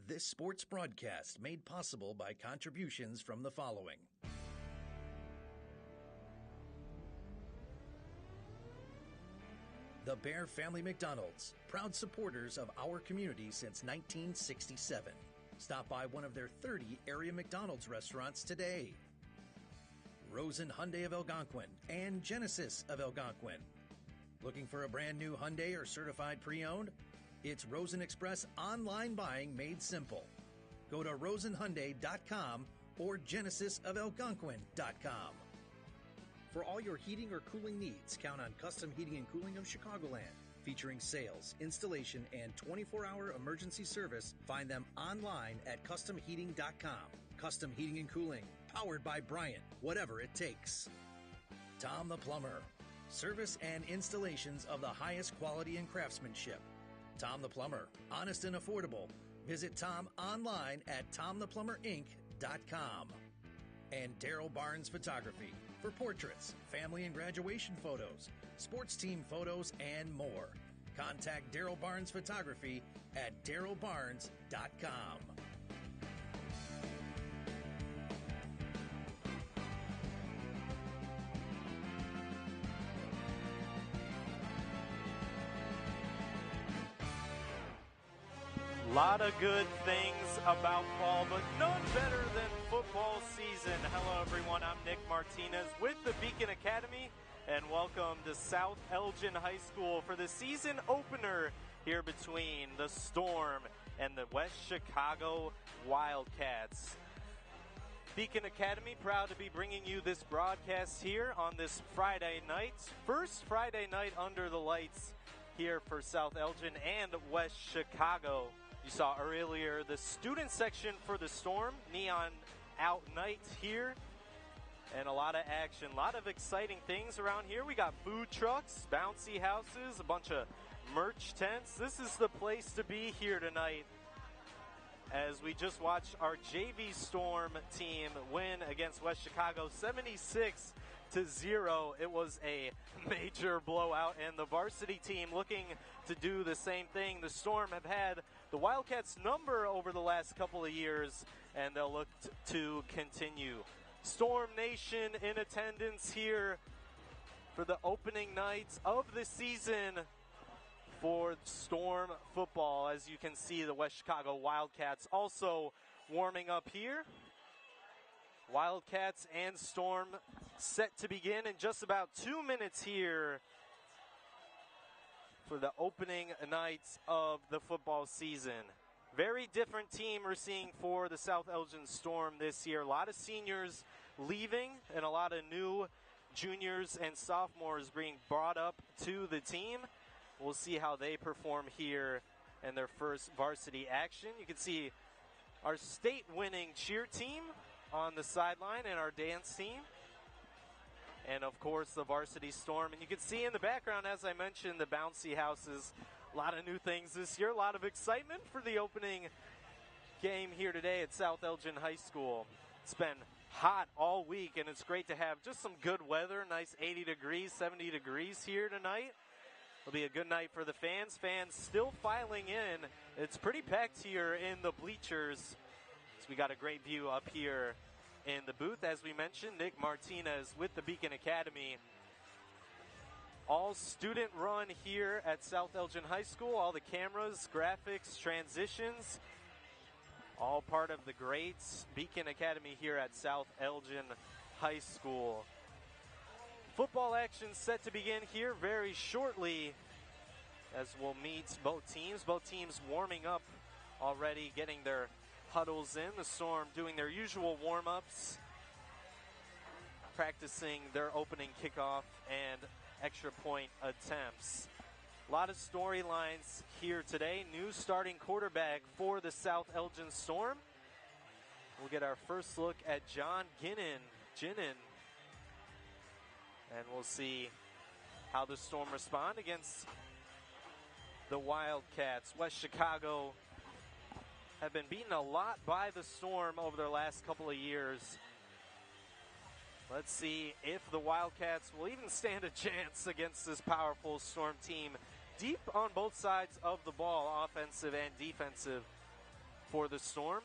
This sports broadcast made possible by contributions from the following. The Bear Family McDonald's, proud supporters of our community since 1967. Stop by one of their 30 area McDonald's restaurants today. Rosen Hyundai of Algonquin and Genesis of Algonquin. Looking for a brand new Hyundai or certified pre-owned? It's Rosen Express online buying made simple. Go to rosenhyundai.com or genesisofelgonquin.com. For all your heating or cooling needs, count on Custom Heating and Cooling of Chicagoland. Featuring sales, installation, and 24-hour emergency service, find them online at customheating.com. Custom Heating and Cooling, powered by Bryant, whatever it takes. Tom the Plumber, service and installations of the highest quality and craftsmanship. Tom the Plumber, honest and affordable. Visit Tom online at tomtheplumberinc.com. And Daryl Barnes Photography for portraits, family and graduation photos, sports team photos, and more. Contact Daryl Barnes Photography at darylbarnes.com. A lot of good things about fall, but none better than football season. Hello, everyone. I'm Nick Martinez with the Beacon Academy, and welcome to South Elgin High School for the season opener here between the Storm and the West Chicago Wildcats. Beacon Academy proud to be bringing you this broadcast here on this Friday night. First Friday night under the lights here for South Elgin and West Chicago. You saw earlier the student section for the Storm, neon out night here, and a lot of action, a lot of exciting things around here. We got food trucks, bouncy houses, a bunch of merch tents. This is the place to be here tonight as we just watched our JV Storm team win against West Chicago 76-0. It was a major blowout, and the varsity team looking to do the same thing. The Storm have had the Wildcats number over the last couple of years, and they'll look to continue. Storm Nation in attendance here for the opening night of the season for Storm football. As you can see, the West Chicago Wildcats also warming up here. Wildcats and Storm set to begin in just about 2 minutes here for the opening night of the football season. Very different team we're seeing for the South Elgin Storm this year. A lot of seniors leaving and a lot of new juniors and sophomores being brought up to the team. We'll see how they perform here in their first varsity action. You can see our state-winning cheer team on the sideline and our dance team. And, of course, the varsity Storm. And you can see in the background, as I mentioned, the bouncy houses. A lot of new things this year. A lot of excitement for the opening game here today at South Elgin High School. It's been hot all week, and it's great to have just some good weather. Nice 80 degrees, 70 degrees here tonight. It'll be a good night for the fans. Fans still filing in. It's pretty packed here in the bleachers. So we got a great view up here in the booth. As we mentioned, Nick Martinez with the Beacon Academy. All student run here at South Elgin High School. All the cameras, graphics, transitions, all part of the great Beacon Academy here at South Elgin High School. Football action set to begin here very shortly as we'll meet both teams. Both teams warming up already, getting their huddles in. The Storm doing their usual warm-ups, practicing their opening kickoff and extra point attempts. A lot of storylines here today. New starting quarterback for the South Elgin Storm. We'll get our first look at John Ginnin. And we'll see how the Storm respond against the Wildcats. West Chicago have been beaten a lot by the Storm over their last couple of years. Let's see if the Wildcats will even stand a chance against this powerful Storm team. Deep on both sides of the ball, offensive and defensive. for the Storm.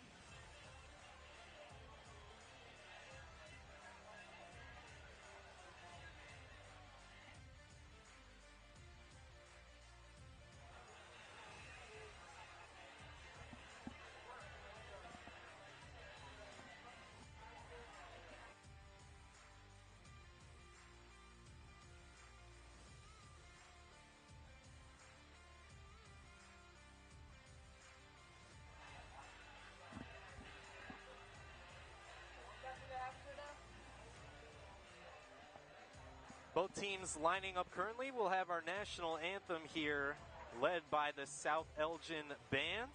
Both teams lining up currently. We'll have our national anthem here, led by the South Elgin Band.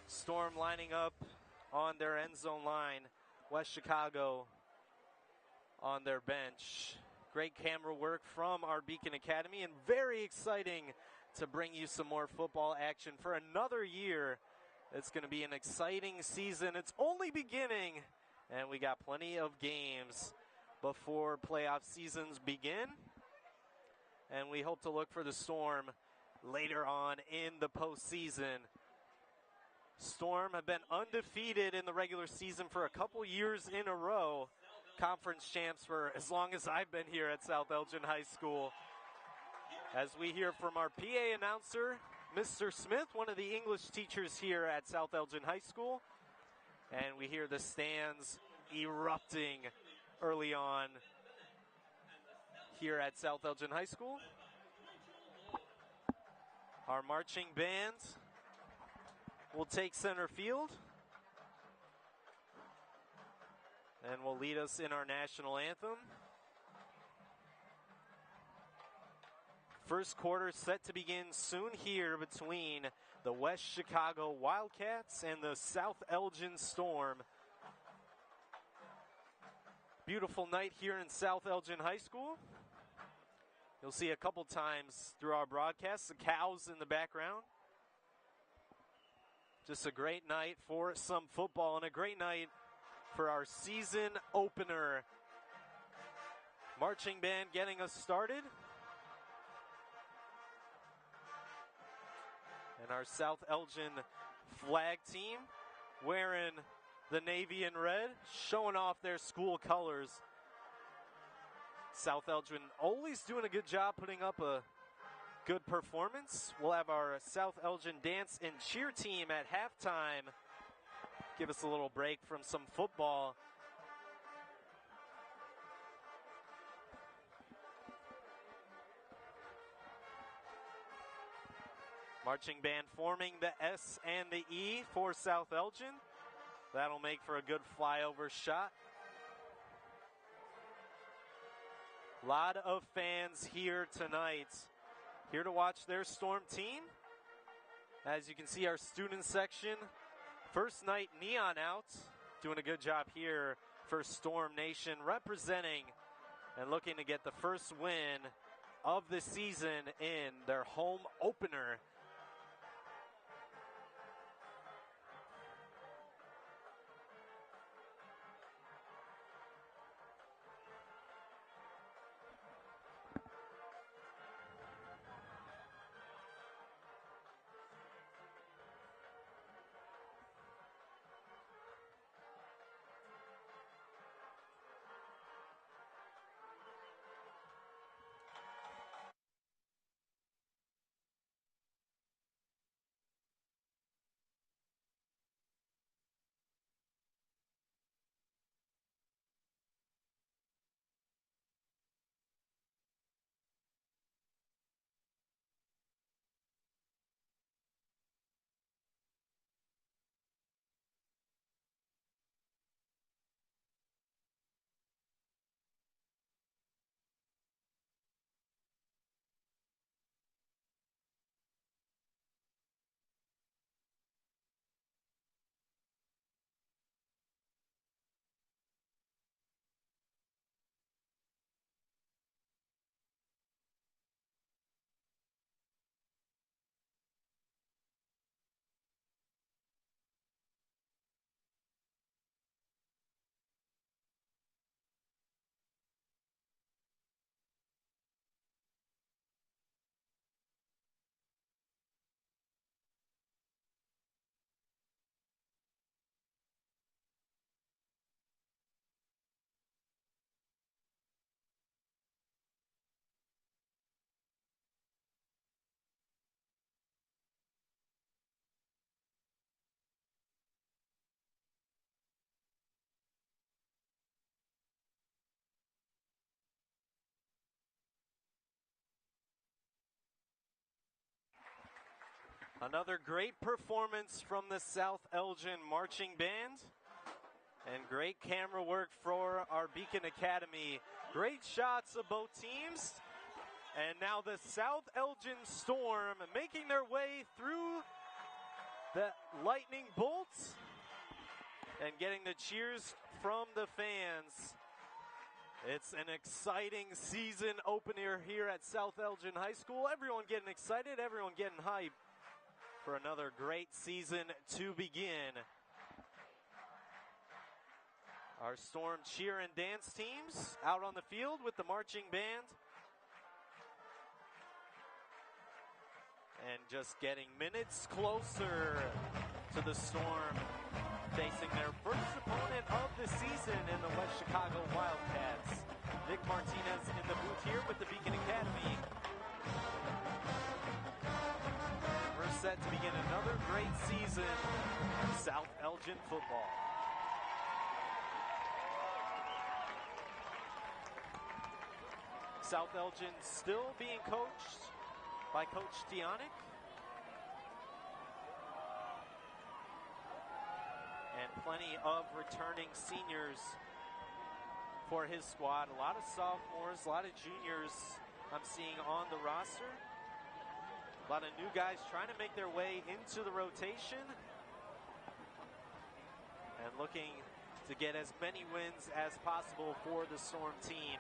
Storm lining up on their end zone line. West Chicago on their bench. Great camera work from our Beacon Academy, and very exciting to bring you some more football action for another year. It's going to be an exciting season. It's only beginning, and we got plenty of games before playoff seasons begin. And we hope to look for the Storm later on in the postseason. Storm have been undefeated in the regular season for a couple years in a row. Conference champs for as long as I've been here at South Elgin High School. As we hear from our PA announcer, Mr. Smith, one of the English teachers here at South Elgin High School. And we hear the stands erupting early on here at South Elgin High School. Our marching band will take center field and will lead us in our national anthem. First quarter set to begin soon here between the West Chicago Wildcats and the South Elgin Storm. Beautiful night here in South Elgin High School. You'll see a couple times through our broadcast the cows in the background. Just a great night for some football and a great night for our season opener. Marching band getting us started. And our South Elgin flag team wearing the navy and red, showing off their school colors. South Elgin always doing a good job putting up a good performance. We'll have our South Elgin dance and cheer team at halftime. Give us a little break from some football. Marching band forming the S and the E for South Elgin. That'll make for a good flyover shot. A lot of fans here tonight, here to watch their Storm team. As you can see, our student section, first night neon out, doing a good job here for Storm Nation, representing and looking to get the first win of the season in their home opener. Another great performance from the South Elgin Marching Band. And great camera work for our Beacon Academy. Great shots of both teams. And now the South Elgin Storm making their way through the lightning bolts and getting the cheers from the fans. It's an exciting season opener here at South Elgin High School. Everyone getting excited, everyone getting hyped for another great season to begin. Our Storm cheer and dance teams out on the field with the marching band. And just getting minutes closer to the Storm facing their first opponent of the season in the West Chicago Wildcats. Nick Martinez in the booth here with the Beacon Academy. We're set to begin another great season of South Elgin football. South Elgin still being coached by Coach Tionic. And plenty of returning seniors for his squad. A lot of sophomores, a lot of juniors I'm seeing on the roster. A lot of new guys trying to make their way into the rotation. And looking to get as many wins as possible for the Storm team.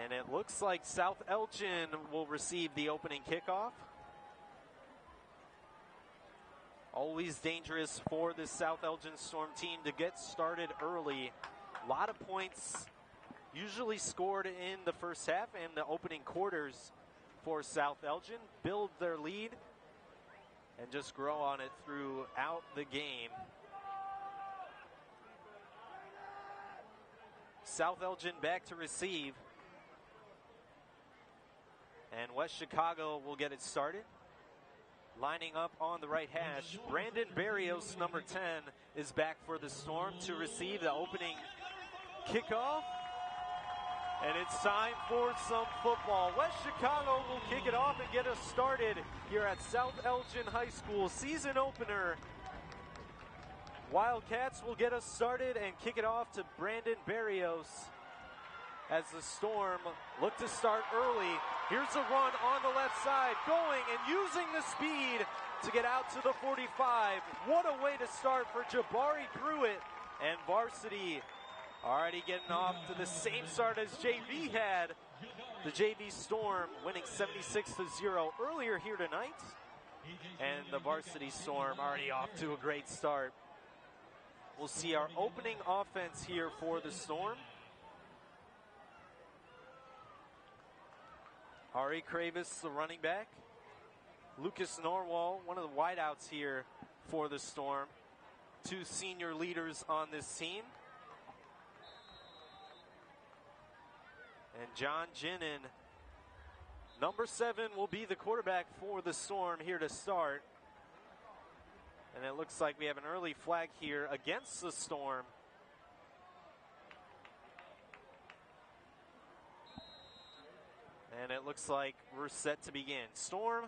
And it looks like South Elgin will receive the opening kickoff. Always dangerous for the South Elgin Storm team to get started early. A lot of points usually scored in the first half and the opening quarters for South Elgin. Build their lead and just grow on it throughout the game. South Elgin back to receive. And West Chicago will get it started. Lining up on the right hash, Brandon Barrios, number 10, is back for the Storm to receive the opening kickoff. And it's time for some football. West Chicago will kick it off and get us started here at South Elgin High School. Season opener. Wildcats will get us started and kick it off to Brandon Barrios as the Storm look to start early. Here's a run on the left side, going and using the speed to get out to the 45. What a way to start for Jabari Pruitt. And varsity already getting off to the same start as JV had. The JV Storm winning 76-0 earlier here tonight. And the varsity Storm already off to a great start. We'll see our opening offense here for the Storm. Ari Kravis, the running back. Lucas Norwal, one of the wideouts here for the Storm. Two senior leaders on this team. And John Ginnon, number 7, will be the quarterback for the Storm here to start. And it looks like we have an early flag here against the Storm. And it looks like we're set to begin. Storm,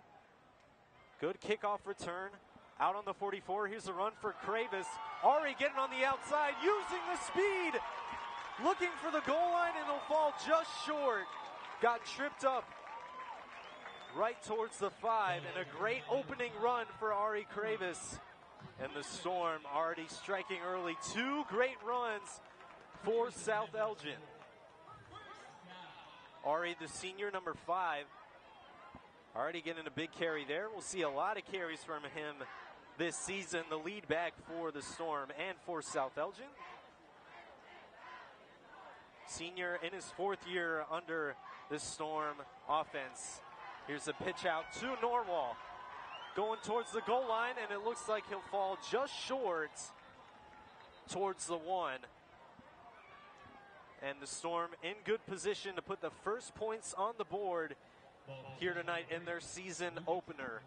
good kickoff return. Out on the 44, here's a run for Kravis. Ari getting on the outside, using the speed. Looking for the goal line, and he'll fall just short. Got tripped up right towards the 5, and a great opening run for Ari Kravis. And the Storm already striking early. Two great runs for South Elgin. Ari, the senior, number 5, already getting a big carry there. We'll see a lot of carries from him this season. The lead back for the Storm and for South Elgin. Senior in his 4th year under the Storm offense. Here's a pitch out to Norwal. Going towards the goal line, and it looks like he'll fall just short towards the 1. And the Storm in good position to put the first points on the board here tonight in their season opener.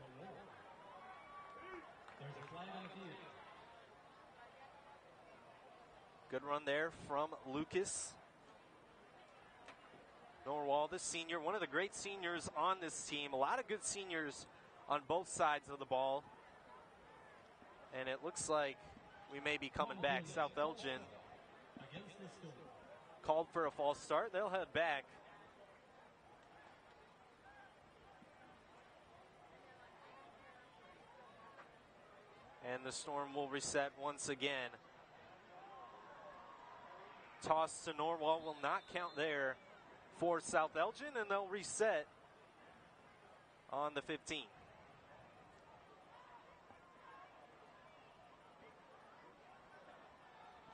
Good run there from Lucas Norwal, the senior, one of the great seniors on this team. A lot of good seniors on both sides of the ball. And it looks like we may be coming back. South Elgin called for a false start. They'll head back. And the Storm will reset once again. Toss to Norwal will not count there for South Elgin, and they'll reset on the 15.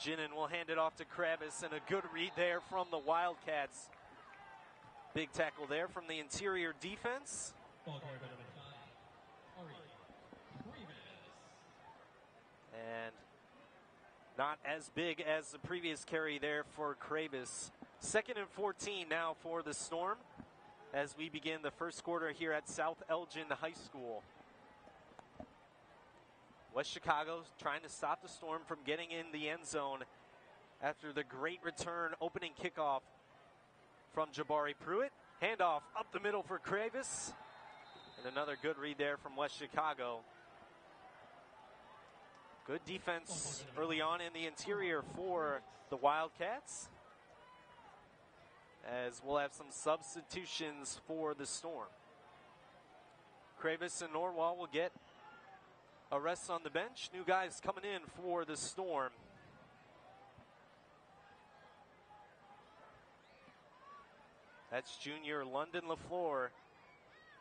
Ginnon will hand it off to Kravis, and a good read there from the Wildcats. Big tackle there from the interior defense. And not as big as the previous carry there for Kravis. 2nd and 14 now for the Storm as we begin the first quarter here at South Elgin High School. West Chicago trying to stop the Storm from getting in the end zone after the great return opening kickoff from Jabari Pruitt. Handoff up the middle for Kravis. And another good read there from West Chicago. Good defense early on in the interior for the Wildcats, as we'll have some substitutions for the Storm. Kravis and Norwal will get a rest on the bench. New guys coming in for the Storm. That's junior London LaFleur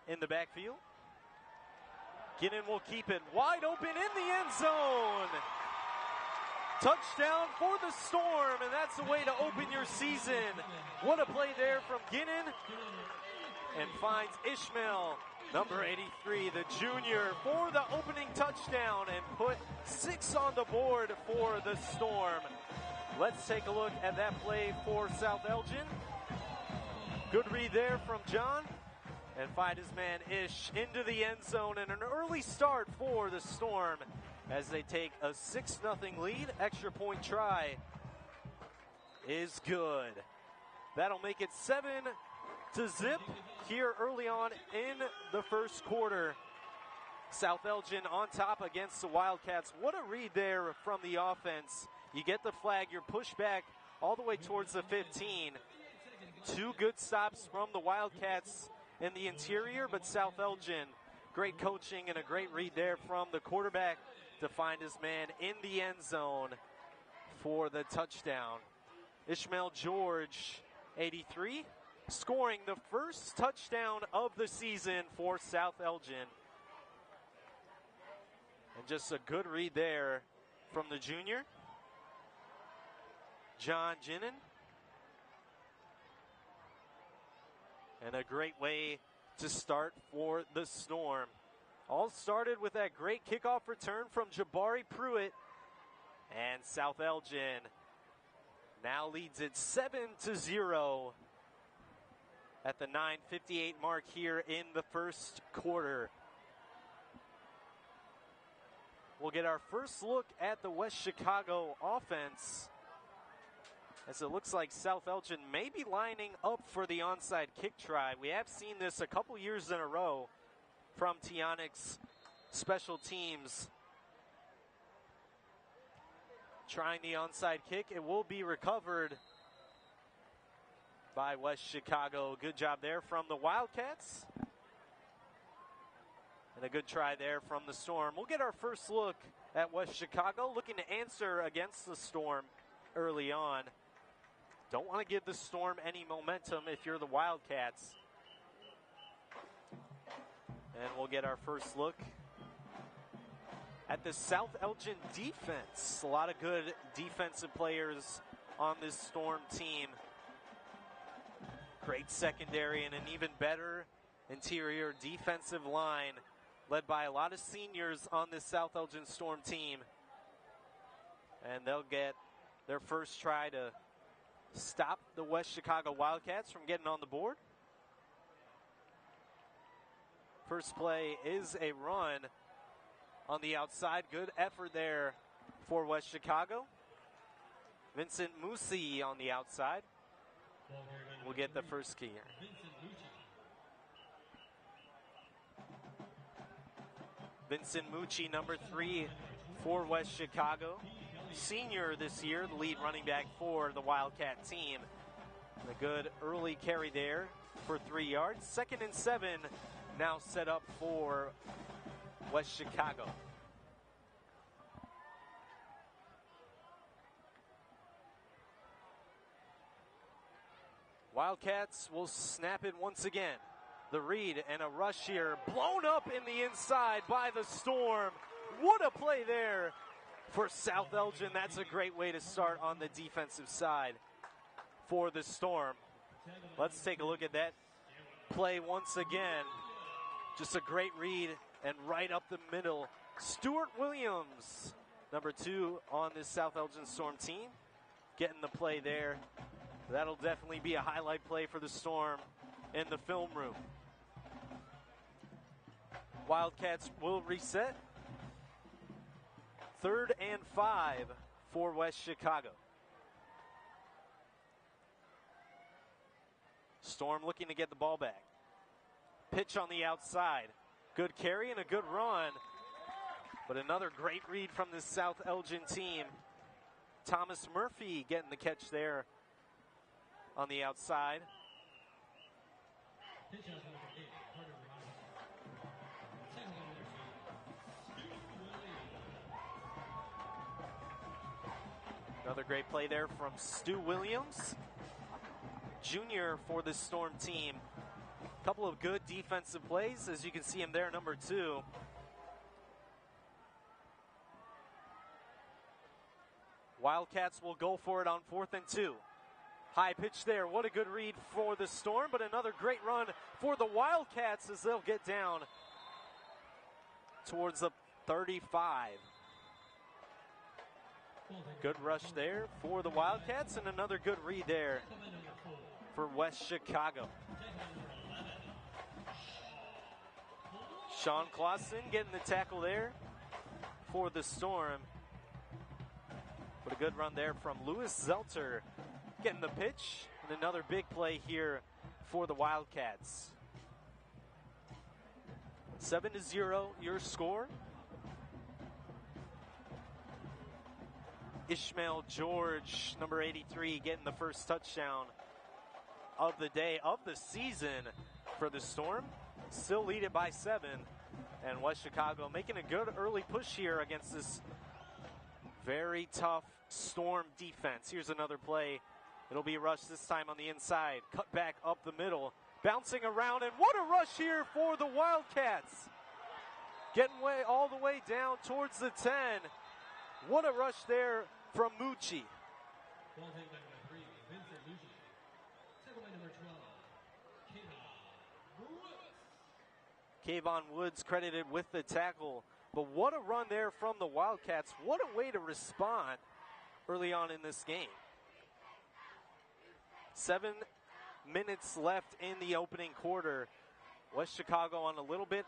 in the backfield. Ginnon will keep it wide open in the end zone. Touchdown for the Storm, and that's the way to open your season. What a play there from Ginnon, and finds Ishmael, number 83, the junior, for the opening touchdown, and put 6 on the board for the Storm. Let's take a look at that play for South Elgin. Good read there from John. And find his man Ish into the end zone, and an early start for the Storm as they take a 6-0 lead. Extra point try is good. That'll make it 7-0 here early on in the first quarter. South Elgin on top against the Wildcats. What a read there from the offense. You get the flag, you're pushed back all the way towards the 15. 2 good stops from the Wildcats in the interior, but South Elgin, great coaching and a great read there from the quarterback to find his man in the end zone for the touchdown. Ishmael George, 83, scoring the first touchdown of the season for South Elgin. And just a good read there from the junior, John Ginnon. And a great way to start for the Storm. All started with that great kickoff return from Jabari Pruitt. And South Elgin now leads it 7-0 at the 9:58 mark here in the first quarter. We'll get our first look at the West Chicago offense, as it looks like South Elgin may be lining up for the onside kick try. We have seen this a couple years in a row from Tionics special teams. Trying the onside kick. It will be recovered by West Chicago. Good job there from the Wildcats. And a good try there from the Storm. We'll get our first look at West Chicago, looking to answer against the Storm early on. Don't want to give the Storm any momentum if you're the Wildcats. And we'll get our first look at the South Elgin defense. A lot of good defensive players on this Storm team. Great secondary and an even better interior defensive line, led by a lot of seniors on this South Elgin Storm team. And they'll get their first try to stop the West Chicago Wildcats from getting on the board. First play is a run on the outside. Good effort there for West Chicago. Vincent Musi on the outside will get the first key here. Vincent Mucci, number 3 for West Chicago. Senior this year, the lead running back for the Wildcat team. And a good early carry there for 3 yards. 2nd and 7 now set up for West Chicago. Wildcats will snap it once again. The read and a rush here, blown up in the inside by the Storm. What a play there for South Elgin. That's a great way to start on the defensive side for the Storm. Let's take a look at that play once again. Just a great read and right up the middle. Stuart Williams, number 2 on this South Elgin Storm team, getting the play there. That'll definitely be a highlight play for the Storm in the film room. Wildcats will reset. 3rd and 5 for West Chicago. Storm looking to get the ball back. Pitch on the outside. Good carry and a good run. But another great read from this South Elgin team. Thomas Murphy getting the catch there on the outside. Another great play there from Stu Williams, junior for the Storm team. A couple of good defensive plays, as you can see him there, number 2. Wildcats will go for it on 4th and 2. High pitch there. What a good read for the Storm, but another great run for the Wildcats as they'll get down towards the 35. Good rush there for the Wildcats and another good read there for West Chicago. Sean Clausen getting the tackle there for the Storm. But a good run there from Lewis Zelter getting the pitch, and another big play here for the Wildcats. 7-0 your score. Ishmael George, number 83, getting the first touchdown of the day, of the season for the Storm. Still lead it by 7, and West Chicago making a good early push here against this very tough Storm defense. Here's another play. It'll be a rush this time on the inside. Cut back up the middle. Bouncing around, and what a rush here for the Wildcats. Getting all the way down towards the 10. What a rush there from Mucci. Kayvon Woods credited with the tackle. But what a run there from the Wildcats. What a way to respond early on in this game. 7 minutes left in the opening quarter. West Chicago on a little bit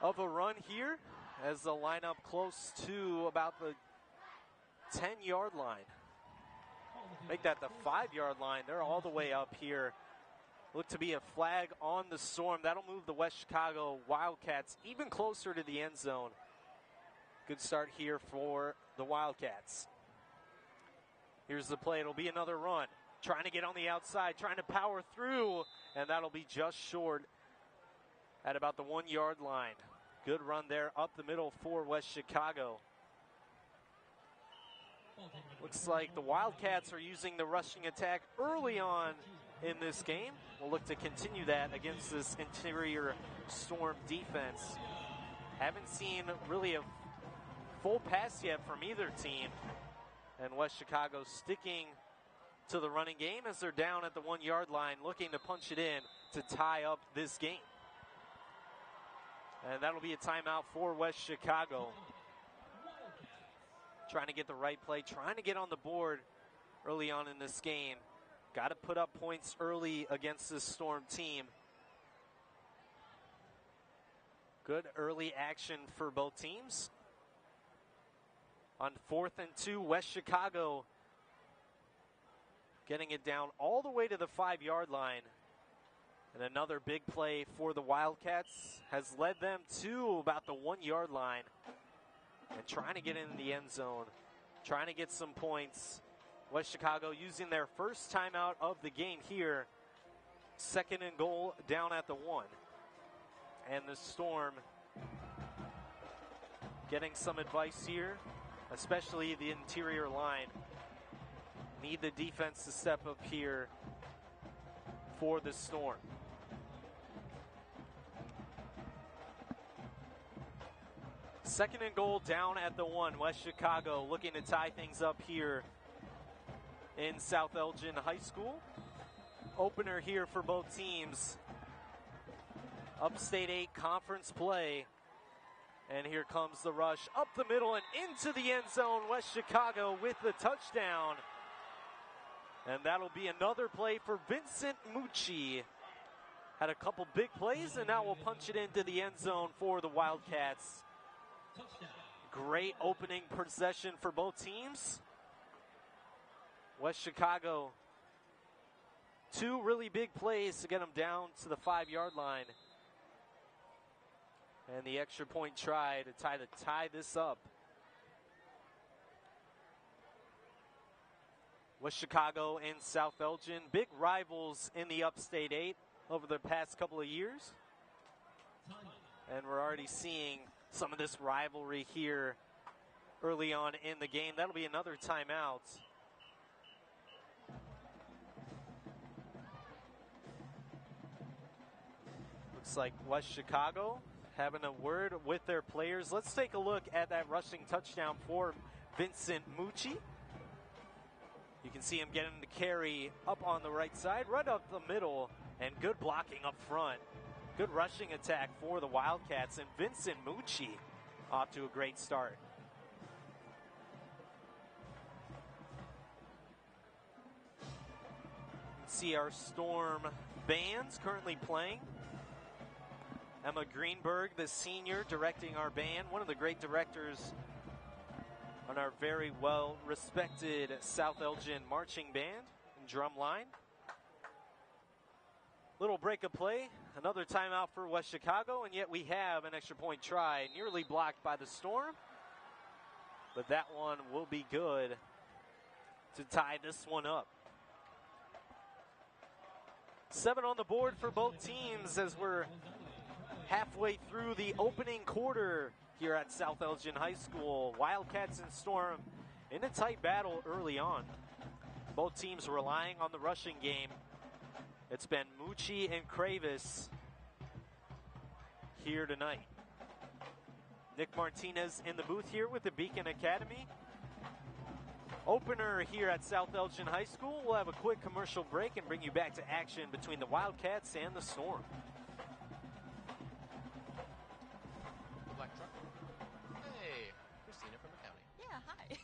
of a run here as they'll line up close to about the 10-yard line. Make that the 5-yard line. They're all the way up here. Look to be a flag on the Storm. That'll move the West Chicago Wildcats even closer to the end zone. Good start here for the Wildcats. Here's the play. It'll be another run. Trying to get on the outside, trying to power through, and that'll be just short at about the 1-yard line. Good run there up the middle for West Chicago. Looks like the Wildcats are using the rushing attack early on in this game. We'll look to continue that against this interior Storm defense. Haven't seen really a full pass yet from either team. And West Chicago sticking to the running game as they're down at the 1-yard line, looking to punch it in to tie up this game. And that'll be a timeout for West Chicago. Trying to get the right play, trying to get on the board early on in this game. Got to put up points early against this Storm team. Good early action for both teams. On 4th and 2, West Chicago getting it down all the way to the 5-yard line. And another big play for the Wildcats has led them to about the 1-yard line. And trying to get in the end zone, trying to get some points. West Chicago using their first timeout of the game here. 2nd and goal down at the 1. And the Storm getting some advice here, especially the interior line. Need the defense to step up here for the Storm. Second and goal down at the 1. West Chicago looking to tie things up here in South Elgin High School. Opener here for both teams. Upstate 8 Conference play. And here comes the rush up the middle and into the end zone. West Chicago with the touchdown. And that'll be another play for Vincent Mucci. Had a couple big plays, and now we'll punch it into the end zone for the Wildcats. Great opening possession for both teams. West Chicago, 2 really big plays to get them down to the 5-yard line. And the extra point try to tie this up. West Chicago and South Elgin, big rivals in the Upstate 8 over the past couple of years. And we're already seeing some of this rivalry here early on in the game. That'll be another timeout. Looks like West Chicago having a word with their players. Let's take a look at that rushing touchdown for Vincent Mucci. You can see him getting the carry up on the right side, right up the middle, and good blocking up front. Good rushing attack for the Wildcats, and Vincent Mucci off to a great start. You can see our Storm bands currently playing. Emma Greenberg, the senior, directing our band, one of the great directors on our very well-respected South Elgin marching band and drum line. Little break of play, another timeout for West Chicago, and yet we have an extra point try, nearly blocked by the Storm. But that one will be good to tie this one up. 7 on the board for both teams as we're halfway through the opening quarter here at South Elgin High School. Wildcats and Storm in a tight battle early on. Both teams relying on the rushing game. It's been Mucci and Kravis here tonight. Nick Martinez in the booth here with the Beacon Academy. Opener here at South Elgin High School. We'll have a quick commercial break and bring you back to action between the Wildcats and the Storm. Black truck. Hey, Christina from the county. Yeah, hi.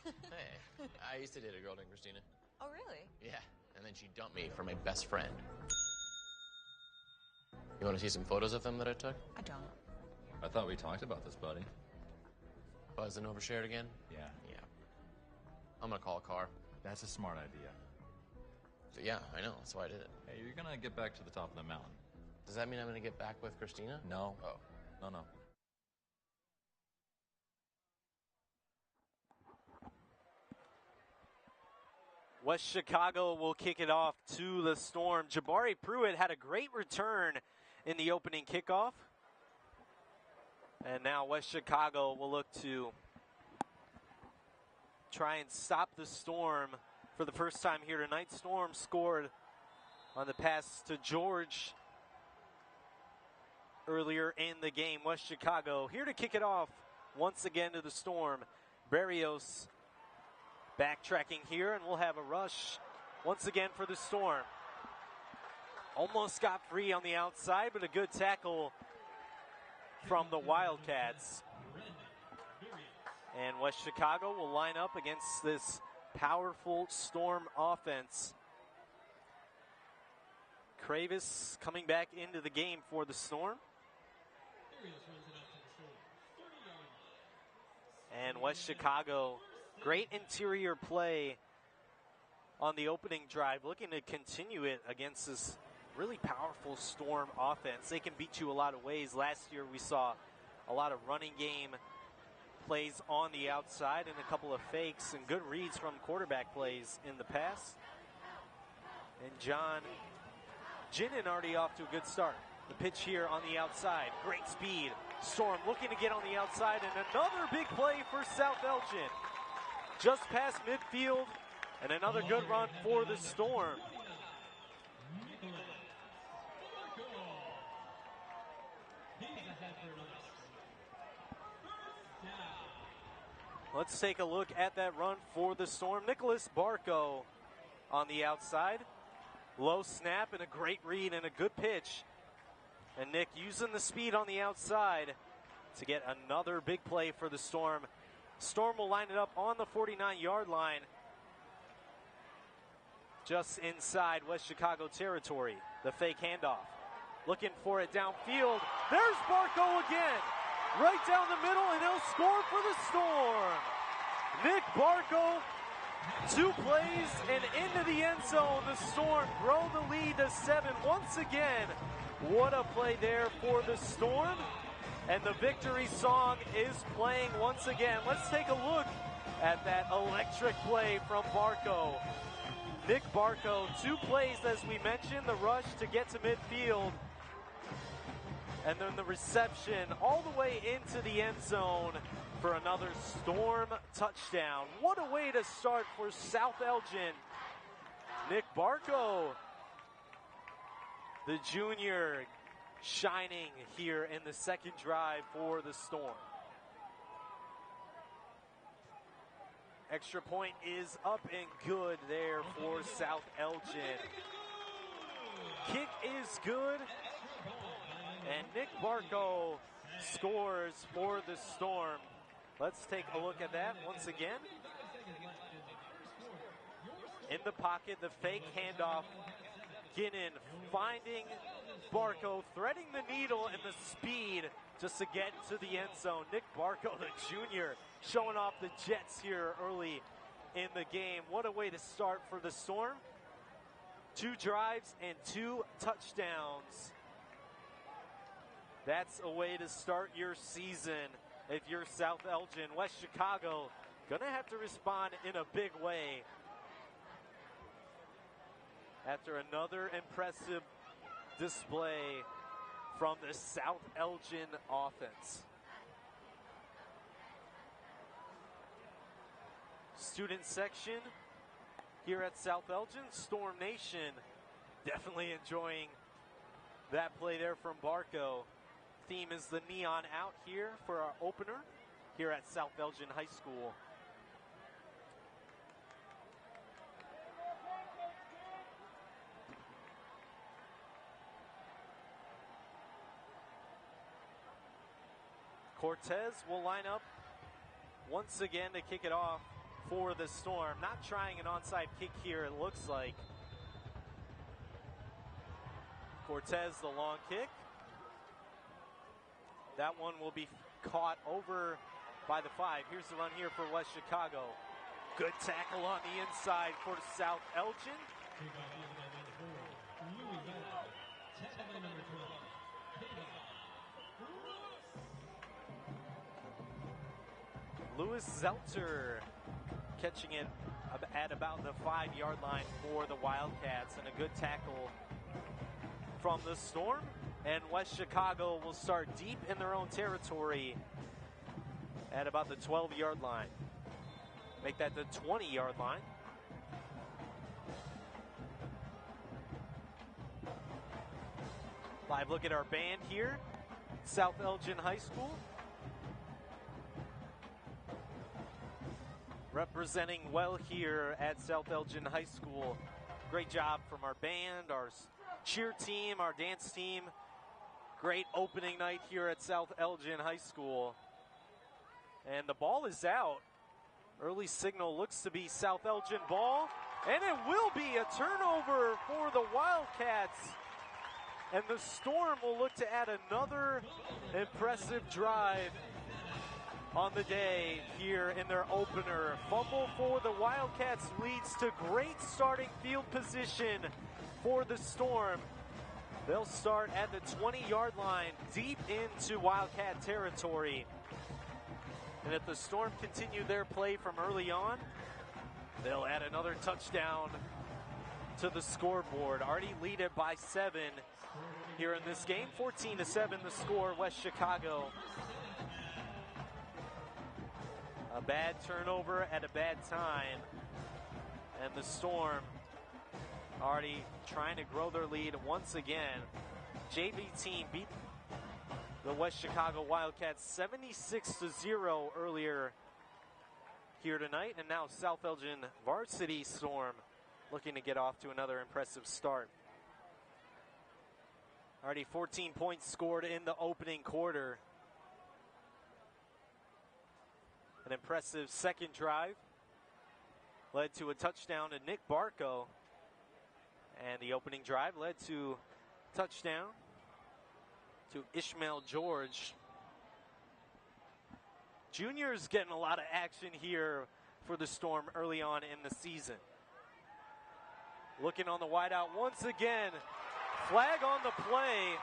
Hey, I used to date a girl named Christina. Oh, really? Yeah, and then she dumped me for my best friend. You want to see some photos of them that I took? I don't. I thought we talked about this, buddy. Buzzed and overshared again? Yeah. Yeah. I'm gonna call a car. That's a smart idea. So, yeah, I know. That's why I did it. Hey, you're gonna get back to the top of the mountain. Does that mean I'm gonna get back with Christina? No. Oh. No. West Chicago will kick it off to the Storm. Jabari Pruitt had a great return in the opening kickoff. And now West Chicago will look to try and stop the Storm for the first time here tonight. Storm scored on the pass to George earlier in the game. West Chicago here to kick it off once again to the Storm. Barrios backtracking here, and we'll have a rush once again for the Storm. Almost got free on the outside, but a good tackle from the Wildcats. And West Chicago will line up against this powerful Storm offense. Kravis coming back into the game for the Storm. And West Chicago, great interior play on the opening drive, looking to continue it against this really powerful Storm offense. They can beat you a lot of ways. Last year we saw a lot of running game plays on the outside and a couple of fakes and good reads from quarterback plays in the past. And John Ginnon already off to a good start. The pitch here on the outside. Great speed. Storm looking to get on the outside, and another big play for South Elgin. Just past midfield, and another good run for the Storm. Let's take a look at that run for the Storm. Nicholas Barco on the outside. Low snap and a great read and a good pitch. And Nick using the speed on the outside to get another big play for the Storm. Storm will line it up on the 49-yard line, just inside West Chicago territory. The fake handoff. Looking for it downfield. There's Barco again. Right down the middle, and he'll score for the Storm. Nick Barco, 2 plays and into the end zone. The Storm grow the lead to 7 once again. What a play there for the Storm. And the victory song is playing once again. Let's take a look at that electric play from Barco. Nick Barco, 2 plays as we mentioned, the rush to get to midfield, and then the reception all the way into the end zone for another Storm touchdown. What a way to start for South Elgin. Nick Barco, the junior, shining here in the second drive for the Storm. Extra point is up and good there for South Elgin. Kick is good. And Nick Barco scores for the Storm. Let's take a look at that once again. In the pocket, the fake handoff. Ginnon finding Barco, threading the needle and the speed just to get to the end zone. Nick Barco, the junior, showing off the Jets here early in the game. What a way to start for the Storm. 2 drives and 2 touchdowns. That's a way to start your season if you're South Elgin. West Chicago gonna have to respond in a big way after another impressive display from the South Elgin offense. Student section here at South Elgin. Storm Nation definitely enjoying that play there from Barco. Theme is the neon out here for our opener here at South Elgin High School. Cortez will line up once again to kick it off for the Storm. Not trying an onside kick here, it looks like. Cortez, the long kick. That one will be caught over by the 5. Here's the run here for West Chicago. Good tackle on the inside for South Elgin. Lewis Zelter catching it at about the 5-yard line for the Wildcats, and a good tackle from the Storm. And West Chicago will start deep in their own territory at about the 12-yard line. Make that the 20-yard line. Live look at our band here, South Elgin High School. Representing well here at South Elgin High School. Great job from our band, our cheer team, our dance team. Great opening night here at South Elgin High School. And the ball is out. Early signal looks to be South Elgin ball. And it will be a turnover for the Wildcats. And the Storm will look to add another impressive drive on the day here in their opener. Fumble for the Wildcats leads to great starting field position for the Storm. They'll start at the 20-yard line, deep into Wildcat territory. And if the Storm continue their play from early on, they'll add another touchdown to the scoreboard. Already lead it by 7 here in this game. 14-7 the score, West Chicago. A bad turnover at a bad time. And the Storm already trying to grow their lead once again. JV team beat the West Chicago Wildcats 76-0 earlier here tonight. And now South Elgin Varsity Storm looking to get off to another impressive start. Already 14 points scored in the opening quarter. An impressive second drive led to a touchdown to Nick Barco. And the opening drive led to touchdown to Ishmael George. Juniors getting a lot of action here for the Storm early on in the season. Looking on the wideout once again. Flag on the play.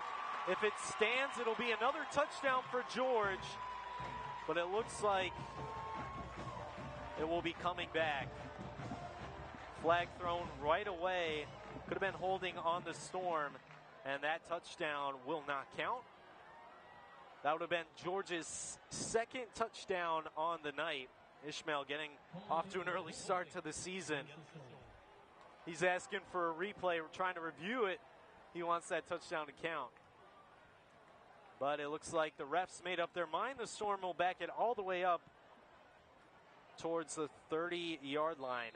If it stands, it'll be another touchdown for George. But it looks like it will be coming back. Flag thrown right away. Could have been holding on the Storm, and that touchdown will not count. That would have been George's second touchdown on the night. Ishmael getting off to an early start to the season. He's asking for a replay. We're trying to review it. He wants that touchdown to count. But it looks like the refs made up their mind. The Storm will back it all the way up towards the 30-yard line.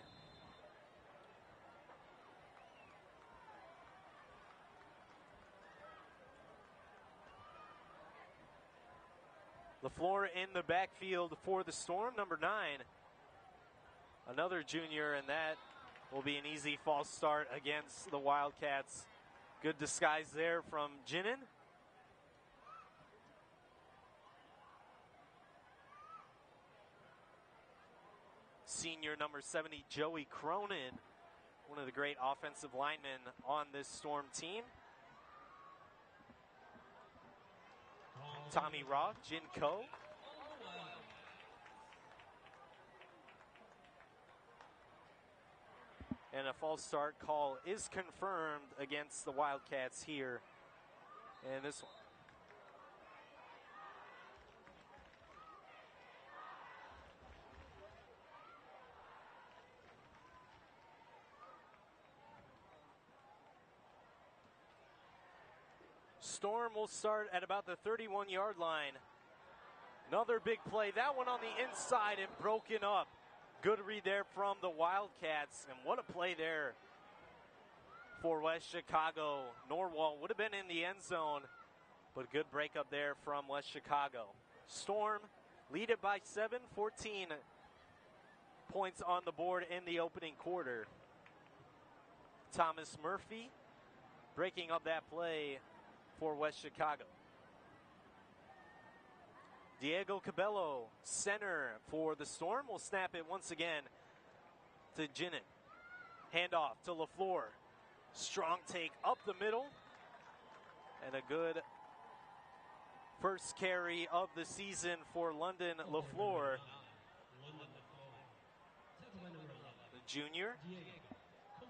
LaFleur in the backfield for the Storm, number 9. Another junior, and that will be an easy false start against the Wildcats. Good disguise there from Jinnan. Senior number 70, Joey Cronin, one of the great offensive linemen on this Storm team. Tommy Rock, Jin Ko. And a false start call is confirmed against the Wildcats here in this one. Storm will start at about the 31-yard line. Another big play. That one on the inside and broken up. Good read there from the Wildcats. And what a play there for West Chicago. Norwal would have been in the end zone, but good breakup there from West Chicago. Storm lead it by 7, 14 points on the board in the opening quarter. Thomas Murphy breaking up that play for West Chicago. Diego Cabello, center for the Storm, will snap it once again to Jinnan. Handoff to LaFleur. Strong take up the middle. And a good first carry of the season for London LaFleur. The junior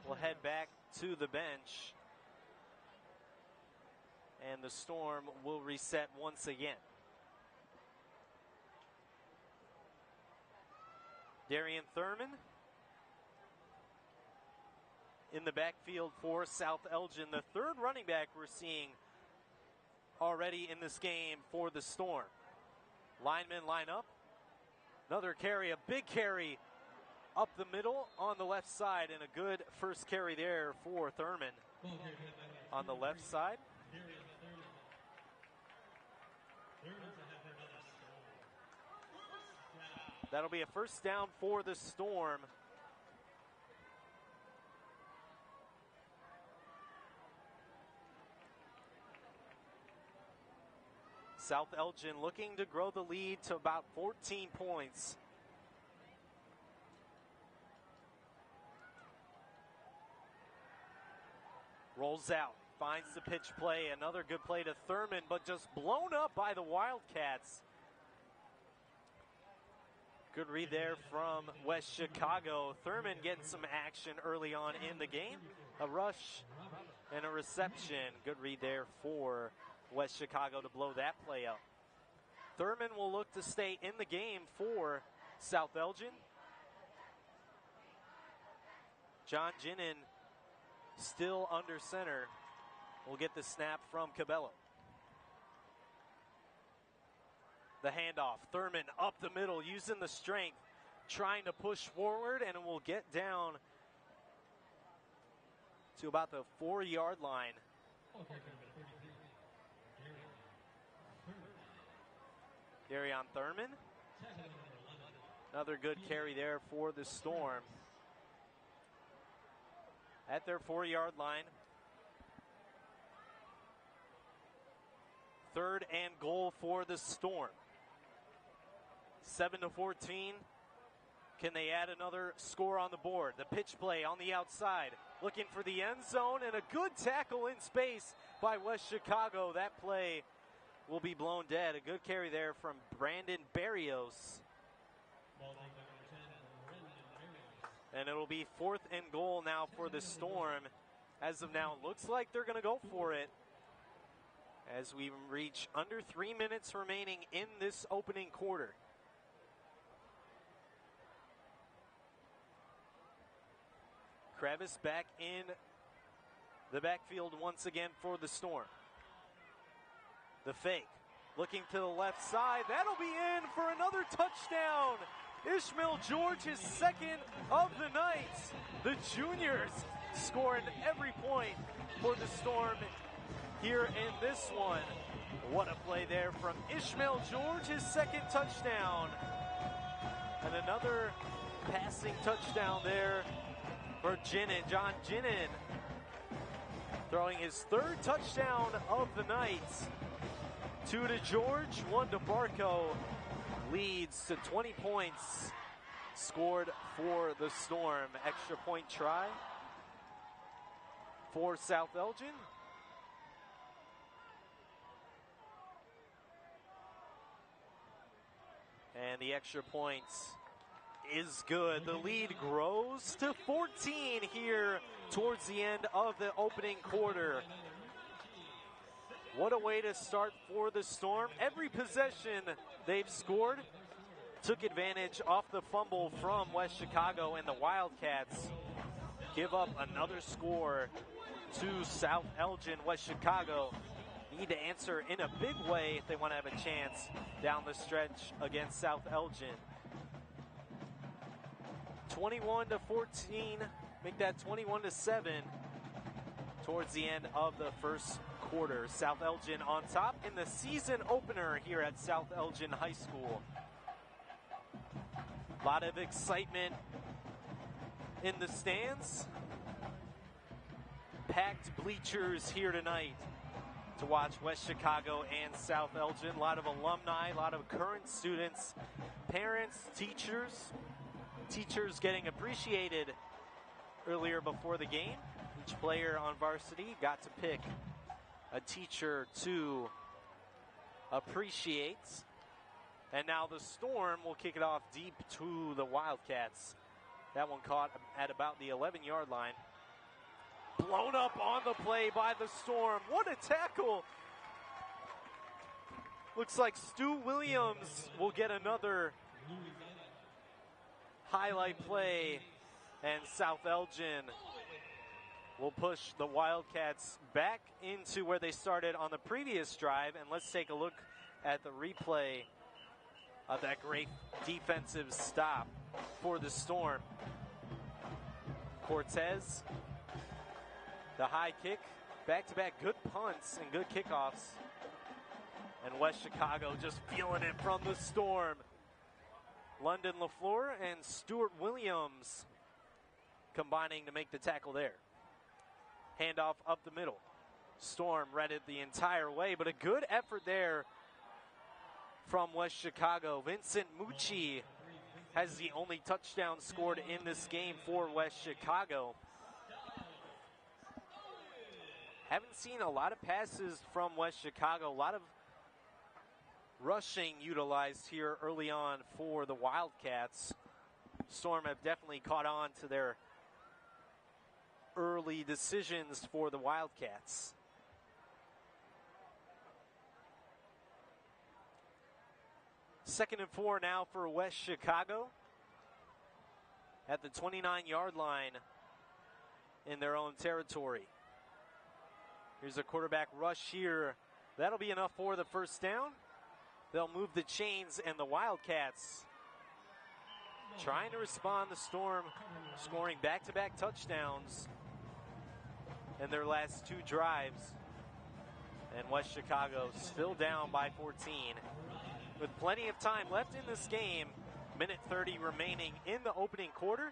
will head back to the bench. And the Storm will reset once again. Darian Thurman in the backfield for South Elgin. The third running back we're seeing already in this game for the Storm. Linemen line up. Another carry, a big carry up the middle on the left side, and a good first carry there for Thurman on the left side. That'll be a first down for the Storm. South Elgin looking to grow the lead to about 14 points. Rolls out, finds the pitch play, another good play to Thurman, but just blown up by the Wildcats. Good read there from West Chicago. Thurman getting some action early on in the game. A rush and a reception. Good read there for West Chicago to blow that play up. Thurman will look to stay in the game for South Elgin. John Ginnan still under center. Will get the snap from Cabello. The handoff, Thurman up the middle, using the strength, trying to push forward, and it will get down to about the 4-yard line. Darion Thurman. Another good carry there for the Storm. At their 4-yard line. 3rd and goal for the Storm. 7-14. Can they add another score on the board? The pitch play on the outside. Looking for the end zone, and a good tackle in space by West Chicago. That play will be blown dead. A good carry there from Brandon Barrios. And it'll be 4th and goal now for the Storm. As of now, it looks like they're going to go for it. As we reach under 3 minutes remaining in this opening quarter. Kravis back in the backfield once again for the Storm. The fake, looking to the left side. That'll be in for another touchdown. Ishmael George, his 2nd of the night. The juniors scoring every point for the Storm here in this one. What a play there from Ishmael George, his 2nd touchdown. And another passing touchdown there for John Ginnan. Throwing his 3rd touchdown of the night. 2 to George, 1 to Barco. Leads to 20 points scored for the Storm. Extra point try for South Elgin. And the extra points is good. The lead grows to 14 here towards the end of the opening quarter. What a way to start for the Storm. Every possession they've scored took advantage off the fumble from West Chicago, and the Wildcats give up another score to South Elgin. West Chicago need to answer in a big way if they want to have a chance down the stretch against South Elgin. 21-14, make that 21-7 towards the end of the first quarter. South Elgin on top in the season opener here at South Elgin High School. A lot of excitement in the stands. Packed bleachers here tonight to watch West Chicago and South Elgin. A lot of alumni, a lot of current students, parents, teachers. Teachers getting appreciated earlier before the game. Each player on varsity got to pick a teacher to appreciate. And now the Storm will kick it off deep to the Wildcats. That one caught at about the 11-yard line. Blown up on the play by the Storm. What a tackle. Looks like Stu Williams will get another highlight play. And South Elgin will push the Wildcats back into where they started on the previous drive. And let's take a look at the replay of that great defensive stop for the Storm. Cortez, the high kick, back-to-back good punts and good kickoffs. And West Chicago just feeling it from the Storm. London LaFleur and Stuart Williams combining to make the tackle there. Handoff up the middle. Storm read it the entire way, but a good effort there from West Chicago. Vincent Mucci has the only touchdown scored in this game for West Chicago. Haven't seen a lot of passes from West Chicago. A lot of rushing utilized here early on for the Wildcats. Storm have definitely caught on to their early decisions for the Wildcats. Second and 4 now for West Chicago at the 29-yard line in their own territory. Here's a quarterback rush here. That'll be enough for the first down. They'll move the chains, and the Wildcats trying to respond. The Storm scoring back-to-back touchdowns in their last two drives. And West Chicago still down by 14. With plenty of time left in this game, minute 30 remaining in the opening quarter.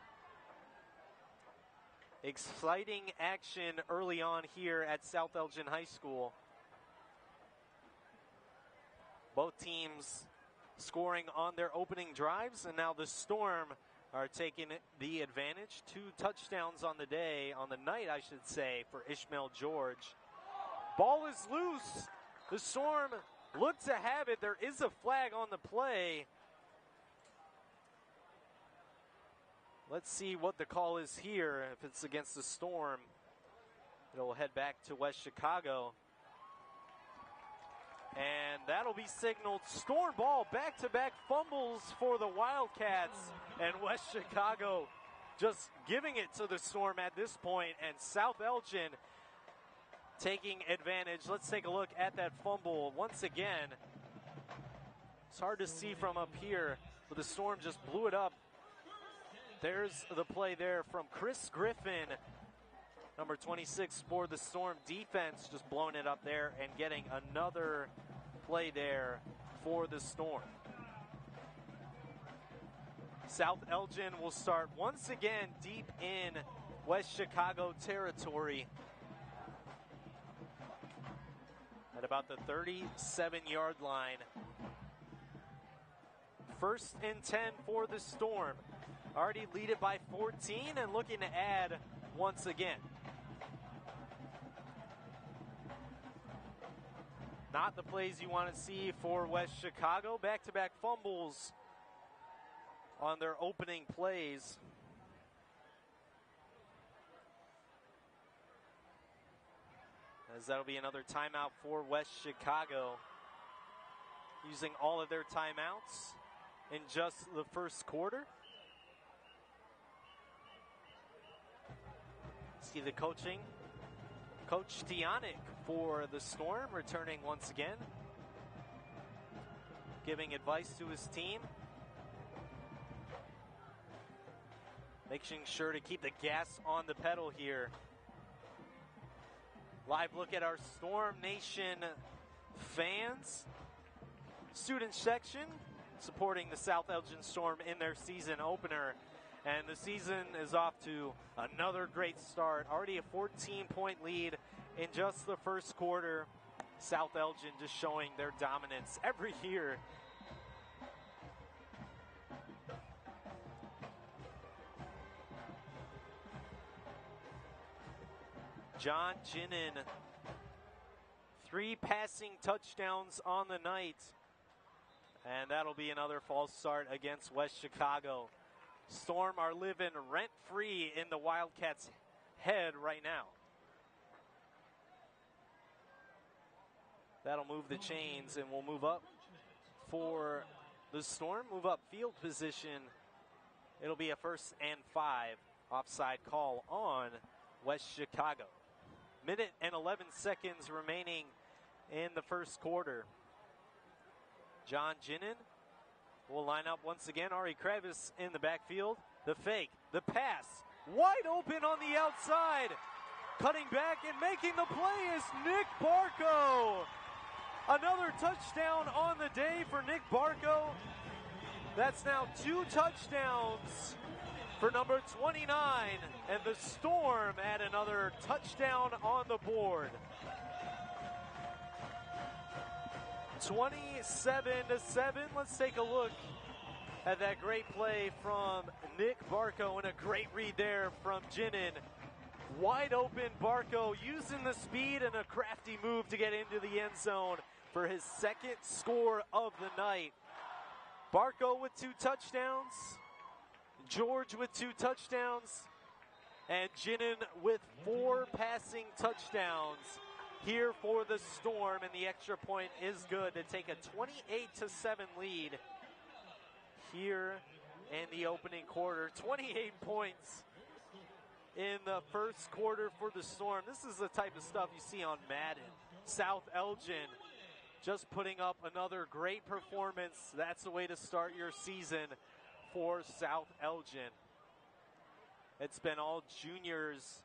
Exciting action early on here at South Elgin High School. Both teams scoring on their opening drives, and now the Storm are taking the advantage. 2 touchdowns on the day, on the night, I should say, for Ishmael George. Ball is loose. The Storm look to have it. There is a flag on the play. Let's see what the call is here. If it's against the Storm, it'll head back to West Chicago. And that'll be signaled. Storm ball, back-to-back fumbles for the Wildcats. And West Chicago just giving it to the Storm at this point. And South Elgin taking advantage. Let's take a look at that fumble once again. It's hard to see from up here, but the Storm just blew it up. There's the play there from Chris Griffin, number 26 for the Storm defense, just blowing it up there and getting another play there for the Storm. South Elgin will start once again deep in West Chicago territory at about the 37-yard line. First and 10 for the Storm. Already lead it by 14 and looking to add once again. Not the plays you want to see for West Chicago. Back-to-back fumbles on their opening plays. As that'll be another timeout for West Chicago. Using all of their timeouts in just the first quarter. See the coaching. Coach Tionic for the Storm returning once again. Giving advice to his team. Making sure to keep the gas on the pedal here. Live look at our Storm Nation fans. Student section supporting the South Elgin Storm in their season opener. And the season is off to another great start. Already a 14-point lead in just the first quarter. South Elgin just showing their dominance every year. John Ginnon, 3 passing touchdowns on the night. And that'll be another false start against West Chicago. Storm are living rent-free in the Wildcats' head right now. That'll move the chains, and we'll move up for the Storm. Move up field position. It'll be a 1st and 5 offside call on West Chicago. Minute and 11 seconds remaining in the first quarter. John Ginnon will line up once again. Ari Kravis in the backfield. The fake, the pass, wide open on the outside. Cutting back and making the play is Nick Barco. Another touchdown on the day for Nick Barco. That's now 2 touchdowns for number 29. And the Storm add another touchdown on the board. 27-7. Let's take a look at that great play from Nick Barco and a great read there from Jinnin. Wide open Barco using the speed and a crafty move to get into the end zone for his second score of the night. Barco with 2 touchdowns, George with 2 touchdowns, and Jinnin with 4 passing touchdowns here for the Storm, and the extra point is good to take a 28-7 lead here in the opening quarter. 28 points in the first quarter for the Storm. This is the type of stuff you see on Madden. South Elgin just putting up another great performance. That's the way to start your season for South Elgin. It's been all juniors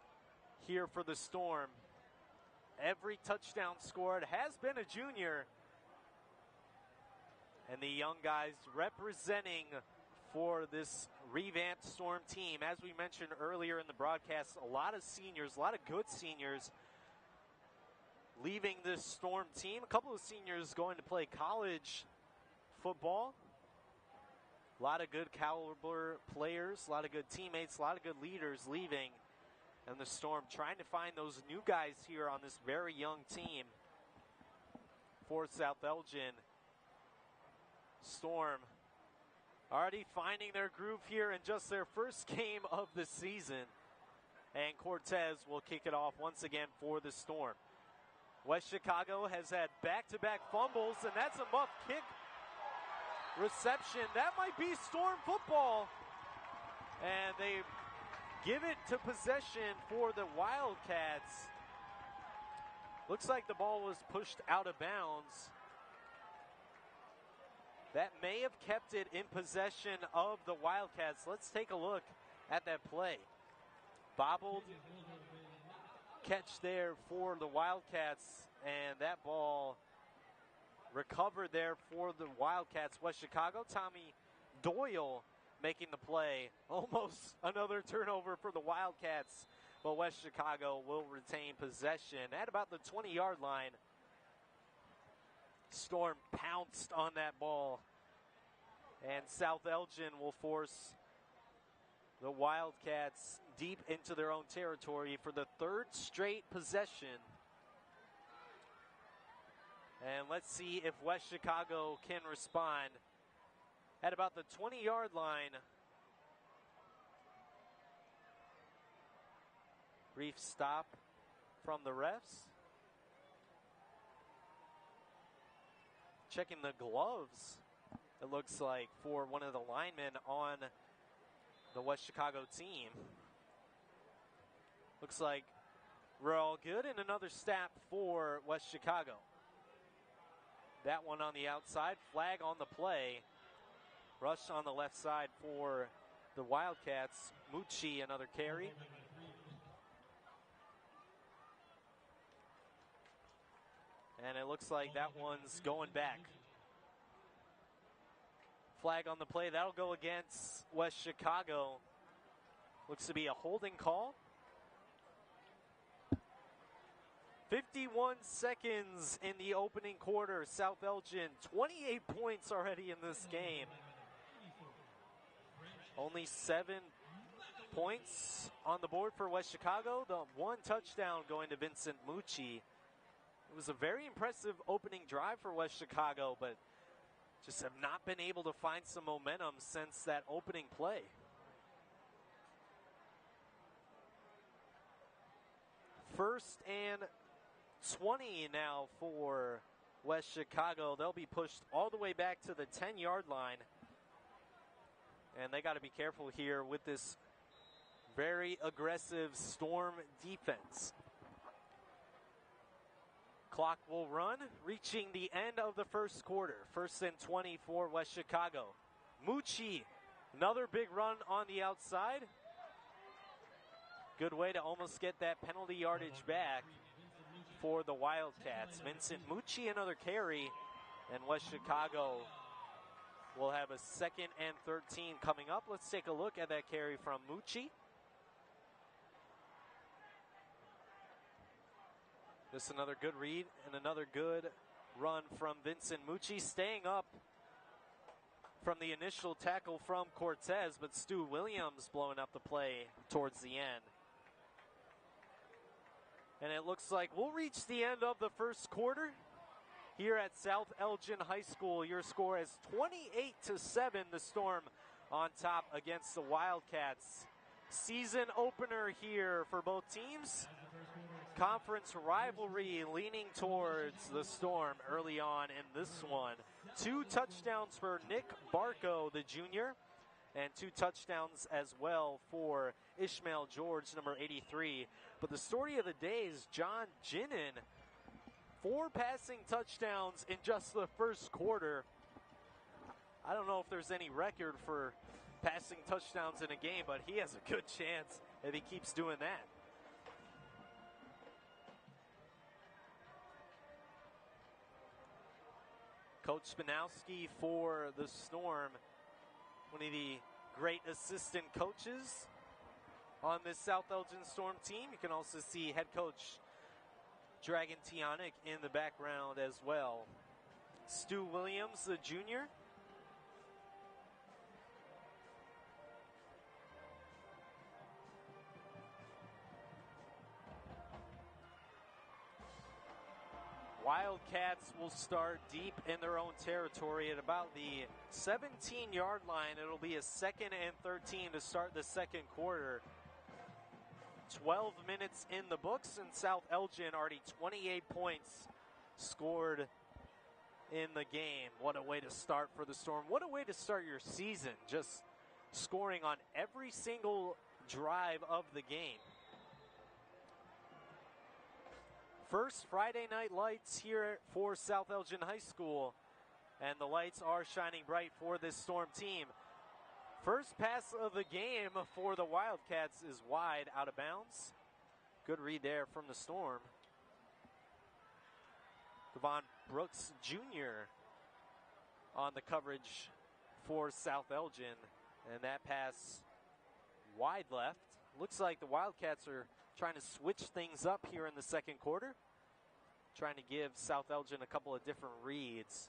here for the Storm. Every touchdown scored has been a junior. And the young guys representing for this revamped Storm team. As we mentioned earlier in the broadcast, a lot of seniors, a lot of good seniors leaving this Storm team. A couple of seniors going to play college football. A lot of good caliber players, a lot of good teammates, a lot of good leaders leaving. And the Storm trying to find those new guys here on this very young team for South Elgin. Storm already finding their groove here in just their first game of the season. And Cortez will kick it off once again for the Storm. West Chicago has had back-to-back fumbles, and that's a muff kick reception. That might be Storm football. And they give it to possession for the Wildcats. Looks like the ball was pushed out of bounds. That may have kept it in possession of the Wildcats. Let's take a look at that play. Bobbled catch there for the Wildcats, and that ball recovered there for the Wildcats. West Chicago, Tommy Doyle making the play. Almost another turnover for the Wildcats, but West Chicago will retain possession at about the 20-yard line. Storm pounced on that ball, and South Elgin will force the Wildcats deep into their own territory for the third straight possession. And let's see if West Chicago can respond at about the 20-yard line. Brief stop from the refs. Checking the gloves, it looks like, for one of the linemen on the West Chicago team. Looks like we're all good, and another snap for West Chicago. That one on the outside, flag on the play. Rush on the left side for the Wildcats. Mucci, another carry. And it looks like that one's going back. Flag on the play, that'll go against West Chicago. Looks to be a holding call. 51 seconds in the opening quarter. South Elgin, 28 points already in this game. Only 7 points on the board for West Chicago. The one touchdown going to Vincent Mucci. It was a very impressive opening drive for West Chicago, but just have not been able to find some momentum since that opening play. First and 20 now for West Chicago. They'll be pushed all the way back to the 10-yard line. And they got to be careful here with this very aggressive Storm defense. Clock will run, reaching the end of the first quarter. First and 20 for West Chicago. Mucci, another big run on the outside. Good way to almost get that penalty yardage back for the Wildcats. Vincent Mucci, another carry, and West Chicago will have a 2nd and 13 coming up. Let's take a look at that carry from Mucci. Just another good read and another good run from Vincent Mucci, staying up from the initial tackle from Cortez, but Stu Williams blowing up the play towards the end. And it looks like we'll reach the end of the first quarter here at South Elgin High School. Your score is 28-7, the Storm on top against the Wildcats. Season opener here for both teams. Conference rivalry leaning towards the Storm early on in this one. 2 touchdowns for Nick Barco, the junior, and 2 touchdowns as well for Ishmael George, number 83. But the story of the day is John Ginnon. 4 passing touchdowns in just the first quarter. I don't know if there's any record for passing touchdowns in a game, but he has a good chance if he keeps doing that. Coach Spanowski for the Storm, one of the great assistant coaches on this South Elgin Storm team. You can also see head coach Dragon Tionic in the background as well. Stu Williams, the junior. Wildcats will start deep in their own territory at about the 17-yard line. It'll be a 2nd and 13 to start the second quarter. 12 minutes in the books, and South Elgin already 28 points scored in the game. What a way to start for the Storm. What a way to start your season, just scoring on every single drive of the game. First Friday night lights here for South Elgin High School, and the lights are shining bright for this Storm team. First pass of the game for the Wildcats is wide, out of bounds. Good read there from the Storm. Devon Brooks Jr. on the coverage for South Elgin, and that pass wide left. Looks like the Wildcats are trying to switch things up here in the second quarter, trying to give South Elgin a couple of different reads.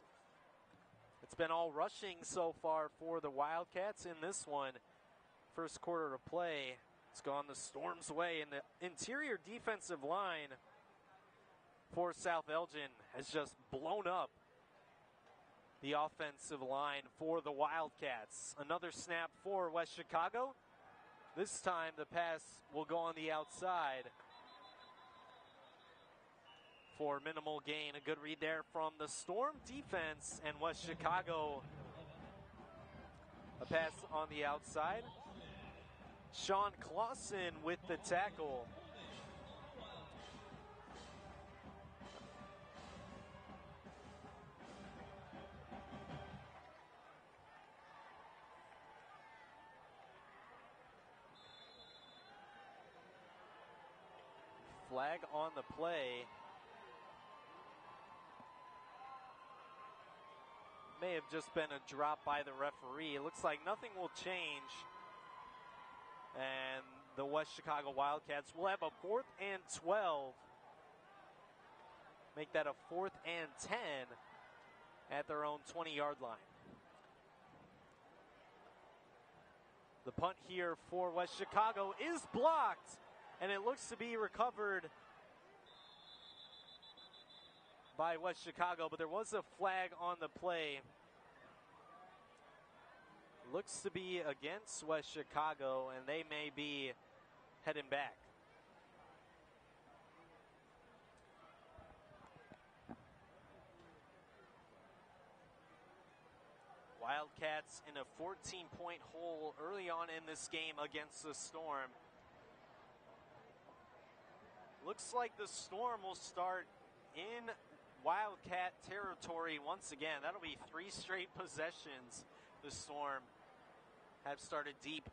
It's been all rushing so far for the Wildcats in this one. First quarter to play, it's gone the Storm's way, and the interior defensive line for South Elgin has just blown up the offensive line for the Wildcats. Another snap for West Chicago. This time the pass will go on the outside for minimal gain. A good read there from the Storm defense, and West Chicago, a pass on the outside. Sean Clausen with the tackle. Flag on the play. May have just been a drop by the referee. It looks like nothing will change. And the West Chicago Wildcats will have a 4th and 12. Make that a 4th and 10 at their own 20-yard line. The punt here for West Chicago is blocked, and it looks to be recovered by West Chicago, but there was a flag on the play. Looks to be against West Chicago, and they may be heading back. Wildcats in a 14-point hole early on in this game against the Storm. Looks like the Storm will start in Wildcat territory once again. That'll be 3 straight possessions. The Storm have started deep.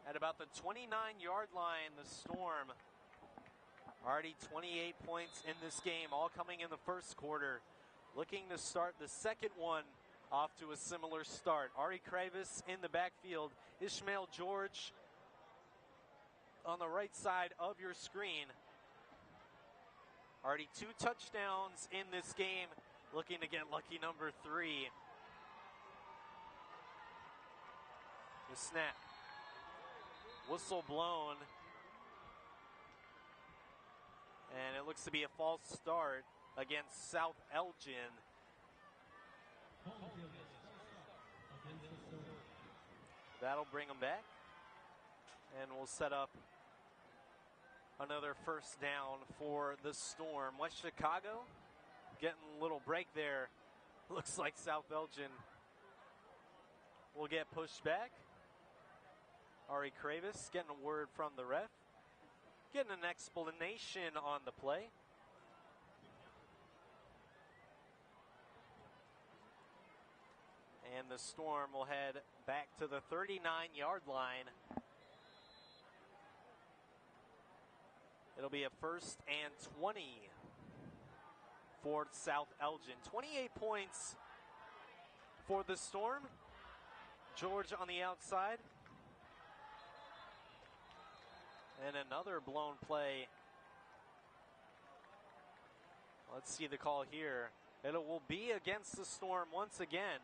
At about the 29-yard line, the Storm already 28 points in this game, all coming in the first quarter. Looking to start the second one off to a similar start. Ari Kravis in the backfield. Ishmael George on the right side of your screen. Already 2 touchdowns in this game. Looking to get lucky number 3. The snap. Whistle blown. And it looks to be a false start against South Elgin. That'll bring them back. And we'll set up another first down for the Storm. West Chicago getting a little break there. Looks like South Elgin will get pushed back. Ari Kravis getting a word from the ref. Getting an explanation on the play. And the Storm will head back to the 39-yard line. It'll be a 1st and 20 for South Elgin. 28 points for the Storm. George on the outside. And another blown play. Let's see the call here. It will be against the Storm once again.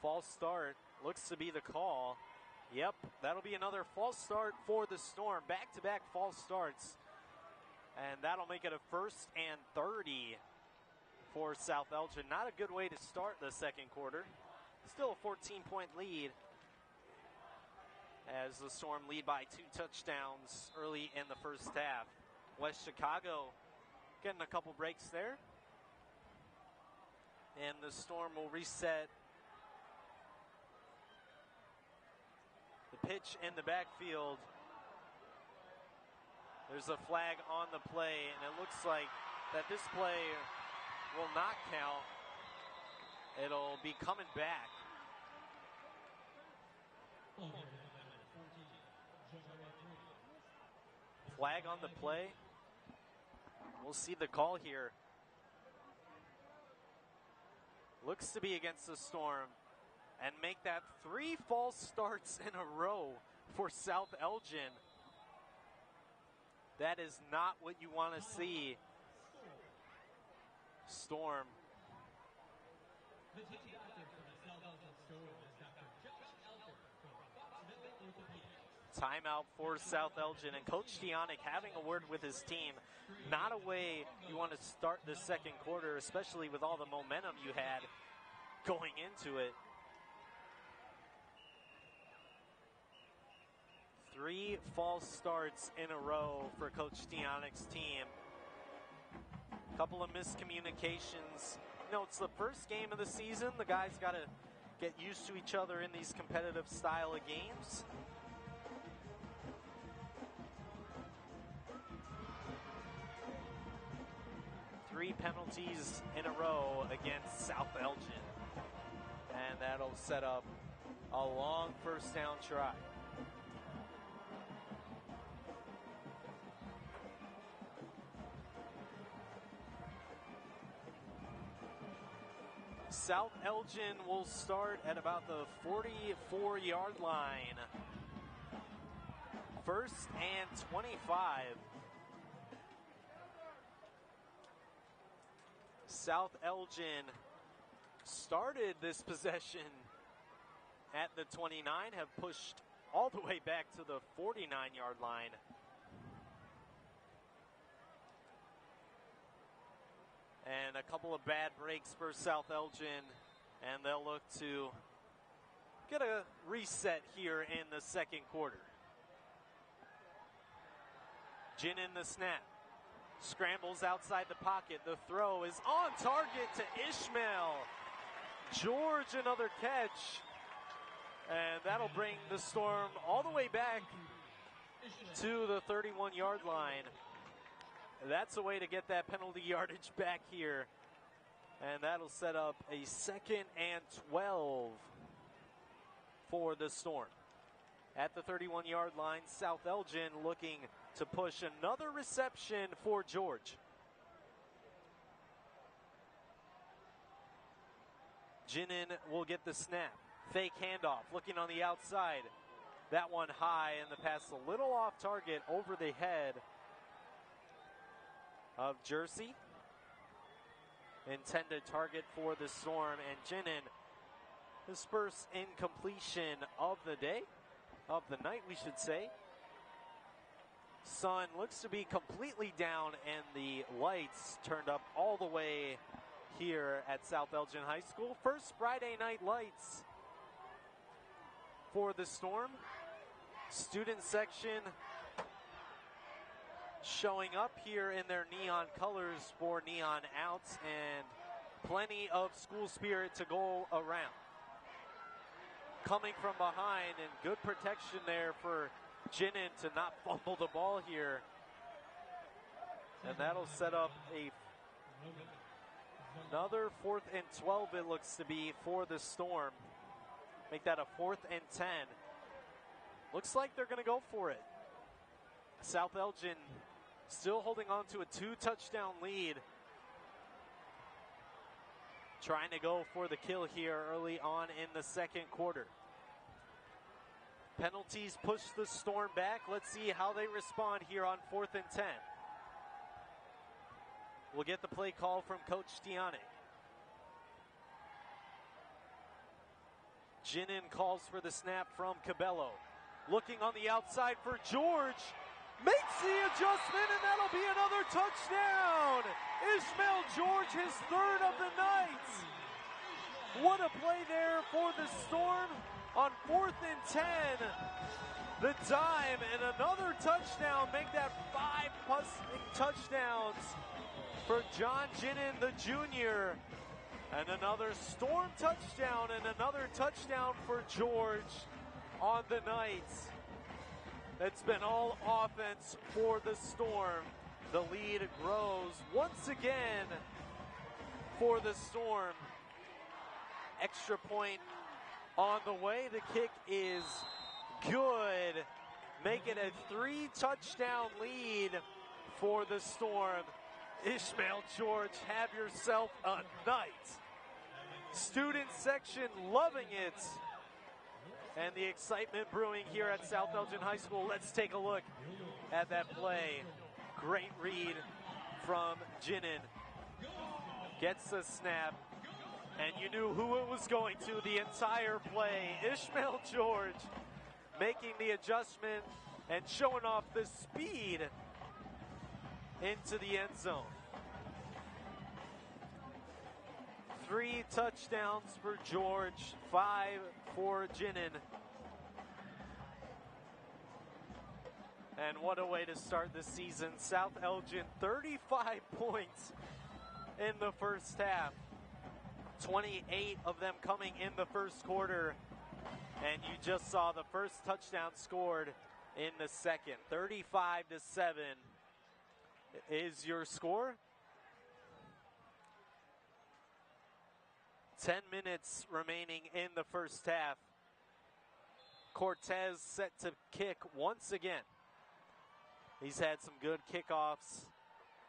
False start looks to be the call. Yep, that'll be another false start for the Storm. Back-to-back false starts. And that'll make it a 1st and 30 for South Elgin. Not a good way to start the second quarter. Still a 14-point lead as the Storm lead by 2 touchdowns early in the first half. West Chicago getting a couple breaks there. And the Storm will reset the pitch in the backfield. There's a flag on the play, and it looks like that this play will not count. It'll be coming back. Flag on the play. We'll see the call here. Looks to be against the Storm. And make that 3 false starts in a row for South Elgin. That is not what you want to see. Storm. Timeout for South Elgin, and Coach Tionic having a word with his team. Not a way you want to start the second quarter, especially with all the momentum you had going into it. 3 false starts in a row for Coach Tionic's team. A couple of miscommunications. You know, it's the first game of the season. The guys got to get used to each other in these competitive style of games. Three penalties in a row against South Elgin. And that'll set up a long first down try. South Elgin will start at about the 44-yard line. 1st and 25. South Elgin started this possession at the 29, have pushed all the way back to the 49-yard line. And a couple of bad breaks for South Elgin, and they'll look to get a reset here in the second quarter. Gin in the snap. Scrambles outside the pocket. The throw is on target to Ishmael. George, another catch. And that'll bring the Storm all the way back to the 31-yard line. That's a way to get that penalty yardage back here. And that'll set up a 2nd and 12 for the Storm. At the 31-yard line, South Elgin looking to push another reception for George. Jinnin will get the snap. Fake handoff, looking on the outside. That one high, and the pass a little off target over the head of jersey. Intended target for the Storm, and Jinnin, his first incompletion of the day, of the night, we should say. Sun looks to be completely down, and the lights turned up all the way here at South Elgin High School. First Friday night lights for the Storm. Student section showing up here in their neon colors for neon outs, and plenty of school spirit to go around. Coming from behind, and good protection there for Jinnin to not fumble the ball here. And that'll set up another 4th and 12, it looks to be, for the Storm. Make that a 4th and 10. Looks like they're going to go for it. South Elgin still holding on to a 2-touchdown lead. Trying to go for the kill here early on in the second quarter. Penalties push the Storm back. Let's see how they respond here on 4th and 10. We'll get the play call from Coach Stiane. Jinnin calls for the snap from Cabello. Looking on the outside for George. Makes the adjustment, and that'll be another touchdown. Ishmael George, his 3rd of the night. What a play there for the Storm on 4th and 10. The dime and another touchdown. Make that 5 passing touchdowns for John Jinnin, the junior. And another Storm touchdown and another touchdown for George on the night. It's been all offense for the Storm. The lead grows once again for the Storm. Extra point on the way. The kick is good. Make it a 3-touchdown lead for the Storm. Ishmael George, have yourself a night. Student section loving it. And the excitement brewing here at South Elgin High School. Let's take a look at that play. Great read from Jinnin. Gets the snap. And you knew who it was going to the entire play. Ishmael George making the adjustment and showing off the speed into the end zone. 3 touchdowns for George, 5 for Jinnin. And what a way to start the season. South Elgin, 35 points in the first half. 28 of them coming in the first quarter. And you just saw the first touchdown scored in the second. 35-7 is your score. 10 minutes remaining in the first half. Cortez set to kick once again. He's had some good kickoffs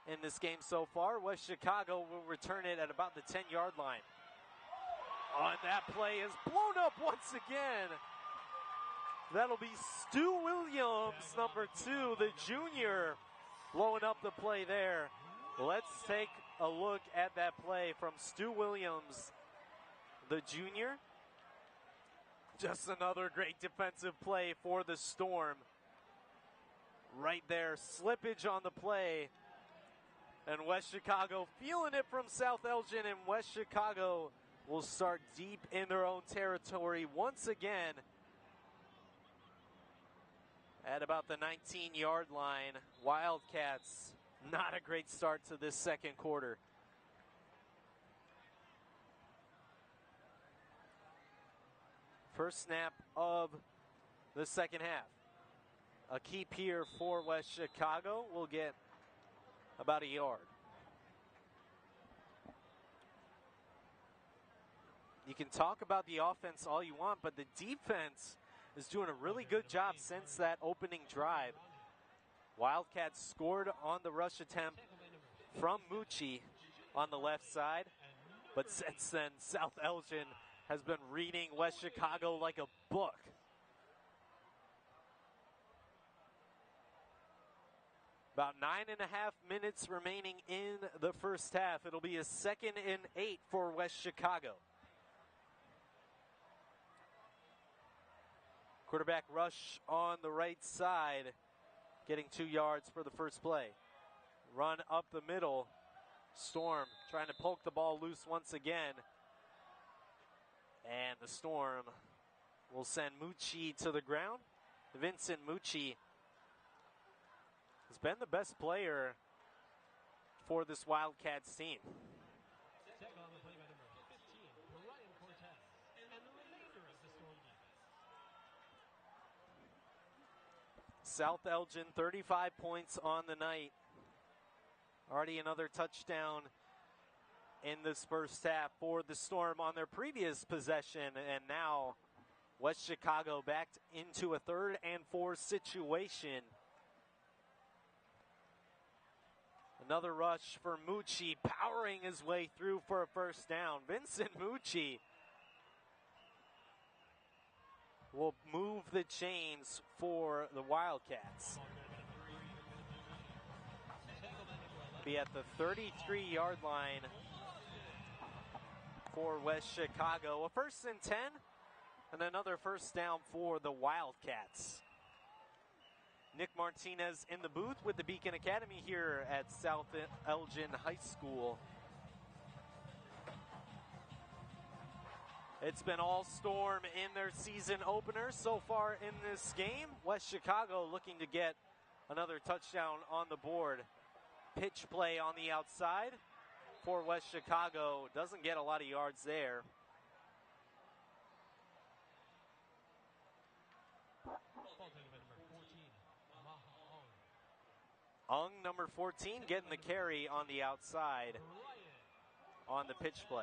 in this game so far. West Chicago will return it at about the 10-yard line. And that play is blown up once again. That'll be Stu Williams, number 2, the junior, blowing up the play there. Let's take a look at that play from Stu Williams, the junior. Just another great defensive play for the Storm. Right there, slippage on the play. And West Chicago feeling it from South Elgin, and West Chicago will start deep in their own territory once again at about the 19-yard line. Wildcats, not a great start to this second quarter. First snap of the second half. A keep here for West Chicago will get about a yard. You can talk about the offense all you want, but the defense is doing a really good job since that opening drive. Wildcats scored on the rush attempt from Mucci on the left side, but since then, South Elgin has been reading West Chicago like a book. About 9.5 minutes remaining in the first half. It'll be a 2nd and 8 for West Chicago. Quarterback rush on the right side, getting 2 yards for the first play. Run up the middle. Storm trying to poke the ball loose once again. And the Storm will send Mucci to the ground. Vincent Mucci has been the best player for this Wildcats team. South Elgin, 35 points on the night. Already another touchdown in this first half for the Storm on their previous possession, and now West Chicago backed into a 3rd and 4 situation. Another rush for Mucci, powering his way through for a first down. Vincent Mucci will move the chains for the Wildcats. Be at the 33-yard line for West Chicago. A 1st and 10 and another first down for the Wildcats. Nick Martinez in the booth with the Beacon Academy here at South Elgin High School. It's been all Storm in their season opener so far in this game. West Chicago looking to get another touchdown on the board. Pitch play on the outside for West Chicago. Doesn't get a lot of yards there. Ung, number 14, getting the carry on the outside on the pitch play.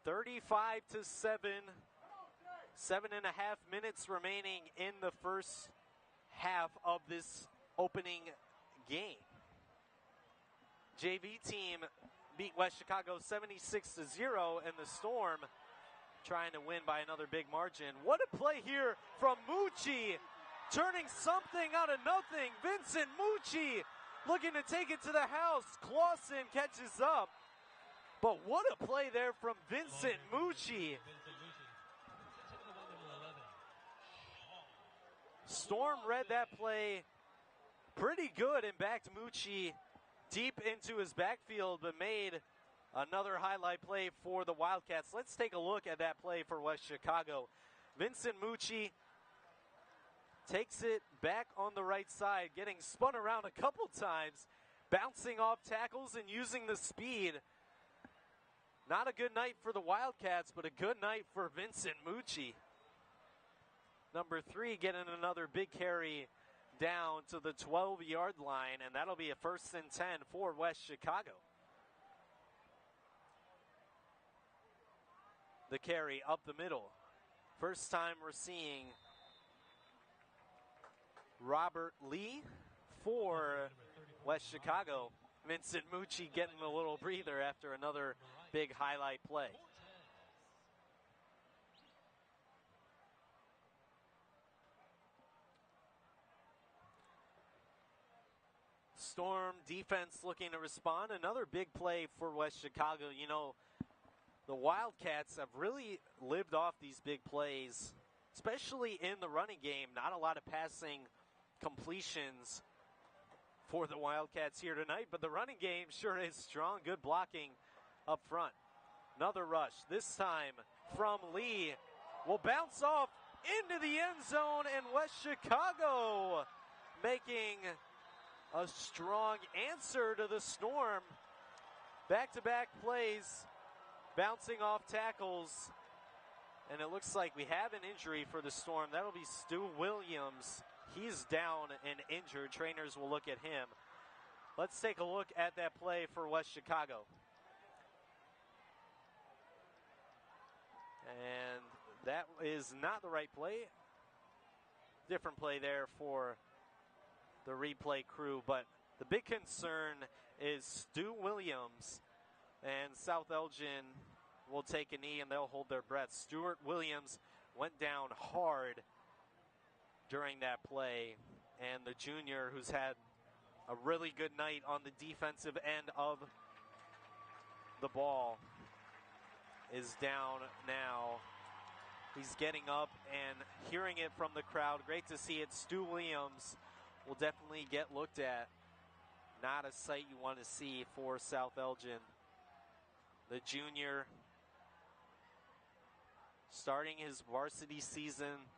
(35-7). 7.5 minutes remaining in the first half of this opening game. JV team beat West Chicago 76-0, and the Storm trying to win by another big margin. What a play here from Mucci, turning something out of nothing. Vincent Mucci looking to take it to the house. Clausen catches up. But what a play there from Vincent Mucci. Storm read that play pretty good and backed Mucci deep into his backfield, but made another highlight play for the Wildcats. Let's take a look at that play for West Chicago. Vincent Mucci takes it back on the right side, getting spun around a couple times, bouncing off tackles and using the speed. Not a good night for the Wildcats, but a good night for Vincent Mucci. Number 3 getting another big carry down to the 12-yard line, and that'll be a 1st and 10 for West Chicago. The carry up the middle. First time we're seeing Robert Lee for West Chicago. Vincent Mucci getting a little breather after another big highlight play. Storm defense looking to respond. Another big play for West Chicago. You know, the Wildcats have really lived off these big plays, especially in the running game. Not a lot of passing completions for the Wildcats here tonight, but the running game sure is strong. Good blocking up front. Another rush, this time from Lee. Will bounce off into the end zone, and West Chicago making a strong answer to the Storm. Back-to-back plays, bouncing off tackles. And it looks like we have an injury for the Storm. That'll be Stu Williams. He's down and injured. Trainers will look at him. Let's take a look at that play for West Chicago. And that is not the right play. Different play there for the replay crew, but the big concern is Stu Williams, and South Elgin will take a knee and they'll hold their breath. Stuart Williams went down hard during that play, and the junior, who's had a really good night on the defensive end of the ball, is down now. He's getting up and hearing it from the crowd. Great to see it. Stu Williams will definitely get looked at. Not a sight you want to see for South Elgin. The junior starting his varsity season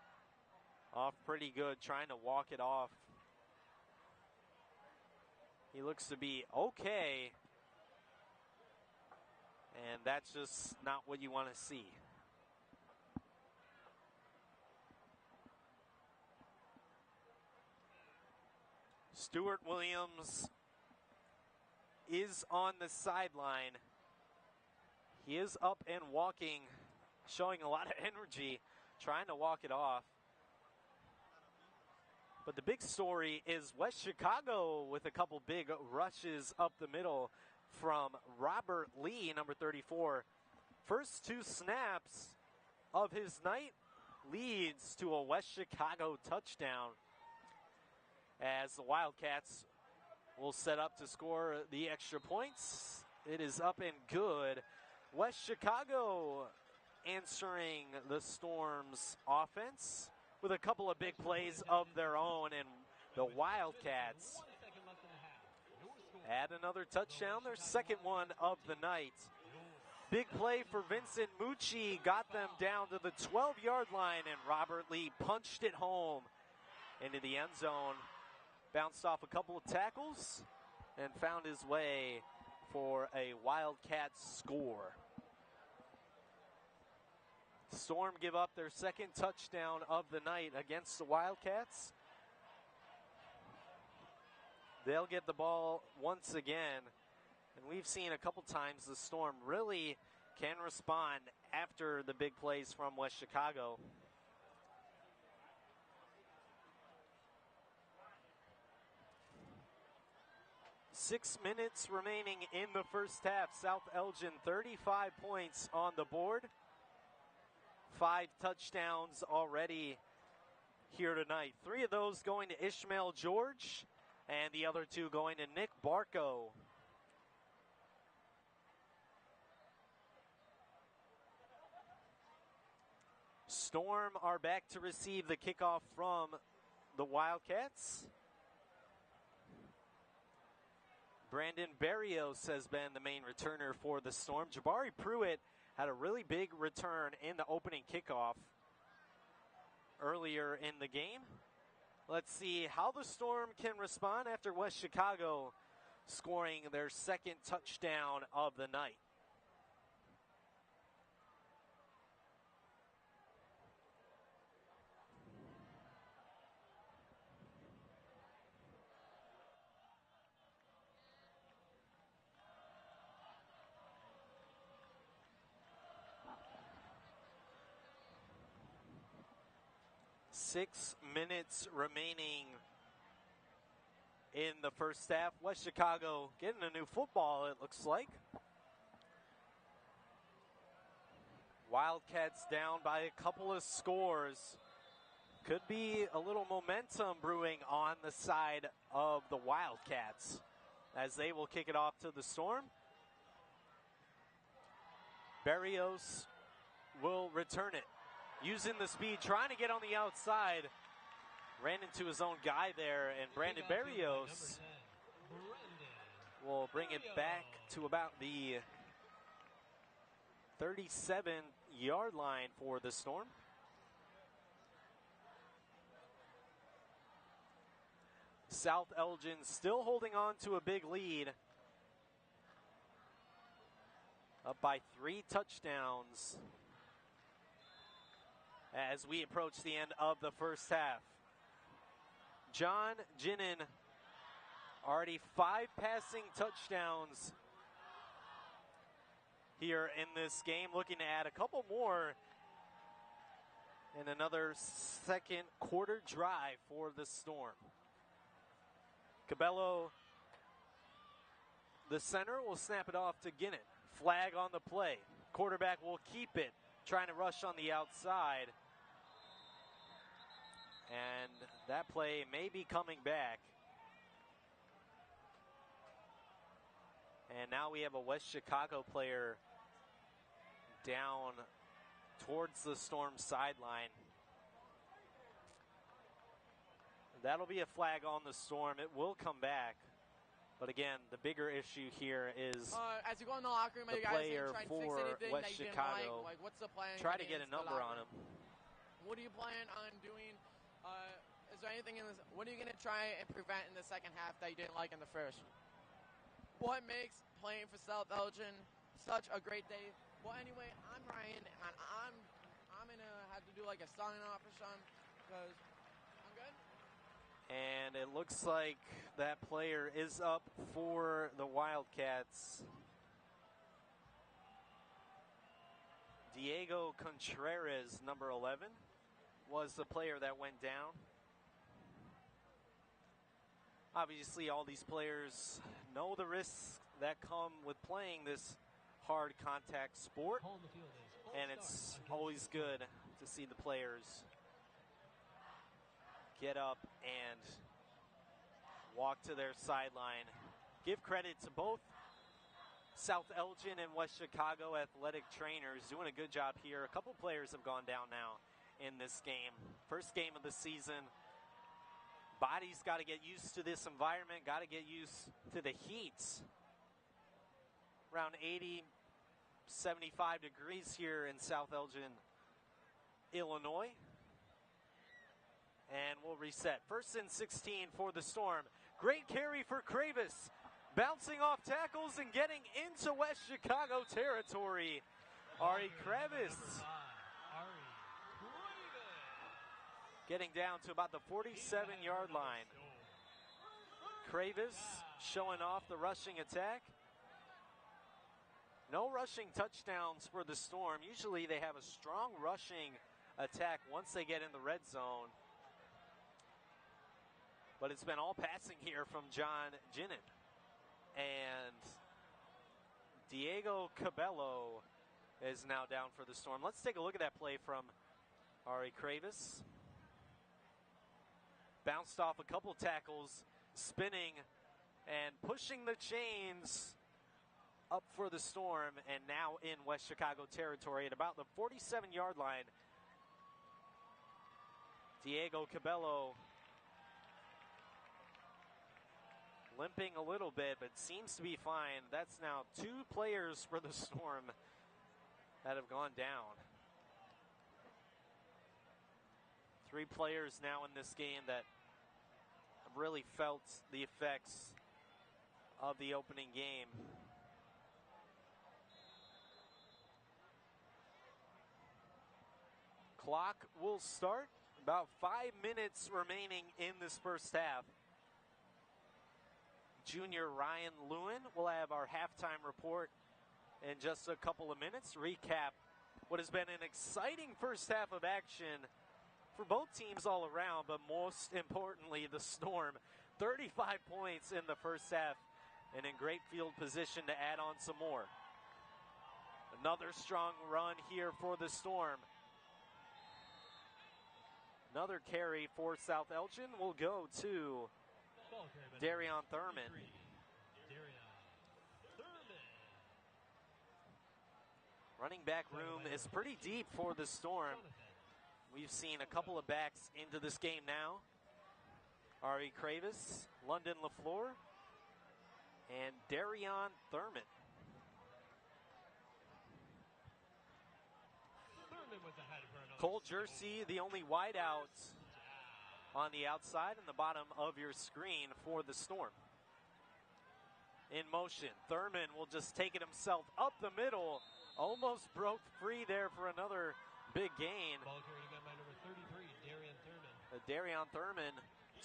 off pretty good, trying to walk it off. He looks to be okay, and that's just not what you want to see. Stuart Williams is on the sideline. He is up and walking, showing a lot of energy, trying to walk it off. But the big story is West Chicago with a couple big rushes up the middle from Robert Lee, number 34. First two snaps of his night leads to a West Chicago touchdown, as the Wildcats will set up to score the extra points. It is up and good. West Chicago answering the Storm's offense with a couple of big plays of their own, and the Wildcats add another touchdown, their second one of the night. Big play for Vincent Mucci, got them down to the 12-yard line, and Robert Lee punched it home into the end zone. Bounced off a couple of tackles and found his way for a Wildcats score. Storm give up their second touchdown of the night against the Wildcats. They'll get the ball once again, and we've seen a couple times the Storm really can respond after the big plays from West Chicago. Six minutes remaining in the first half. South Elgin 35 points on the board. 5 touchdowns already here tonight. 3 of those going to Ishmael George, and the other 2 going to Nick Barco. Storm are back to receive the kickoff from the Wildcats. Brandon Barrios has been the main returner for the Storm. Jabari Pruitt had a really big return in the opening kickoff earlier in the game. Let's see how the Storm can respond after West Chicago scoring their second touchdown of the night. Six minutes remaining in the first half. West Chicago getting a new football, it looks like. Wildcats down by a couple of scores. Could be a little momentum brewing on the side of the Wildcats as they will kick it off to the Storm. Barrios will return it. Using the speed, trying to get on the outside. Ran into his own guy there, and Brandon Barrios will bring it back to about the 37-yard line for the Storm. South Elgin still holding on to a big lead. Up by 3 touchdowns as we approach the end of the first half. John Ginnon, already 5 passing touchdowns here in this game, looking to add a couple more in another second quarter drive for the Storm. Cabello, the center, will snap it off to Ginnon. Flag on the play. Quarterback will keep it, trying to rush on the outside. And that play may be coming back. And now we have a West Chicago player down towards the Storm sideline. That'll be a flag on the Storm. It will come back. But again, the bigger issue here is as you go in the locker room, the you guys player try to for fix anything West that you Chicago. didn't like what's the plan? Try to get a number on him. What do you plan on doing? Is there anything in this? What are you going to try and prevent in the second half that you didn't like in the first? What makes playing for South Elgin such a great day? Well, anyway, I'm Ryan, and I'm gonna have to do like a sign off or something because I'm good. And it looks like that player is up for the Wildcats. Diego Contreras, number 11, was the player that went down. Obviously, all these players know the risks that come with playing this hard contact sport. And it's always good to see the players get up and walk to their sideline. Give credit to both South Elgin and West Chicago athletic trainers doing a good job here. A couple players have gone down now in this game. First game of the season. Body's got to get used to this environment, got to get used to the heat. Around 80, 75 degrees here in South Elgin, Illinois. And we'll reset. First and 16 for the Storm. Great carry for Kravis. Bouncing off tackles and getting into West Chicago territory. Ari Kravis. Getting down to about the 47-yard line. Kravis showing off the rushing attack. No rushing touchdowns for the Storm. Usually they have a strong rushing attack once they get in the red zone. But it's been all passing here from John Ginnan. And Diego Cabello is now down for the Storm. Let's take a look at that play from Ari Kravis. Bounced off a couple tackles, spinning and pushing the chains up for the Storm, and now in West Chicago territory at about the 47-yard line. Diego Cabello limping a little bit, but seems to be fine. That's now 2 players for the Storm that have gone down. 3 players now in this game that have really felt the effects of the opening game. Clock will start. About 5 minutes remaining in this first half. Junior Ryan Lewin will have our halftime report in just a couple of minutes. Recap what has been an exciting first half of action for both teams all around, but most importantly, the Storm. 35 points in the first half and in great field position to add on some more. Another strong run here for the Storm. Another carry for South Elgin will go to Darion Thurman. Running back room is pretty deep for the Storm. We've seen a couple of backs into this game now. Ari Kravis, London LaFleur, and Darion Thurman. Cole Jersey, the only wideout on the outside and the bottom of your screen for the Storm. In motion, Thurman will just take it himself up the middle. Almost broke free there for another big gain. Ball carried again by number 33, Darion Thurman. Darion Thurman,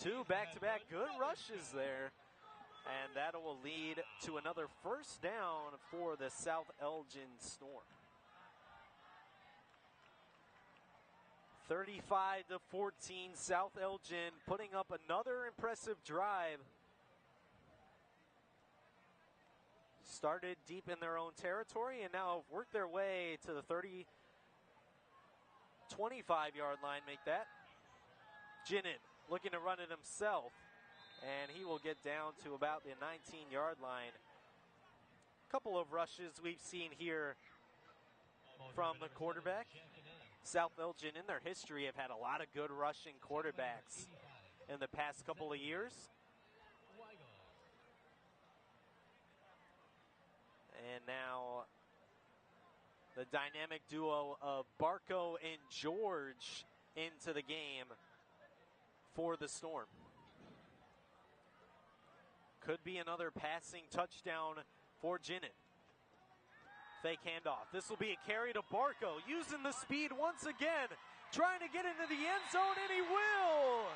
2 back-to-back good rushes there. And that will lead to another first down for the South Elgin Storm. 35-14, South Elgin putting up another impressive drive. started deep in their own territory and now have worked their way to the 30, 25-yard line, make that. Ginnin looking to run it himself, and he will get down to about the 19-yard line. A couple of rushes we've seen here from the quarterback. South Elgin in their history have had a lot of good rushing quarterbacks in the past couple of years. And now the dynamic duo of Barco and George into the game for the Storm. Could be another passing touchdown for Ginnin. Fake handoff. This will be a carry to Barco, using the speed once again, trying to get into the end zone, and he will!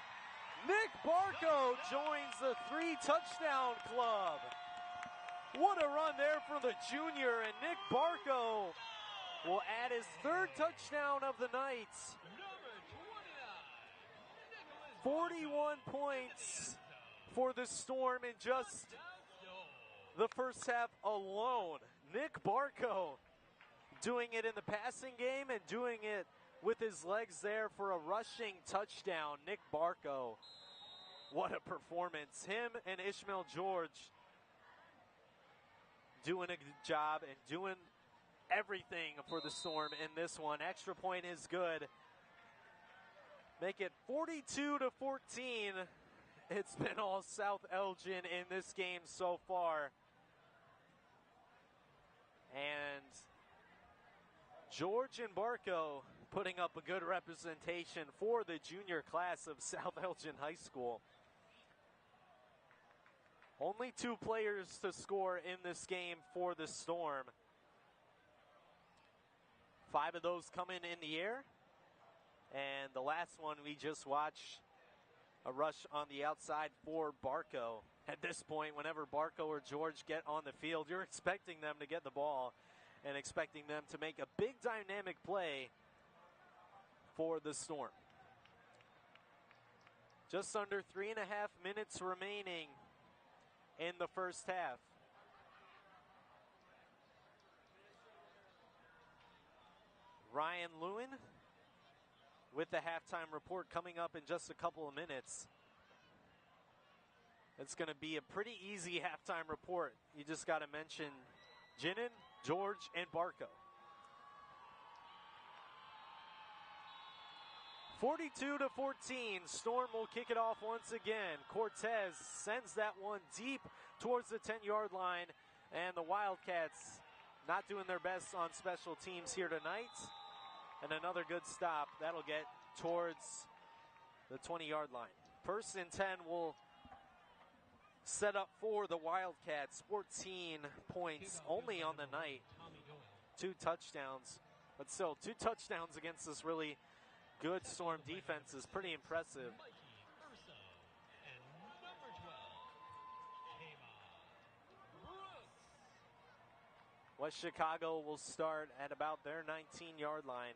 Nick Barco joins the 3-touchdown club. What a run there for the junior, and Nick Barco will add his 3rd touchdown of the night. 41 points for the Storm in just the first half alone. Nick Barco doing it in the passing game and doing it with his legs there for a rushing touchdown. Nick Barco, what a performance. Him and Ishmael George doing a good job and doing everything for the Storm in this one. Extra point is good. Make it 42-14. It's been all South Elgin in this game so far. And George and Barco putting up a good representation for the junior class of South Elgin High School. Only 2 players to score in this game for the Storm. 5 of those coming in the air. And the last one we just watched, a rush on the outside for Barco. At this point, whenever Barco or George get on the field, you're expecting them to get the ball and expecting them to make a big dynamic play for the Storm. Just under 3.5 minutes remaining in the first half. Ryan Lewin with the halftime report coming up in just a couple of minutes. It's going to be a pretty easy halftime report. You just got to mention Ginnin, George, and Barco. 42-14, Storm will kick it off once again. Cortez sends that one deep towards the 10-yard line, and the Wildcats not doing their best on special teams here tonight. And another good stop. That'll get towards the 20-yard line. 1st and 10 will set up for the Wildcats. 14 points only on the night. 2 touchdowns. But still, 2 touchdowns against this really good Storm defense is pretty impressive. West Chicago will start at about their 19-yard line.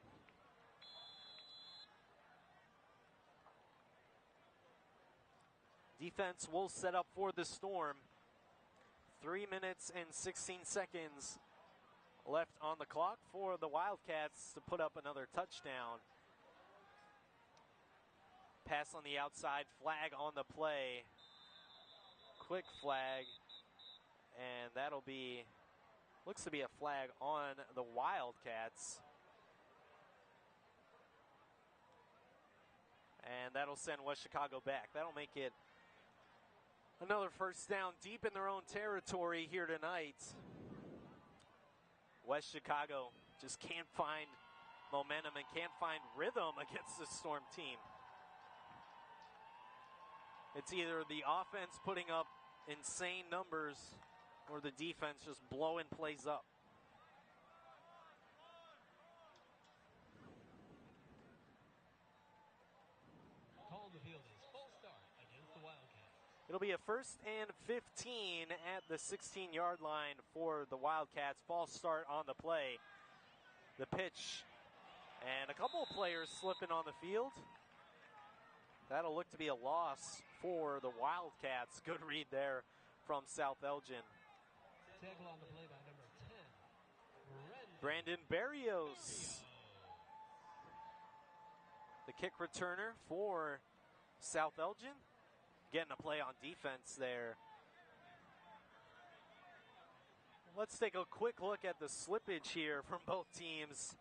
Defense will set up for the Storm. 3 minutes and 16 seconds left on the clock for the Wildcats to put up another touchdown. Pass on the outside, flag on the play. Quick flag, and that'll be, looks to be a flag on the Wildcats. And that'll send West Chicago back. That'll make it another first down deep in their own territory here tonight. West Chicago just can't find momentum and can't find rhythm against this Storm team. It's either the offense putting up insane numbers or the defense just blowing plays up. Call the field is full start against the Wildcats. It'll be a 1st and 15 at the 16-yard line for the Wildcats. False start on the play. The pitch, and a couple of players slipping on the field. That'll look to be a loss for the Wildcats. Good read there from South Elgin. Tackle on the play by number 10, Brandon Barrios, the kick returner for South Elgin. Getting a play on defense there. Let's take a quick look at the slippage here from both teams.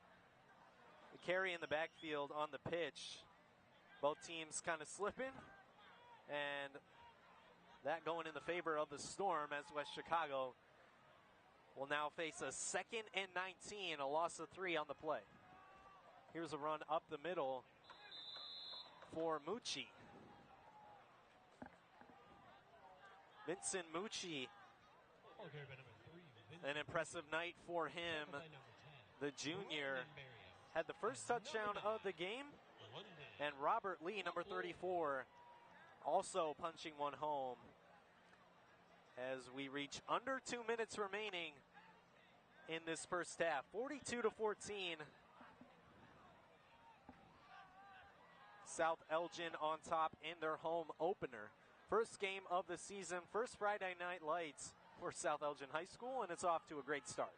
The carry in the backfield on the pitch. Both teams kind of slipping, and that going in the favor of the Storm as West Chicago will now face a 2nd and 19, a loss of 3 on the play. Here's a run up the middle for Mucci. Vincent Mucci, ball carried by number 3, an impressive night for him. by number 10, The junior Barrios. had the first touchdown of the game, and Robert Lee, number 34, also punching one home as we reach under 2 minutes remaining in this first half. 42-14. South Elgin on top in their home opener. First game of the season, first Friday night lights for South Elgin High School, and it's off to a great start.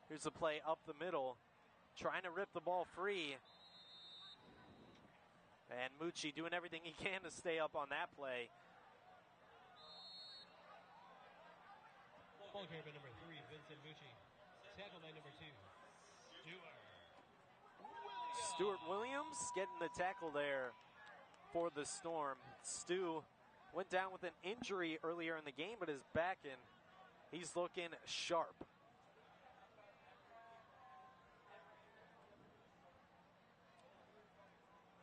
Here's a play up the middle, trying to rip the ball free. And Mucci doing everything he can to stay up on that play. Ball carried by number 3, Vincent Mucci. Tackle by number 2, Stuart Williams getting the tackle there for the Storm. Stu went down with an injury earlier in the game, but is back and he's looking sharp.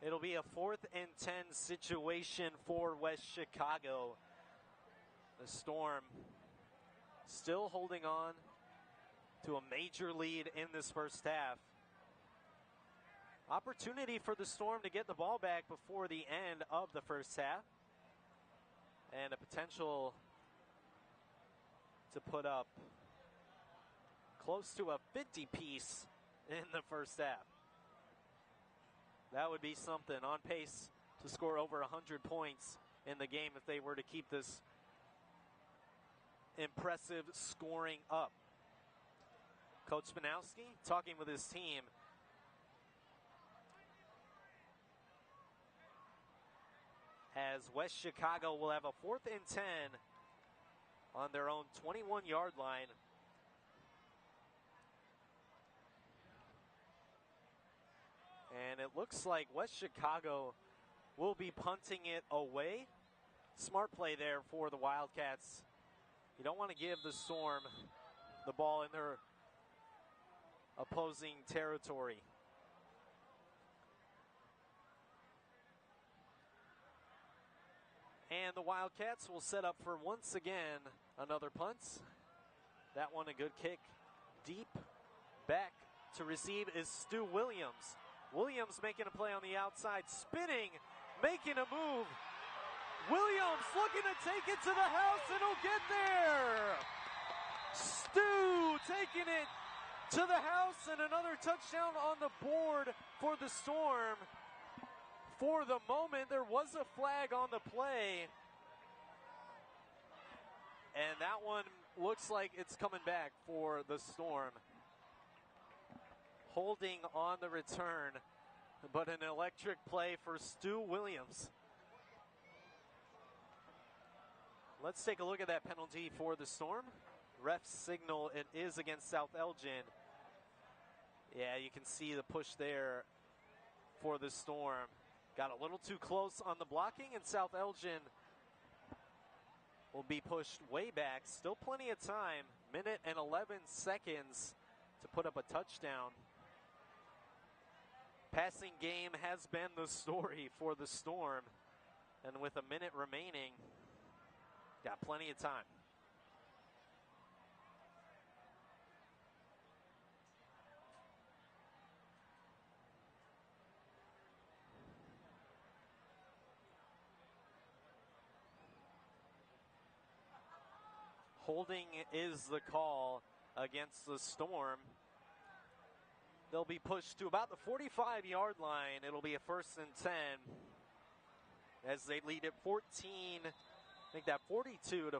It'll be a 4th and 10 situation for West Chicago. The Storm still holding on to a major lead in this first half. Opportunity for the Storm to get the ball back before the end of the first half. And a potential to put up close to a 50-piece in the first half. That would be something. On pace to score over 100 points in the game if they were to keep this impressive scoring up. Coach Spanowski talking with his team. As West Chicago will have a 4th and 10 on their own 21-yard line. And it looks like West Chicago will be punting it away. Smart play there for the Wildcats. You don't want to give the Storm the ball in their opposing territory. And the Wildcats will set up for, once again, another punt. That one a good kick. Deep back to receive is Stu Williams. Williams making a play on the outside, spinning, making a move. Williams looking to take it to the house, and he'll get there. Stu taking it to the house, and another touchdown on the board for the Storm. For the moment, there was a flag on the play. And that one looks like it's coming back for the Storm. Holding on the return, but an electric play for Stu Williams. Let's take a look at that penalty for the Storm. Ref signal, it is against South Elgin. Yeah, you can see the push there for the Storm. Got a little too close on the blocking, and South Elgin will be pushed way back. Still plenty of time, minute and 11 seconds to put up a touchdown. Passing game has been the story for the Storm, and with a minute remaining, got plenty of time. Holding is the call against the Storm. They'll be pushed to about the 45-yard line. It'll be a 1st and 10 as they lead at 14 make that 42-14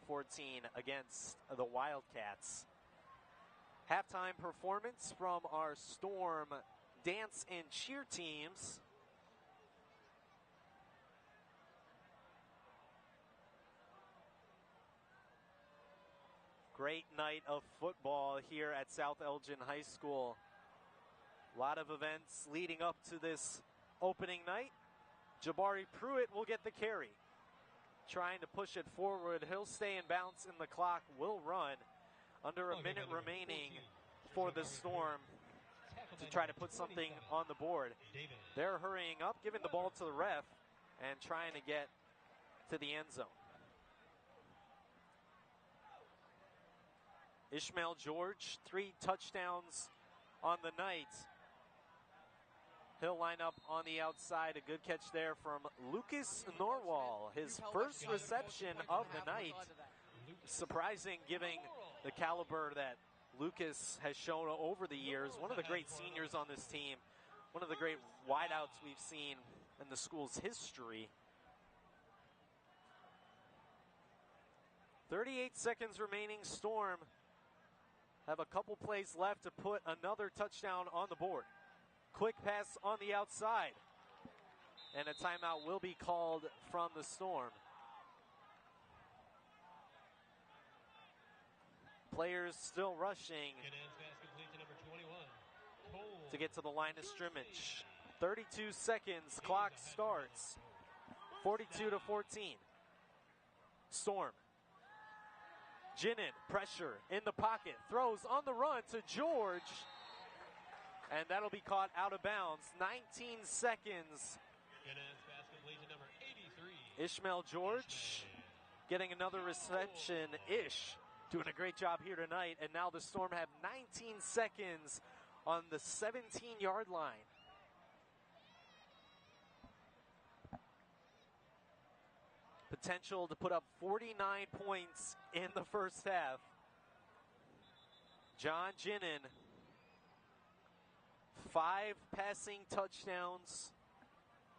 against the Wildcats. Halftime performance from our Storm dance and cheer teams. Great night of football here at South Elgin High School. A lot of events leading up to this opening night. Jabari Pruitt will get the carry. Trying to push it forward. He'll stay in bounds and the clock will run. Under a minute remaining for the Storm to try to put something on the board. They're hurrying up, giving the ball to the ref, and trying to get to the end zone. Ishmael George, 3 touchdowns on the night. He'll line up on the outside. A good catch there from Lucas Norwal. His first reception of the night. Surprising, given the caliber that Lucas has shown over the years. One of the great seniors on this team. One of the great wideouts we've seen in the school's history. 38 seconds remaining. Storm have a couple plays left to put another touchdown on the board. Quick pass on the outside. And a timeout will be called from the Storm. Players still rushing to get to the line of scrimmage. 32 seconds, clock starts. 42-14. Storm. Ginnin, pressure in the pocket, throws on the run to George. And that'll be caught out of bounds. 19 seconds. Ishmael George getting another reception. Ish doing a great job here tonight. And now the Storm have 19 seconds on the 17-yard line. Potential to put up 49 points in the first half. John Ginnin, 5 passing touchdowns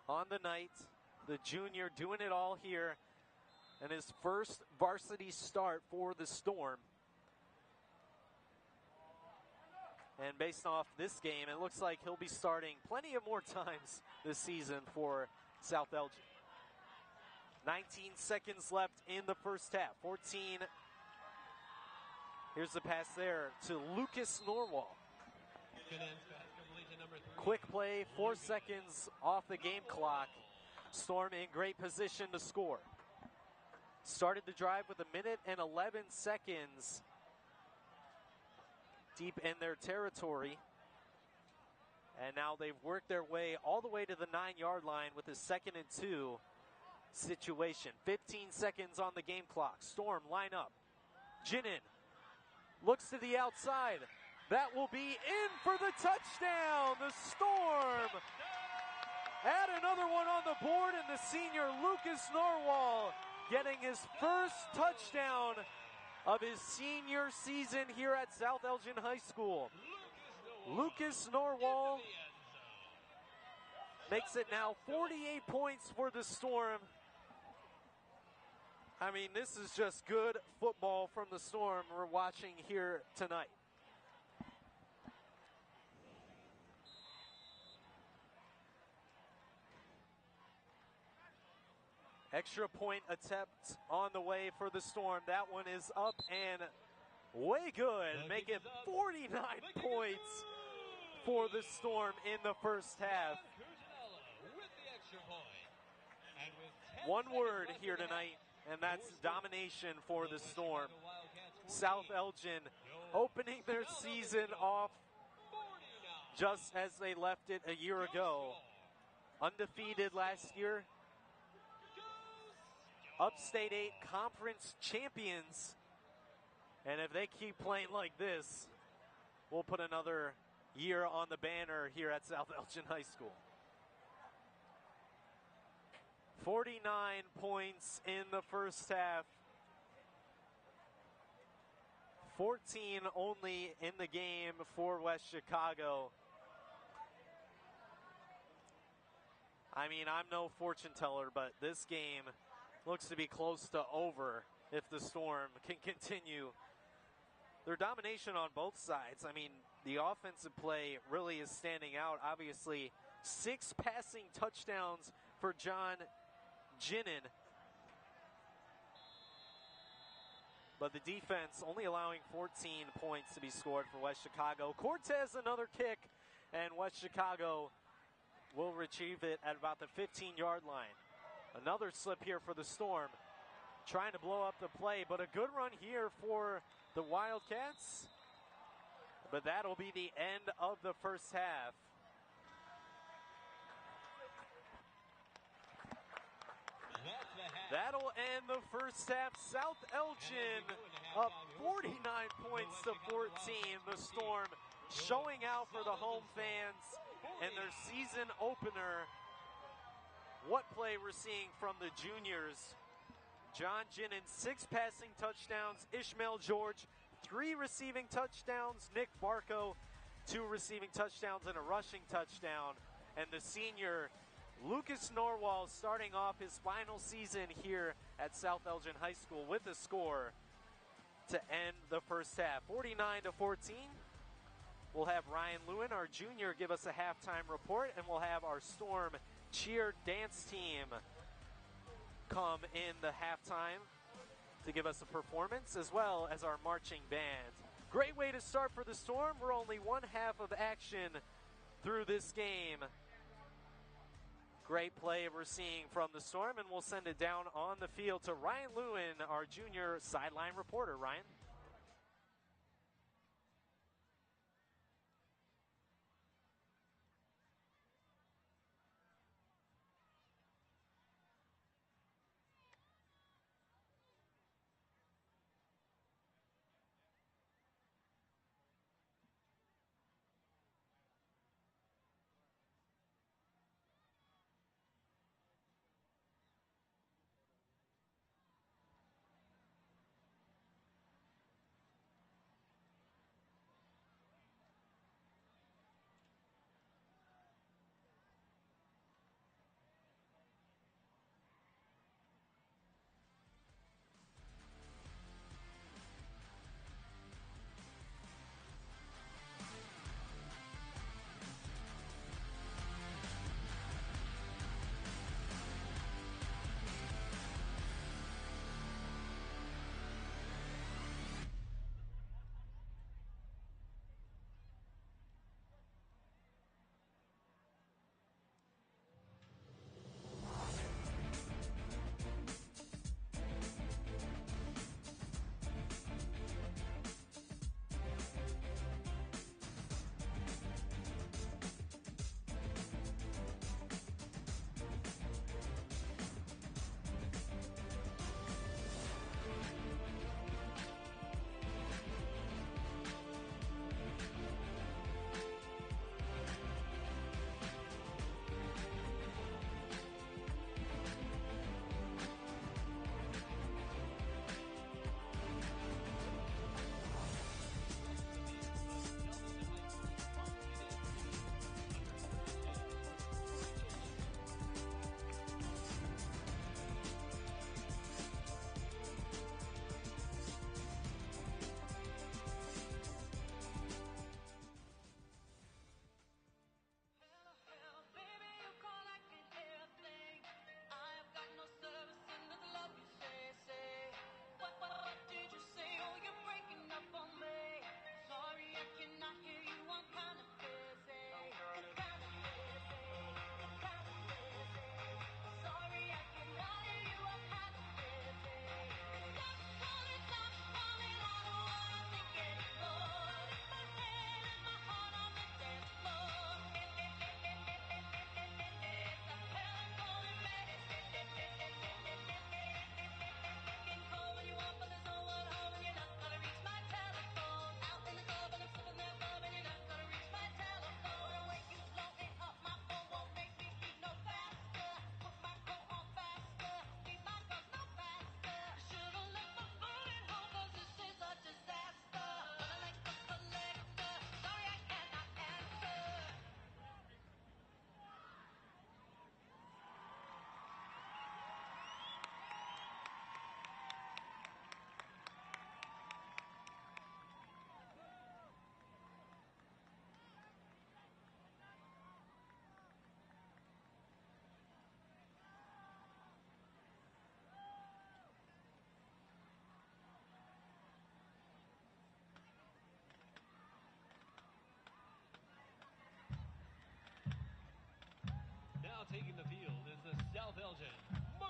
on the night. The junior doing it all here in his first varsity start for the Storm. And based off this game, it looks like he'll be starting plenty of more times this season for South Elgin. 19 seconds left in the first half. 14. Here's the pass there to Lucas Norwal. Quick play, 4 seconds off the game clock. Storm in great position to score. Started the drive with 1 minute and 11 seconds deep in their territory. And now they've worked their way all the way to the 9-yard line with a 2nd and 2 situation. 15 seconds on the game clock. Storm line up. Ginnin looks to the outside. That will be in for the touchdown. The Storm add another one on the board, and the senior Lucas Norwal getting his first touchdown of his senior season here at South Elgin High School. Lucas Norwal makes it now 48 points for the Storm. I mean, this is just good football from the Storm we're watching here tonight. Extra point attempt on the way for the Storm. That one is up and way good. Make it 49 points for the Storm in the first half. One word here tonight, and that's domination for the Storm. South Elgin opening their season off just as they left it a year ago. Undefeated last year. Upstate Eight Conference champions. And if they keep playing like this, we'll put another year on the banner here at South Elgin High School. 49 points in the first half. 14 only in the game for West Chicago. I mean, I'm no fortune teller, but this game looks to be close to over if the Storm can continue their domination on both sides. I mean, the offensive play really is standing out. Obviously, 6 passing touchdowns for John Ginnon. But the defense only allowing 14 points to be scored for West Chicago. Cortez another kick, and West Chicago will retrieve it at about the 15-yard line. Another slip here for the Storm, trying to blow up the play, but a good run here for the Wildcats. But that'll be the end of the first half. That'll end the first half. South Elgin up 49 points to 14. The Storm showing out for the home fans and their season opener. What play we're seeing from the juniors. John Ginnon, 6 passing touchdowns. Ishmael George, 3 receiving touchdowns. Nick Barco, 2 receiving touchdowns and a rushing touchdown. And the senior Lucas Norwal starting off his final season here at South Elgin High School with a score to end the first half, 49-14. We'll have Ryan Lewin, our junior, give us a halftime report, and we'll have our Storm cheer dance team come in the halftime to give us a performance, as well as our marching band. Great way to start for the Storm. We're only one half of action through this game. Great play we're seeing from the Storm, and we'll send it down on the field to Ryan Lewin, our junior sideline reporter. Ryan?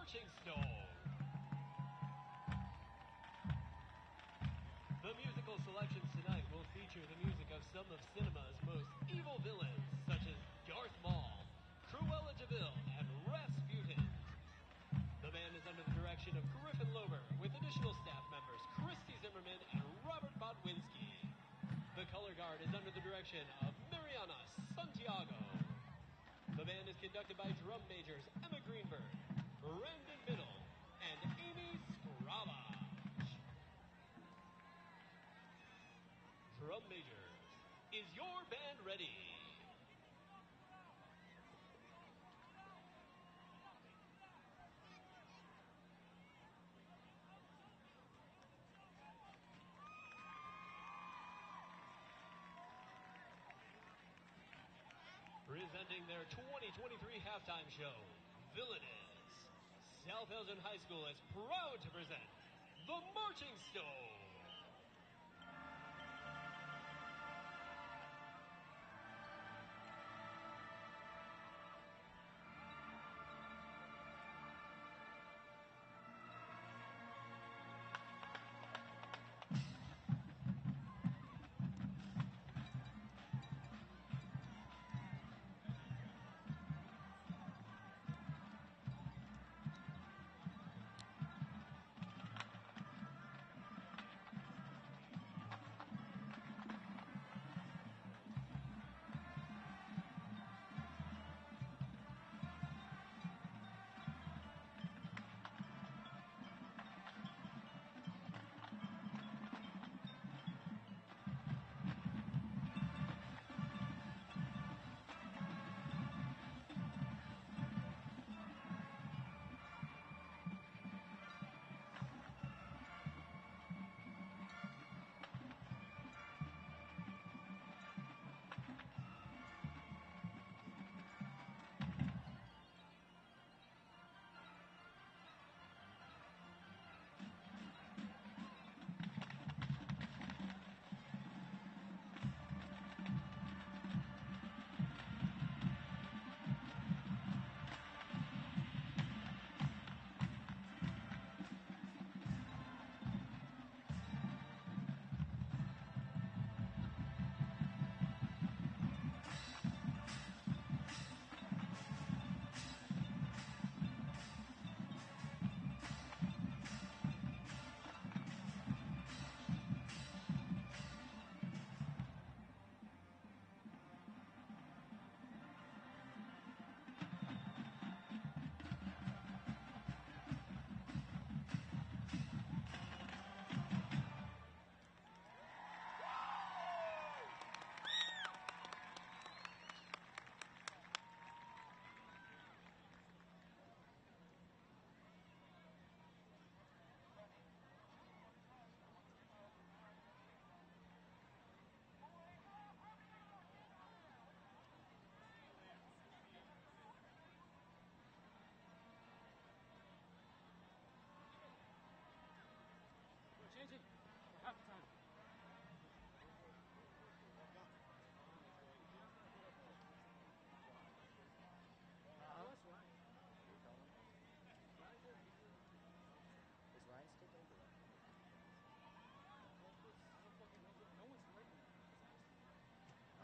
Marching Storm. The musical selections tonight will feature the music of some of cinema's most evil villains, such as Darth Maul, Cruella de Vil, and Rasputin. The band is under the direction of Griffin Lober, with additional staff members Christy Zimmerman and Robert Botwinski. The color guard is under the direction of Mariana Santiago. The band is conducted by drum majors Emma Greenberg, Brandon Biddle, and Amy Scravage. Drum majors, is your band ready? Presenting their 2023 halftime show, Villainous. South Elgin High School is proud to present the Marching Storm.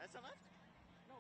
That's the left? No.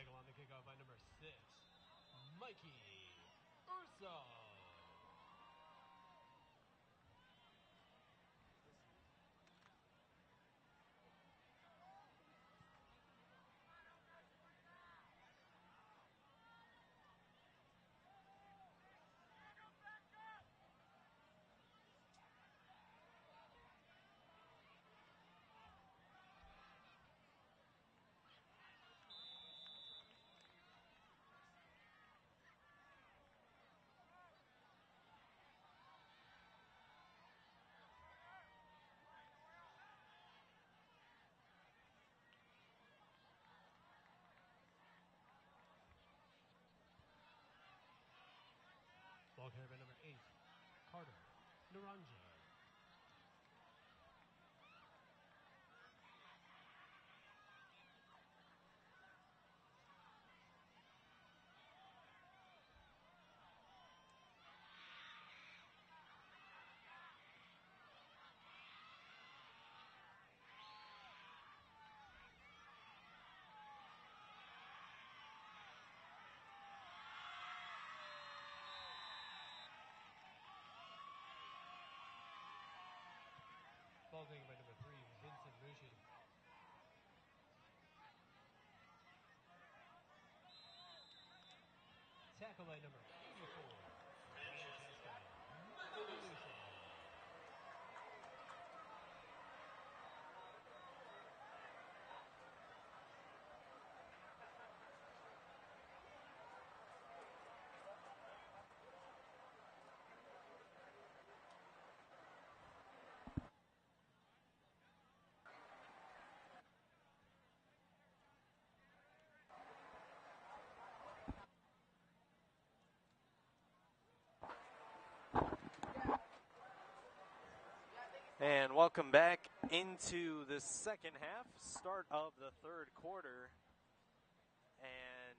tackle on the kickoff by number 6, Mikey Urso. Ball carried by number 8, Carter Naranja. Ball taken by number 3, Vincent Mushi. Tackle by number 84, Francesco. And welcome back into the second half, start of the third quarter. And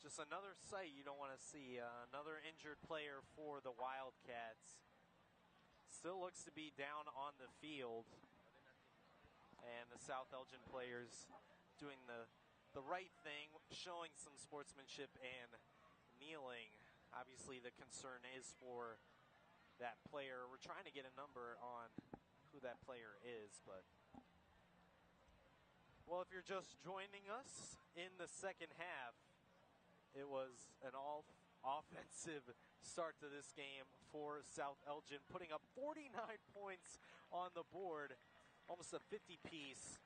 just another sight you don't want to see, another injured player for the Wildcats. Still looks to be down on the field. And the South Elgin players doing the right thing, showing some sportsmanship and kneeling. Obviously the concern is for that player. We're trying to get a number on who that player is, but well, if you're just joining us in the second half, it was an all offensive start to this game for South Elgin, putting up 49 points on the board, almost a 50-piece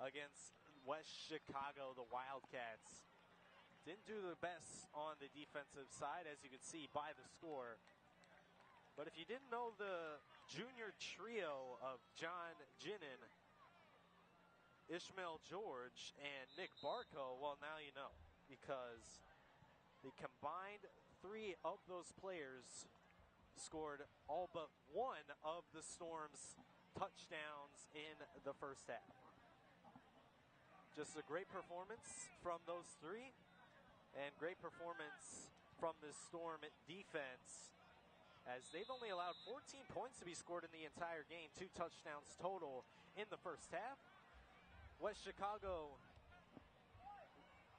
against West Chicago. The Wildcats didn't do the best on the defensive side, as you can see by the score. But if you didn't know the junior trio of John Ginnon, Ishmael George, and Nick Barco, well, now you know, because the combined 3 of those players scored all but one of the Storm's touchdowns in the first half. Just a great performance from those 3, and great performance from the Storm defense, as they've only allowed 14 points to be scored in the entire game, 2 touchdowns total in the first half. West Chicago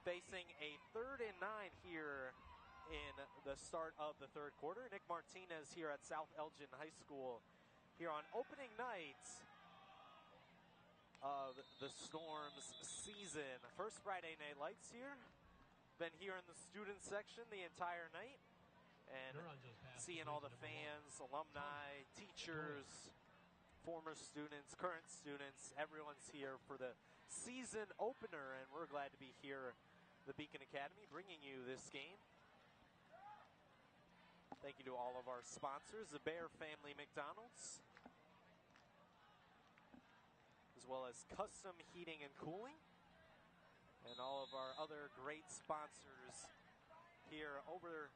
facing a 3rd and 9 here in the start of the third quarter. Nick Martinez here at South Elgin High School here on opening night of the Storm's season. First Friday Night Lights here. Been here in the student section the entire night. And seeing all the fans, alumni, teachers, former students, current students, everyone's here for the season opener, and we're glad to be here at the Beacon Academy bringing you this game. Thank you to all of our sponsors, the Bear Family McDonald's, as well as Custom Heating and Cooling, and all of our other great sponsors here over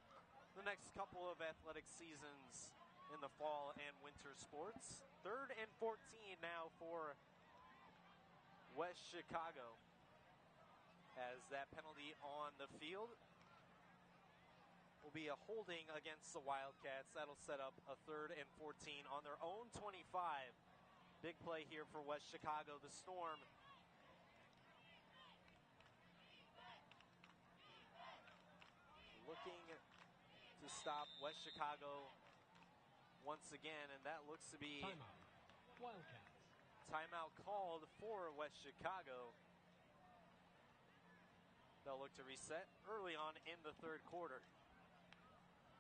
the next couple of athletic seasons in the fall and winter sports. 3rd and 14 now for West Chicago, as that penalty on the field will be a holding against the Wildcats. That'll set up a 3rd and 14 on their own 25. Big play here for West Chicago. The Storm stop West Chicago once again, and that looks to be Timeout. Wildcats. timeout called for West Chicago. They'll look to reset early on in the third quarter.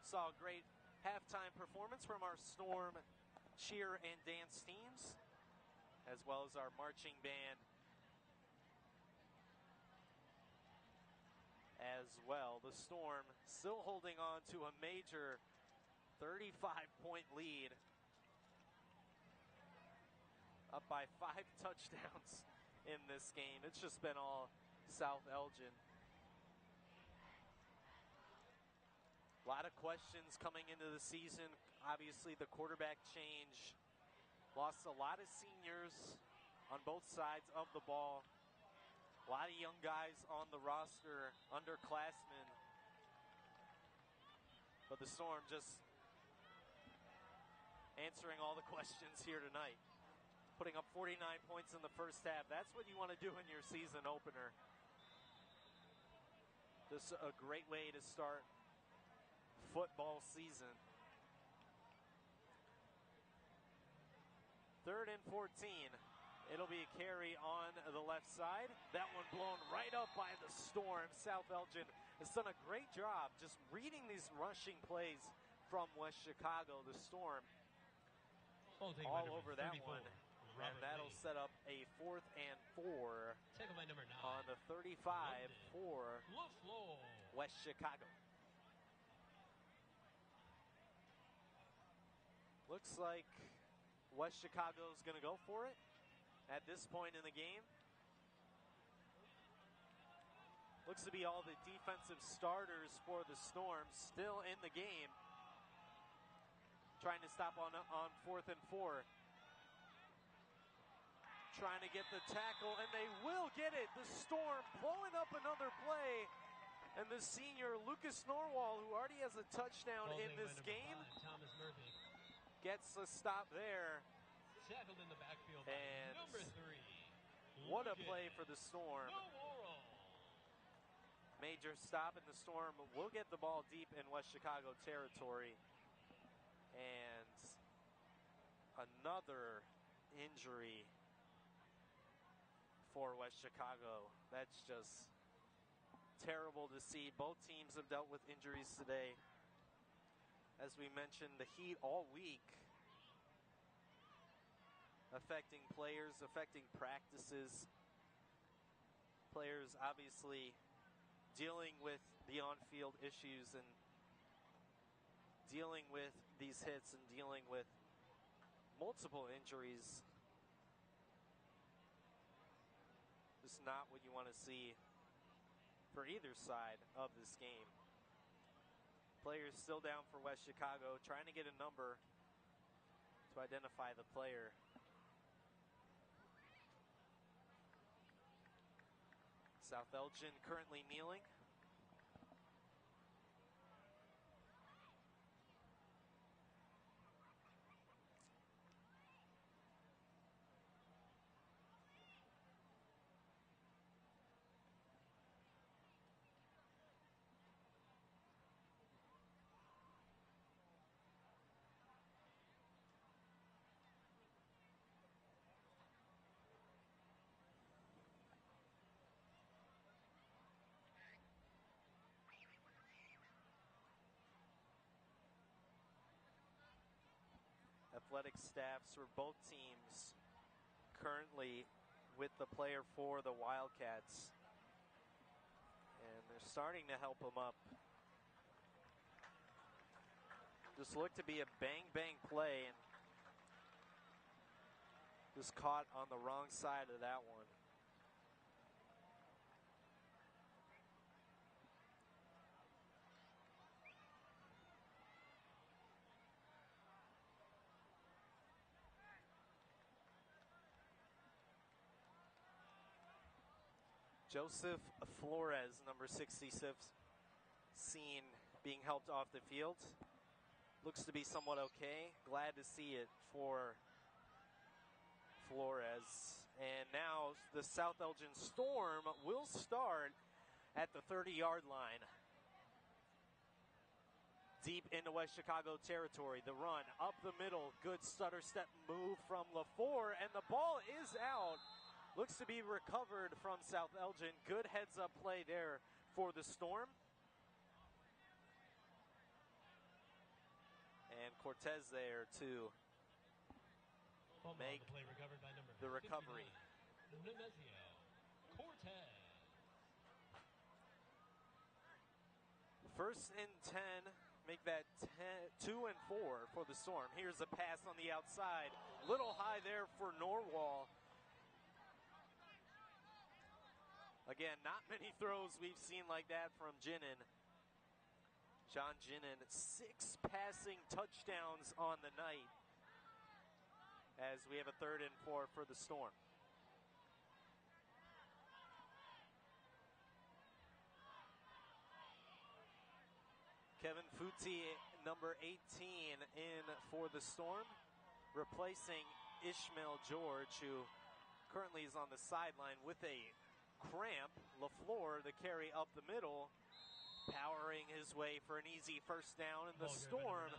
Saw a great halftime performance from our Storm cheer and dance teams, as well as our marching band as well. The Storm still holding on to a major 35-point lead, up by 5 touchdowns in this game. It's just been all South Elgin. A lot of questions coming into the season. Obviously, the quarterback change. Lost a lot of seniors on both sides of the ball. A lot of young guys on the roster, underclassmen. But the Storm just answering all the questions here tonight. Putting up 49 points in the first half. That's what you want to do in your season opener. Just a great way to start football season. 3rd and 14. It'll be a carry on the left side. That one blown right up by the Storm. South Elgin has done a great job just reading these rushing plays from West Chicago. The Storm all over that one. And that'll set up a 4th and 4 on the 35 for West Chicago. Looks like West Chicago's going to go for it at this point in the game. Looks to be all the defensive starters for the Storm still in the game. Trying to stop on 4th and 4. Trying to get the tackle, and they will get it. The Storm blowing up another play. And the senior, Lucas Norwal, who already has a touchdown in this game, gets a stop there. Tackled in the backfield and number 3. What a play for the Storm. Major stop, and the Storm will get the ball deep in West Chicago territory. And another injury for West Chicago. That's just terrible to see. Both teams have dealt with injuries today. As we mentioned, the heat all week affecting players, affecting practices. Players obviously dealing with the on-field issues and dealing with these hits and dealing with multiple injuries. Just not what you want to see for either side of this game. Players still down for West Chicago, trying to get a number to identify the player. South Elgin currently kneeling. Athletic staffs for both teams currently with the player for the Wildcats. And they're starting to help him up. Just looked to be a bang-bang play and just caught on the wrong side of that one. Joseph Flores, number 66, seen being helped off the field. Looks to be somewhat okay. Glad to see it for Flores. And now the South Elgin Storm will start at the 30-yard line. deep into West Chicago territory. The run up the middle, good stutter step move from LaFleur, and the ball is out. Looks to be recovered from South Elgin. Good heads-up play there for the Storm. And Cortez there to make the recovery. First and 10, make that 2 and 4 for the Storm. Here's a pass on the outside. Little high there for Norwal. Again, not many throws we've seen like that from Ginnin. John Ginnin, 6 passing touchdowns on the night as we have a 3rd and 4 for the Storm. Kevin Futi, number 18, in for the Storm, replacing Ishmael George, who currently is on the sideline with a cramp. LaFleur, the carry up the middle, powering his way for an easy first down, and the Storm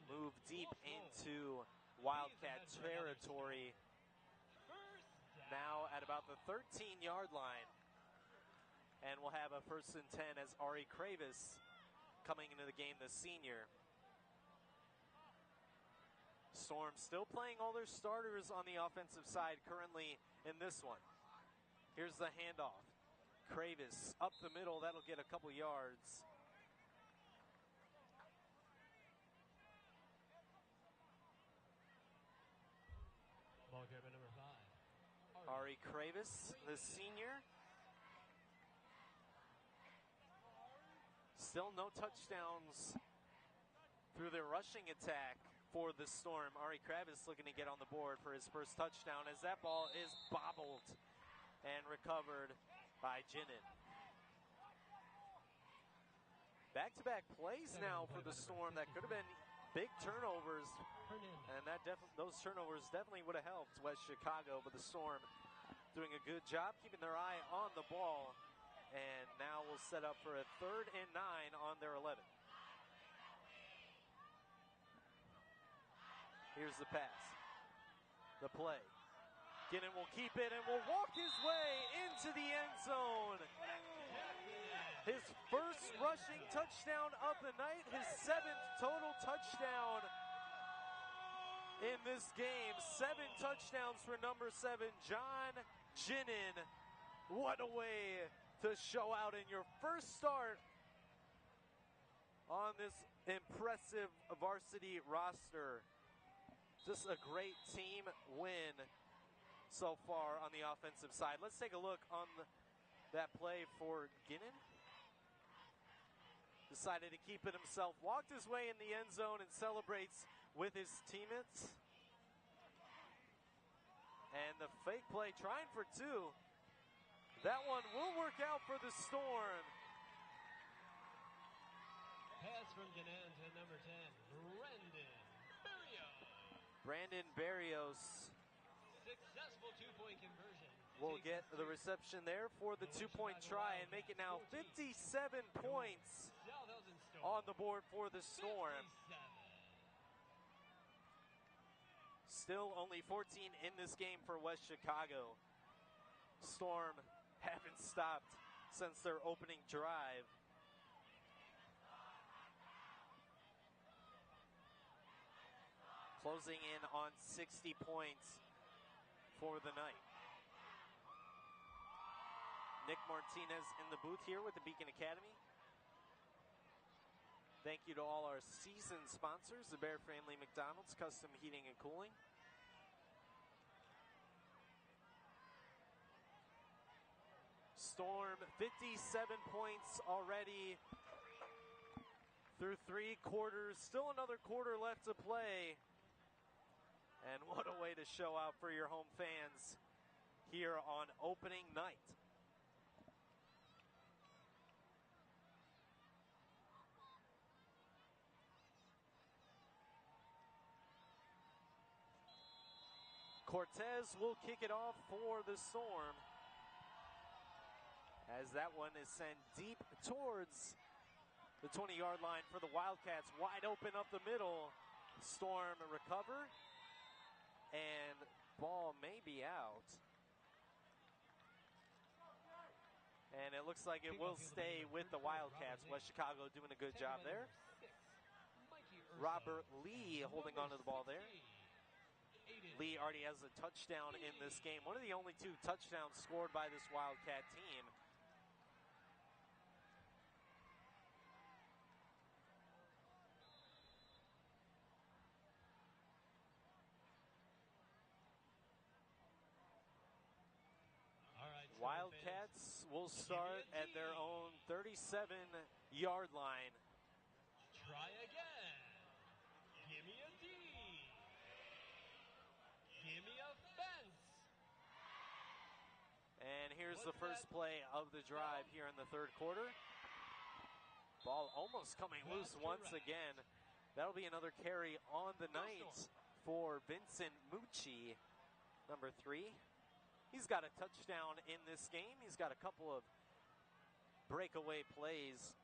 move deep into Wildcat territory, now at about the 13-yard line. And we'll have a 1st and 10 as Ari Kravis coming into the game, the senior. Storm still playing all their starters on the offensive side currently in this one. Here's the handoff. Kravis up the middle, that'll get a couple yards. Ball carrier number 5. Ari Kravis, the senior. Still no touchdowns through their rushing attack for the Storm. Ari Kravis looking to get on the board for his first touchdown as that ball is bobbled and recovered by Ginnin. Back-to-back plays now for the Storm that could have been big turnovers, and those turnovers definitely would have helped West Chicago, but the Storm doing a good job keeping their eye on the ball. And now we'll set up for a 3rd and 9 on their 11. Here's the pass. The play. Ginnin will keep it and will walk his way into the end zone. His first rushing touchdown of the night, his 7th total touchdown in this game. 7 touchdowns for number 7, John Ginnin. What a way to show out in your first start on this impressive varsity roster. Just a great team win so far on the offensive side. Let's take a look on that play for Ginnin. Decided to keep it himself, walked his way in the end zone and celebrates with his teammates. And the fake play, trying for 2. That one will work out for the Storm. Pass from Ginnin to number 10, Brandon Barrios. Successful 2-point conversion. Will get the reception there for the 2-point try and make it now 57 points on the board for the Storm. Still only 14 in this game for West Chicago. Storm haven't stopped since their opening drive. Closing in on 60 points for the night. Nick Martinez in the booth here with the Beacon Academy. Thank you to all our season sponsors, the Bear Family McDonald's, Custom Heating and Cooling. Storm, 57 points already through 3 quarters. Still another quarter left to play. And what a way to show out for your home fans here on opening night. Cortez will kick it off for the Storm, as that one is sent deep towards the 20-yard line for the Wildcats. Wide open up the middle. Storm recover. And ball may be out. And it looks like it will stay with the Wildcats. West Chicago doing a good job there. Robert Lee holding on to the ball there. Lee already has a touchdown in this game. One of the only 2 touchdowns scored by this Wildcat team. Wildcats will start at their own 37-yard line. Try again. Give me a D. Give me a fence. And here's the first play of the drive here in the third quarter. Ball almost coming loose once again. That'll be another carry on the night for Vincent Mucci, number 3. He's got a touchdown in this game. He's got a couple of breakaway plays.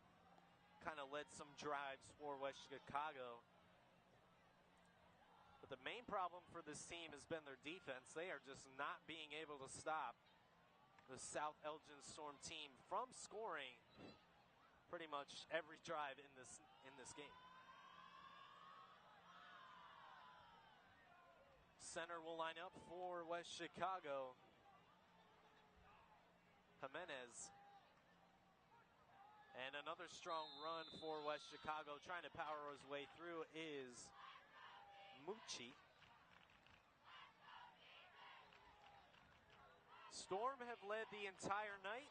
Kind of led some drives for West Chicago. But the main problem for this team has been their defense. They are just not being able to stop the South Elgin Storm team from scoring pretty much every drive in this game. Center will line up for West Chicago. Jimenez. And another strong run for West Chicago. Trying to power his way through is Mucci. Storm have led the entire night.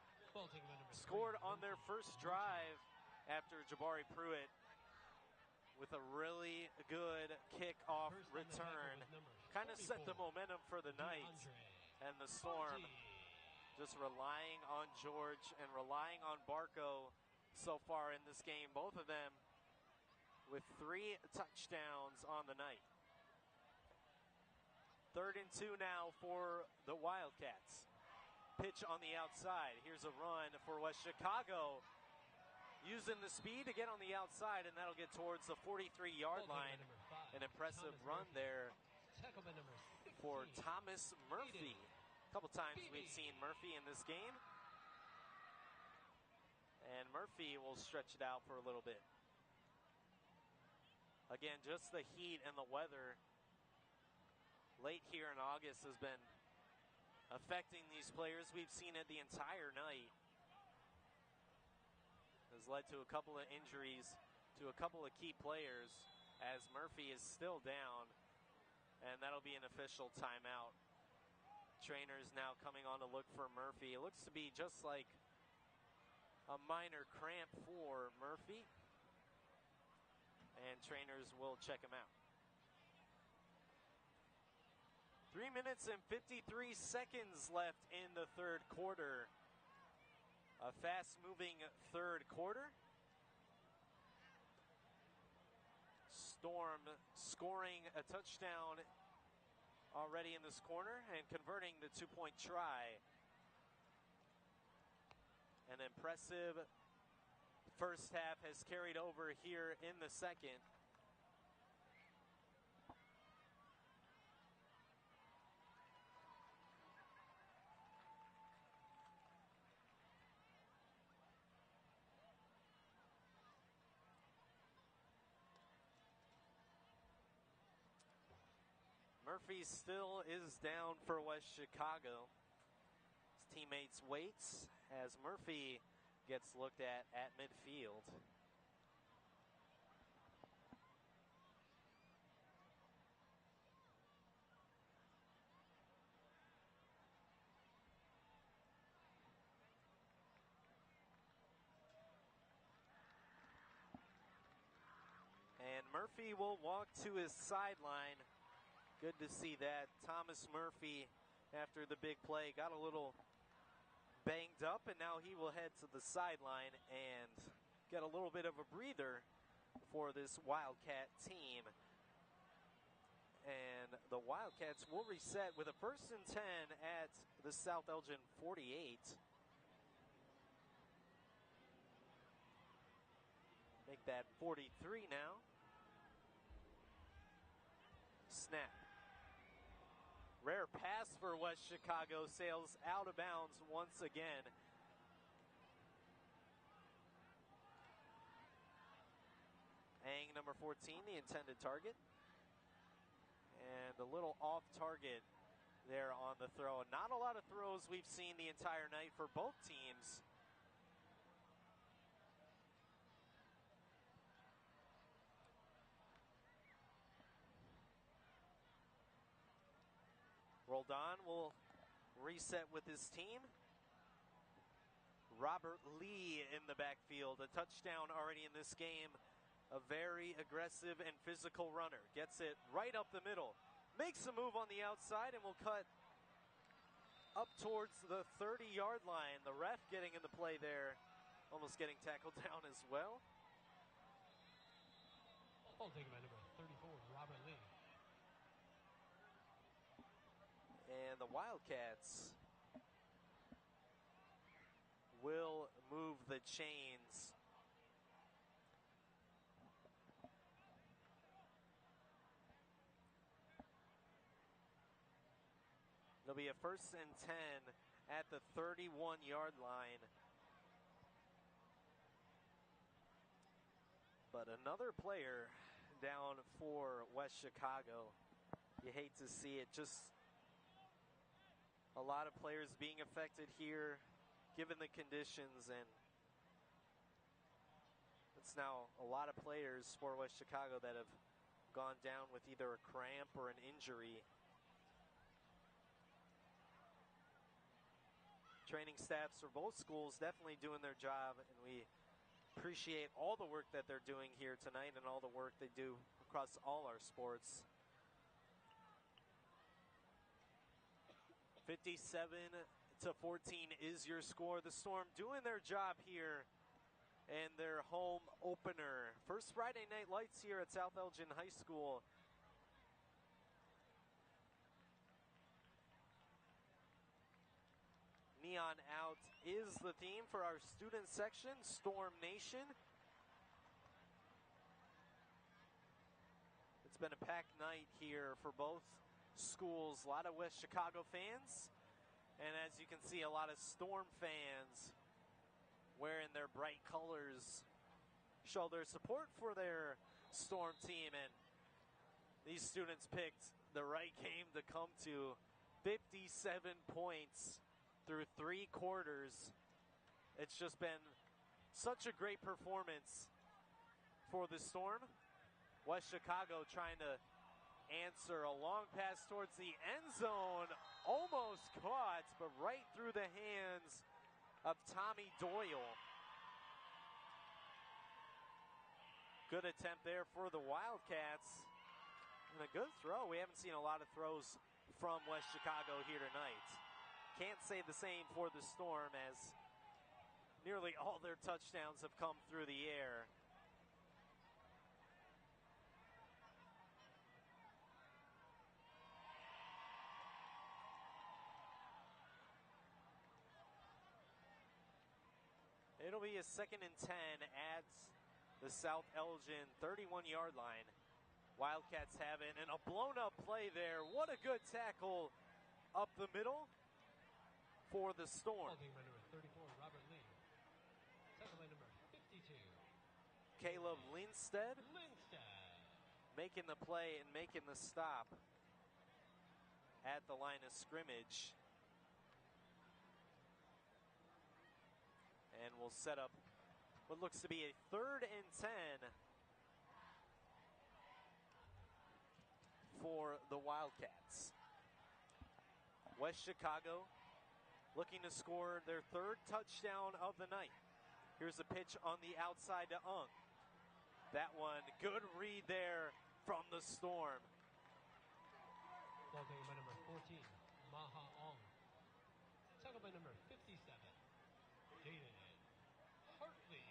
Scored on their first drive after Jabari Pruitt with a really good kickoff return. Kind of set the momentum for the night. And the Storm just relying on George and relying on Barco so far in this game. Both of them with 3 touchdowns on the night. 3rd and 2 now for the Wildcats. Pitch on the outside. Here's a run for West Chicago. Using the speed to get on the outside, and that'll get towards the 43-yard line. An impressive run there for Thomas Murphy. A couple times we've seen Murphy in this game. And Murphy will stretch it out for a little bit. Again, just the heat and the weather late here in August has been affecting these players. We've seen it the entire night. Has led to a couple of injuries to a couple of key players as Murphy is still down. And that'll be an official timeout. Trainers now coming on to look for Murphy. It looks to be just like a minor cramp for Murphy. And trainers will check him out. 3 minutes and 53 seconds left in the third quarter. A fast-moving third quarter. Storm scoring a touchdown already in this corner and converting the 2-point try. An impressive first half has carried over here in the second. Murphy still is down for West Chicago. His teammates waits as Murphy gets looked at midfield. And Murphy will walk to his sideline. Good to see that. Thomas Murphy, after the big play, got a little banged up, and now he will head to the sideline and get a little bit of a breather for this Wildcat team. And the Wildcats will reset with a 1st and 10 at the South Elgin 48. make that 43 now. Snap. Rare pass for West Chicago, sails out of bounds once again. Ang, number 14, the intended target. And a little off target there on the throw. Not a lot of throws we've seen the entire night for both teams. Roldan will reset with his team. Robert Lee in the backfield, a touchdown already in this game. A very aggressive and physical runner. Gets it right up the middle. Makes a move on the outside and will cut up towards the 30-yard line. The ref getting in the play there. Almost getting tackled down as well. Ball taken by number 34, Robert Lee. And the Wildcats will move the chains. It'll be a 1st and 10 at the 31-yard line. But another player down for West Chicago. You hate to see it. Just a lot of players being affected here, given the conditions, and it's now a lot of players for West Chicago that have gone down with either a cramp or an injury. Training staffs for both schools definitely doing their job, and we appreciate all the work that they're doing here tonight and all the work they do across all our sports. 57-14 is your score. The Storm doing their job here in their home opener. First Friday night lights here at South Elgin High School. Neon out is the theme for our student section, Storm Nation. It's been a packed night here for both schools. A lot of West Chicago fans, and as you can see, a lot of Storm fans wearing their bright colors, show their support for their Storm team, and these students picked the right game to come to. 57 points through 3 quarters. It's just been such a great performance for the Storm. West Chicago trying to answer a long pass towards the end zone. Almost caught, but right through the hands of Tommy Doyle. Good attempt there for the Wildcats. And a good throw. We haven't seen a lot of throws from West Chicago here tonight. Can't say the same for the Storm, as nearly all their touchdowns have come through the air. It'll be a 2nd and 10 at the South Elgin 31-yard line. Wildcats have it, and a blown-up play there. What a good tackle up the middle for the Storm. Holding by number 34, Robert Lee. Tackle by number 52. Caleb Lindstedt Lindstedt. making the play and making the stop at the line of scrimmage. And we'll set up what looks to be a 3rd and 10 for the Wildcats. West Chicago looking to score their 3rd touchdown of the night. Here's a pitch on the outside to Ung. That one, good read there from the Storm. Ball taken by number 14, Maha Ong. Tackle by number 57, Jaden Hartley.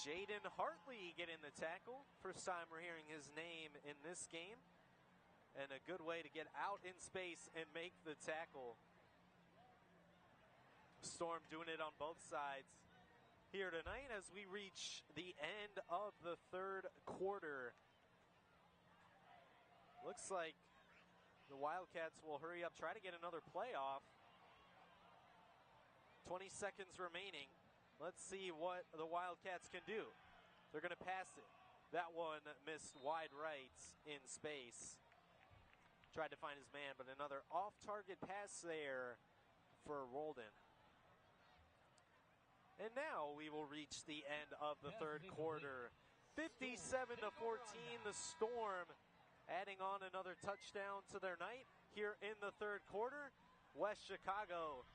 Jaden Hartley getting the tackle. First time we're hearing his name in this game. And a good way to get out in space and make the tackle. Storm doing it on both sides. here tonight as we reach the end of the third quarter. Looks like the Wildcats will hurry up, try to get another playoff. 20 seconds remaining. Let's see what the Wildcats can do. They're going to pass it. That one missed wide right in space. Tried to find his man, but another off-target pass there for Roldan. And now we will reach the end of the third quarter. 57-14, the Storm adding on another touchdown to their night here in the third quarter. West Chicago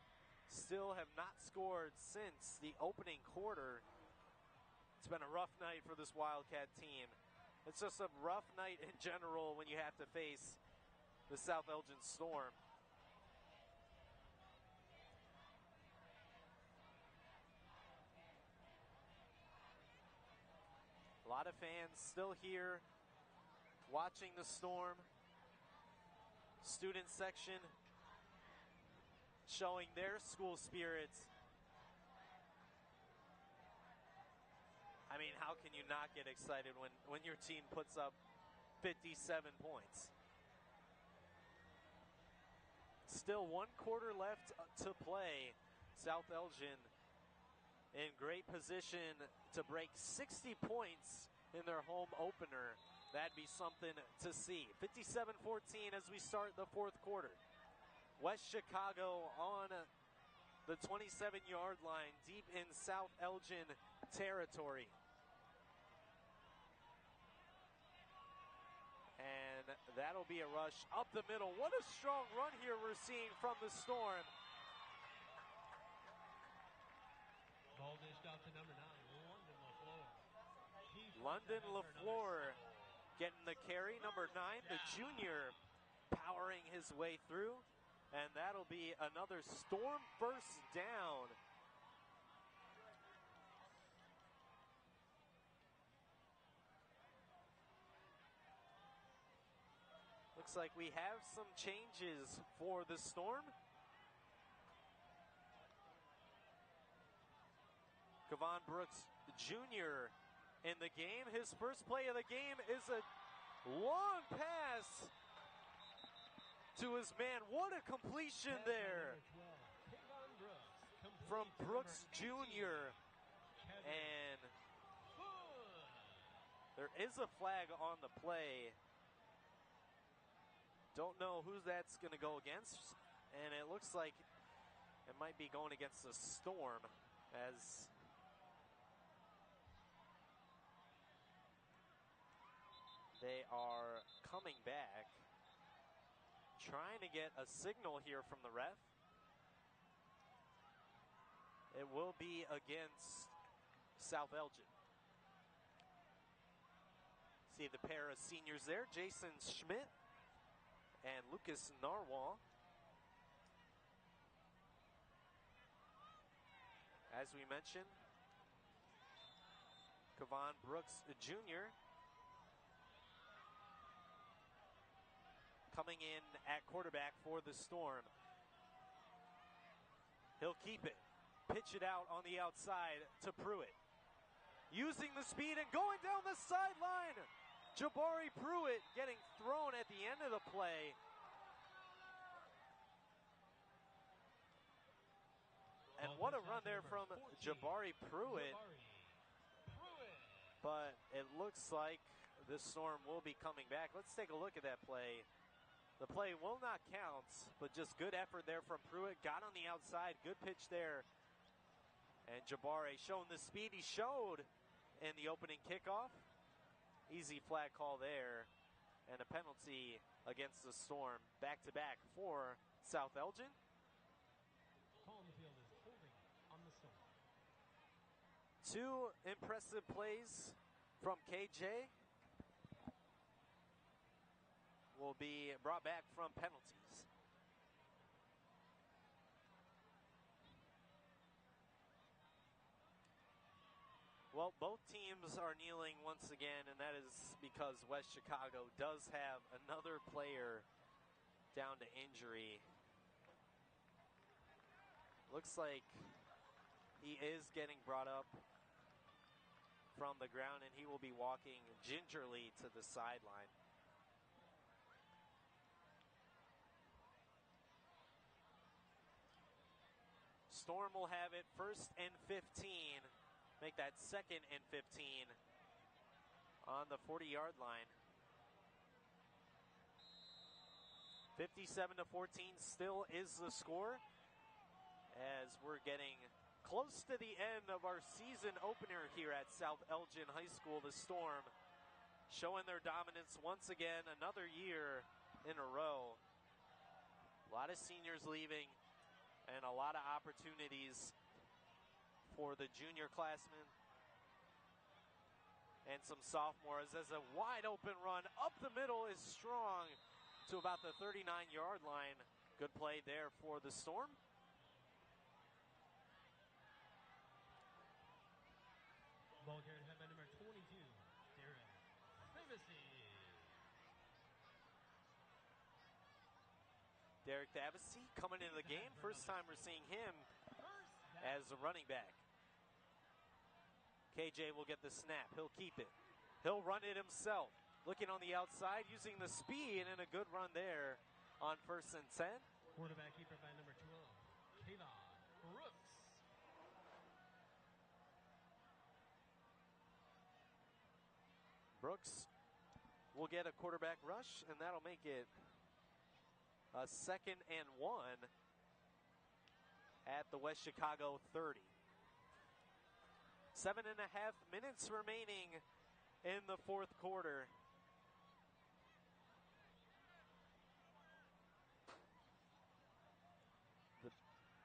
still have not scored since the opening quarter. It's been a rough night for this Wildcat team. It's just a rough night in general when you have to face the South Elgin Storm. A lot of fans still here watching the Storm. Student section showing their school spirits. I mean, how can you not get excited when your team puts up 57 points? Still 1 quarter left to play. South Elgin in great position to break 60 points in their home opener. That'd be something to see. 57-14 as we start the fourth quarter. West Chicago on the 27-yard line, deep in South Elgin territory. And that'll be a rush up the middle. What a strong run here we're seeing from the Storm. Ball dished out to number 9, London LaFleur. London LaFleur getting the carry. Number 9, the junior, powering his way through. And that'll be another Storm first down. Looks like we have some changes for the Storm. Kevon Brooks Jr. in the game. His first play of the game is a long pass to his man. What a completion there from Brooks Jr. And there is a flag on the play. Don't know who that's going to go against. And it looks like it might be going against the Storm as they are coming back, trying to get a signal here from the ref. It will be against South Elgin. See the pair of seniors there, Jason Schmidt and Lucas Narwhal. As we mentioned, Kevon Brooks Jr. coming in at quarterback for the Storm. He'll keep it. Pitch it out on the outside to Pruitt. Using the speed and going down the sideline. Jabari Pruitt getting thrown at the end of the play. And what a run there from Jabari Pruitt. But it looks like the Storm will be coming back. Let's take a look at that play. The play will not count, but just good effort there from Pruitt. Got on the outside, good pitch there. And Jabari showing the speed he showed in the opening kickoff. Easy flag call there. And a penalty against the Storm. Back-to-back for South Elgin. Call on the field is holding on the Storm. Two impressive plays from KJ will be brought back from penalties. Well, both teams are kneeling once again, and that is because West Chicago does have another player down to injury. Looks like He is getting brought up from the ground, and he will be walking gingerly to the sideline. Storm will have it 1st and 15. Make that 2nd and 15 on the 40-yard line. 57-14 still is the score, as we're getting close to the end of our season opener here at South Elgin High School. The Storm showing their dominance once again, another year in a row. A lot of seniors leaving and a lot of opportunities for the junior classmen and some sophomores, as a wide open run up the middle is strong to about the 39-yard line. Good play there for the Storm. Ball carried ahead by number 22, Derek Privacy. Derek Davisi coming into the game. First time we're seeing him as a running back. KJ will get the snap. He'll keep it. He'll run it himself. Looking on the outside, using the speed, and a good run there on 1st and 10. Quarterback keeper by number 12, Kayla Brooks. Brooks will get a quarterback rush, and that'll make it a 2nd and 1 at the West Chicago 30. 7.5 minutes remaining in the 4th quarter.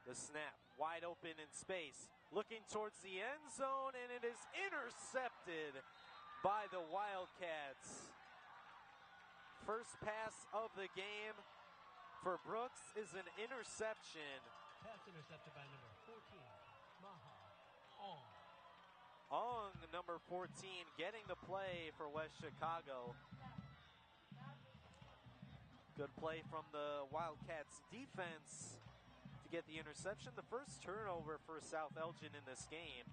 The snap, wide open in space, looking towards the end zone, and it is intercepted by the Wildcats. First pass of the game for Brooks is an interception. Pass intercepted by number 14, Maha Ong. Ong, number 14, getting the play for West Chicago. Good play from the Wildcats defense to get the interception. The first turnover for South Elgin in this game.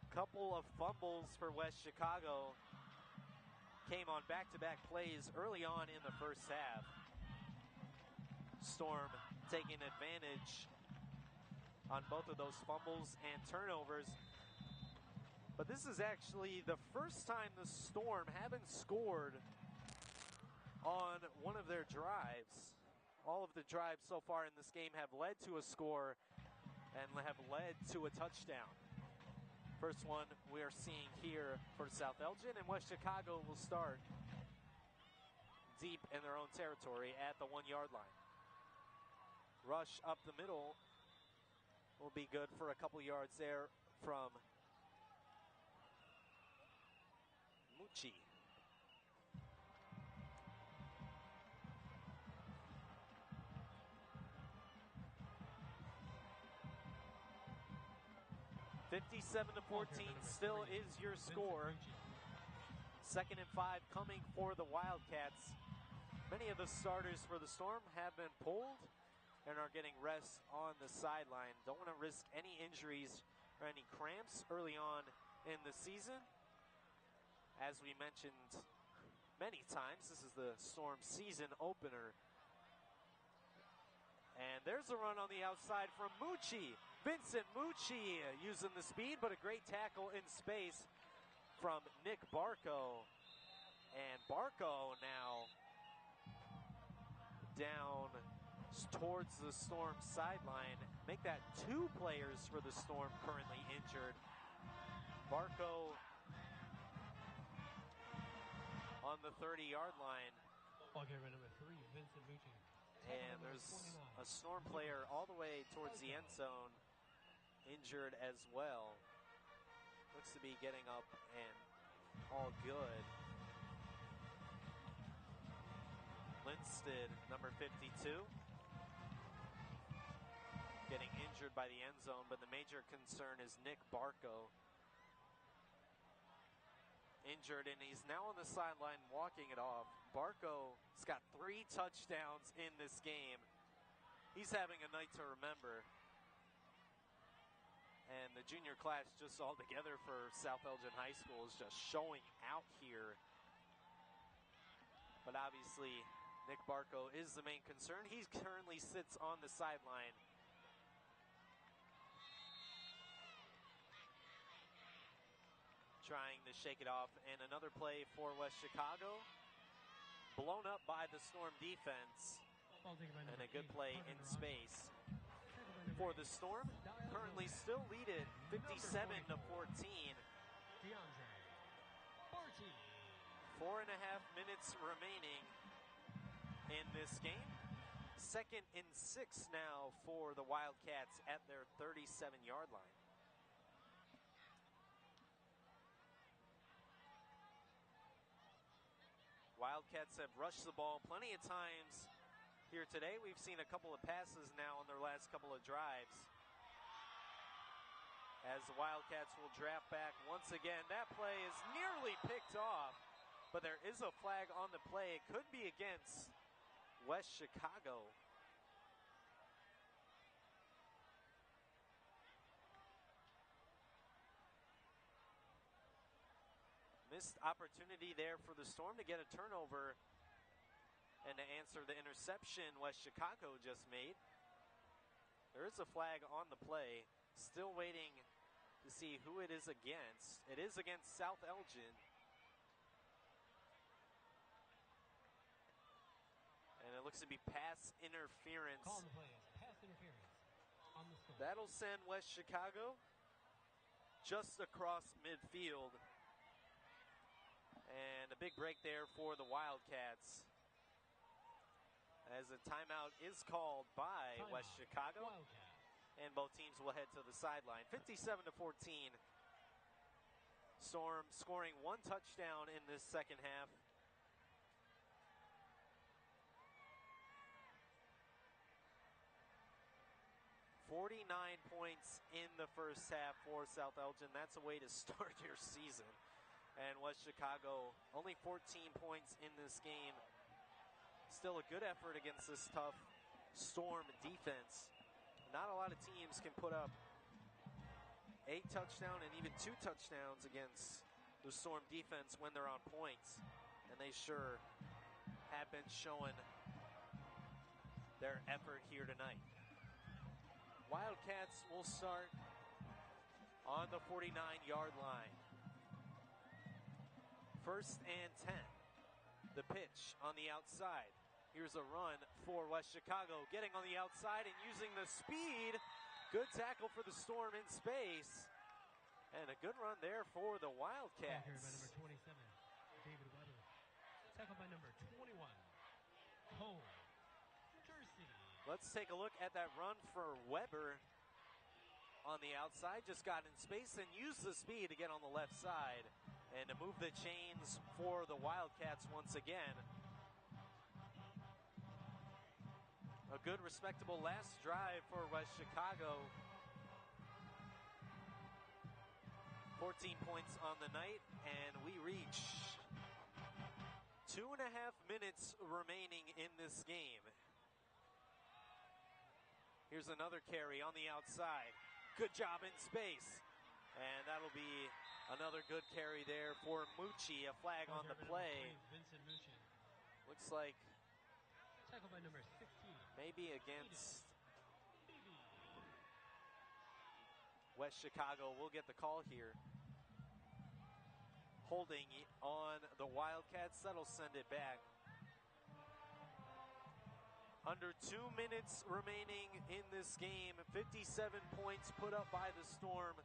Couple of fumbles for West Chicago came on back-to-back plays early on in the first half. Storm taking advantage on both of those fumbles and turnovers. But this is actually the first time the Storm haven't scored on one of their drives. All of the drives so far in this game have led to a score and have led to a touchdown. First one we are seeing here for South Elgin, and West Chicago will start deep in their own territory at the 1-yard line. Rush up the middle will be good for a couple yards there from Mucci. (57-14) still is your score. 2nd and 5 coming for the Wildcats. Many of the starters for the Storm have been pulled and are getting rest on the sideline. Don't want to risk any injuries or any cramps early on in the season. As we mentioned many times, this is the Storm season opener. And there's a run on the outside from Mucci. Vincent Mucci using the speed, but a great tackle in space from Nick Barco. And Barco now down towards the Storm sideline. Make that 2 players for the Storm currently injured. Barco on the 30-yard line. Okay, number 3, Vincent Mucci. And there's a Storm player all the way towards the end zone injured as well. Looks to be getting up and all good. Linstead, number 52, getting injured by the end zone, but the major concern is Nick Barco. Injured, and he's now on the sideline walking it off. Barco's got 3 touchdowns in this game. he's having a night to remember. And the junior class just all together for South Elgin High School is just showing out here. But obviously, Nick Barco is the main concern. He currently sits on the sideline. Trying to shake it off. And another play for West Chicago. Blown up by the Storm defense. And a good play in space for the Storm. Currently still lead it 57-14. 4.5 minutes remaining in this game. 2nd and 6 now for the Wildcats at their 37-yard line. Wildcats have rushed the ball plenty of times here today. We've seen a couple of passes now in their last couple of drives. As the Wildcats will draft back once again. That play is nearly picked off, but there is a flag on the play. It could be against West Chicago. Missed opportunity there for the Storm to get a turnover and to answer the interception West Chicago just made. There is a flag on the play. Still waiting to see who it is against. It is against South Elgin. And it looks to be pass interference. Call the play as pass interference on the Storm. That'll send West Chicago just across midfield. And a big break there for the Wildcats, as a timeout is called by West Chicago. Wildcats. And both teams will head to the sideline. 57-14. Storm scoring one touchdown in this second half. $49 points in the first half for South Elgin. That's a way to start your season. And West Chicago only 14 points in this game. Still a good effort against this tough Storm defense. Not a lot of teams can put up 8 touchdowns and even 2 touchdowns against the Storm defense when they're on points. And they sure have been showing their effort here tonight. Wildcats will start on the 49-yard line. 1st and 10. The pitch on the outside. Here's a run for West Chicago, getting on the outside and using the speed. Good tackle for the Storm in space. And a good run there for the Wildcats. Tackle by number 27, David Weber. Tackle by number 21, Cole Jersey. Let's take a look at that run for Weber on the outside. Just got in space and used the speed to get on the left side and to move the chains for the Wildcats once again. A good, respectable last drive for West Chicago. 14 points on the night, and we reach 2.5 minutes remaining in this game. Here's another carry on the outside. Good job in space. And that'll be another good carry there for Mucci. A flag on the play. Vincent Mucci. Looks like Tackle by number 16. maybe against West Chicago. We'll get the call here. Holding on the Wildcats. That'll send it back. Under 2 minutes remaining in this game. 57 points put up by the Storm.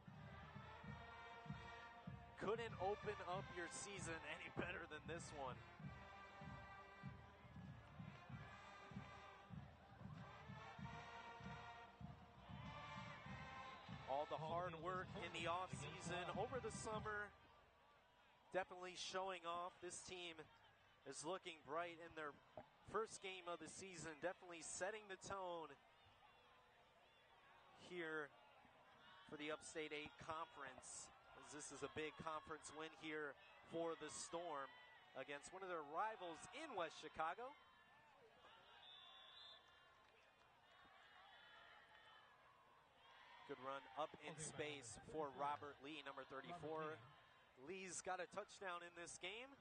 Couldn't open up your season any better than this one. All the hard work in the offseason over the summer definitely showing off. This team is looking bright in their first game of the season, definitely setting the tone here for the Upstate 8 Conference, as this is a big conference win here for the Storm against one of their rivals in West Chicago. Good run up in space for Robert Lee, number 34. Lee's got a touchdown in this game.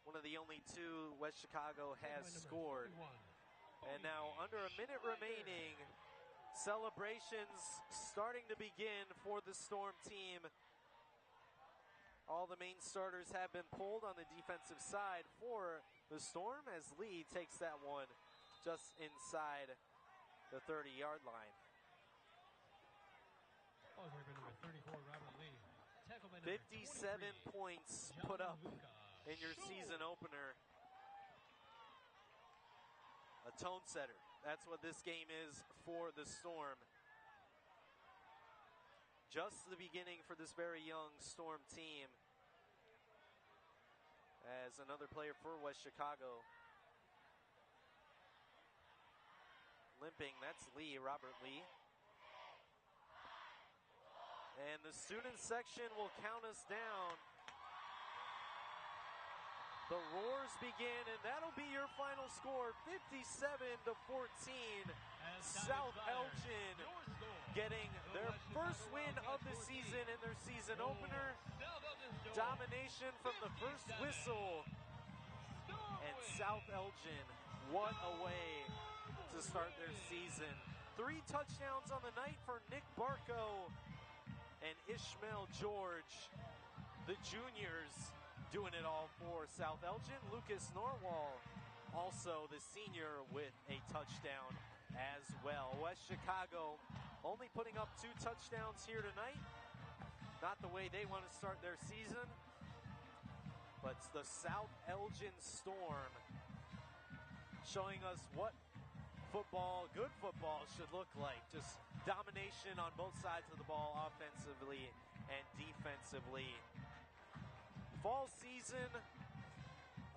One of the only two West Chicago has scored. And now under a minute remaining, celebrations starting to begin for the Storm team. All the main starters have been pulled on the defensive side for the Storm as Lee takes that one just inside the 30-yard line. 57 points put up in your season opener. A tone setter. That's what this game is for the Storm. Just the beginning for this very young Storm team. As another player for West Chicago. Limping, that's Lee, Robert Lee. And the student section will count us down. The roars begin, and that'll be your final score, 57-14. South Elgin getting their first win of the season in their season opener. Domination from the first whistle. And South Elgin, what a way to start their season. 3 touchdowns on the night for Nick Barco and Ishmael George. The juniors doing it all for South Elgin. Lucas Norwal, also the senior, with a touchdown as well. West Chicago only putting up 2 touchdowns here tonight. Not the way they want to start their season. But it's the South Elgin Storm showing us what football, good football, should look like. Just domination on both sides of the ball, offensively and defensively. Fall season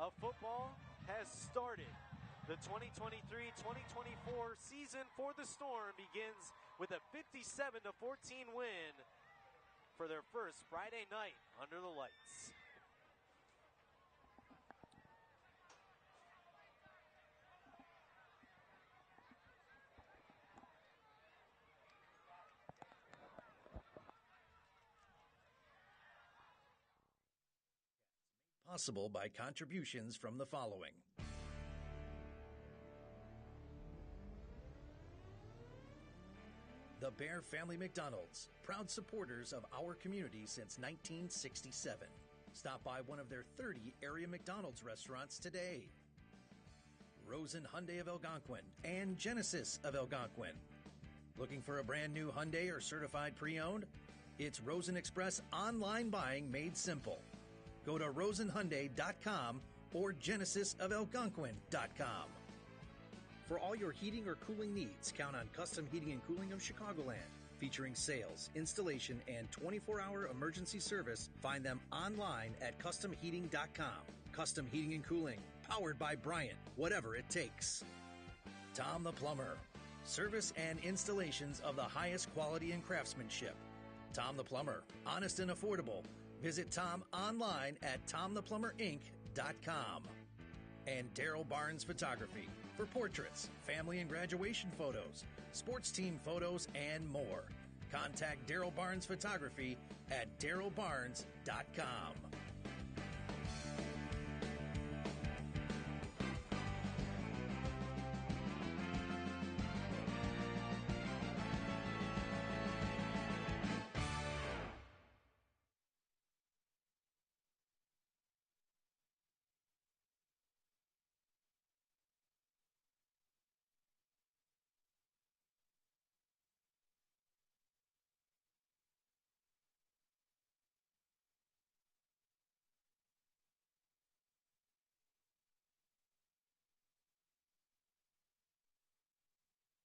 of football has started. The 2023-2024 season for the Storm begins with a 57-14 win for their first Friday night under the lights. Possible by contributions from the following. The Bear Family McDonald's, proud supporters of our community since 1967. Stop by one of their 30 area McDonald's restaurants today. Rosen Hyundai of Algonquin and Genesis of Algonquin. Looking for a brand new Hyundai or certified pre-owned? It's Rosen Express online buying made simple. Go to rosenhyundai.com or genesisofelgonquin.com. For all your heating or cooling needs, count on Custom Heating and Cooling of Chicagoland. Featuring sales, installation, and 24-hour emergency service, find them online at customheating.com. Custom Heating and Cooling, powered by Bryant, whatever it takes. Tom the Plumber, service and installations of the highest quality and craftsmanship. Tom the Plumber, honest and affordable. Visit Tom online at tomtheplumberinc.com. And Daryl Barnes Photography for portraits, family and graduation photos, sports team photos, and more. Contact Daryl Barnes Photography at darylbarnes.com.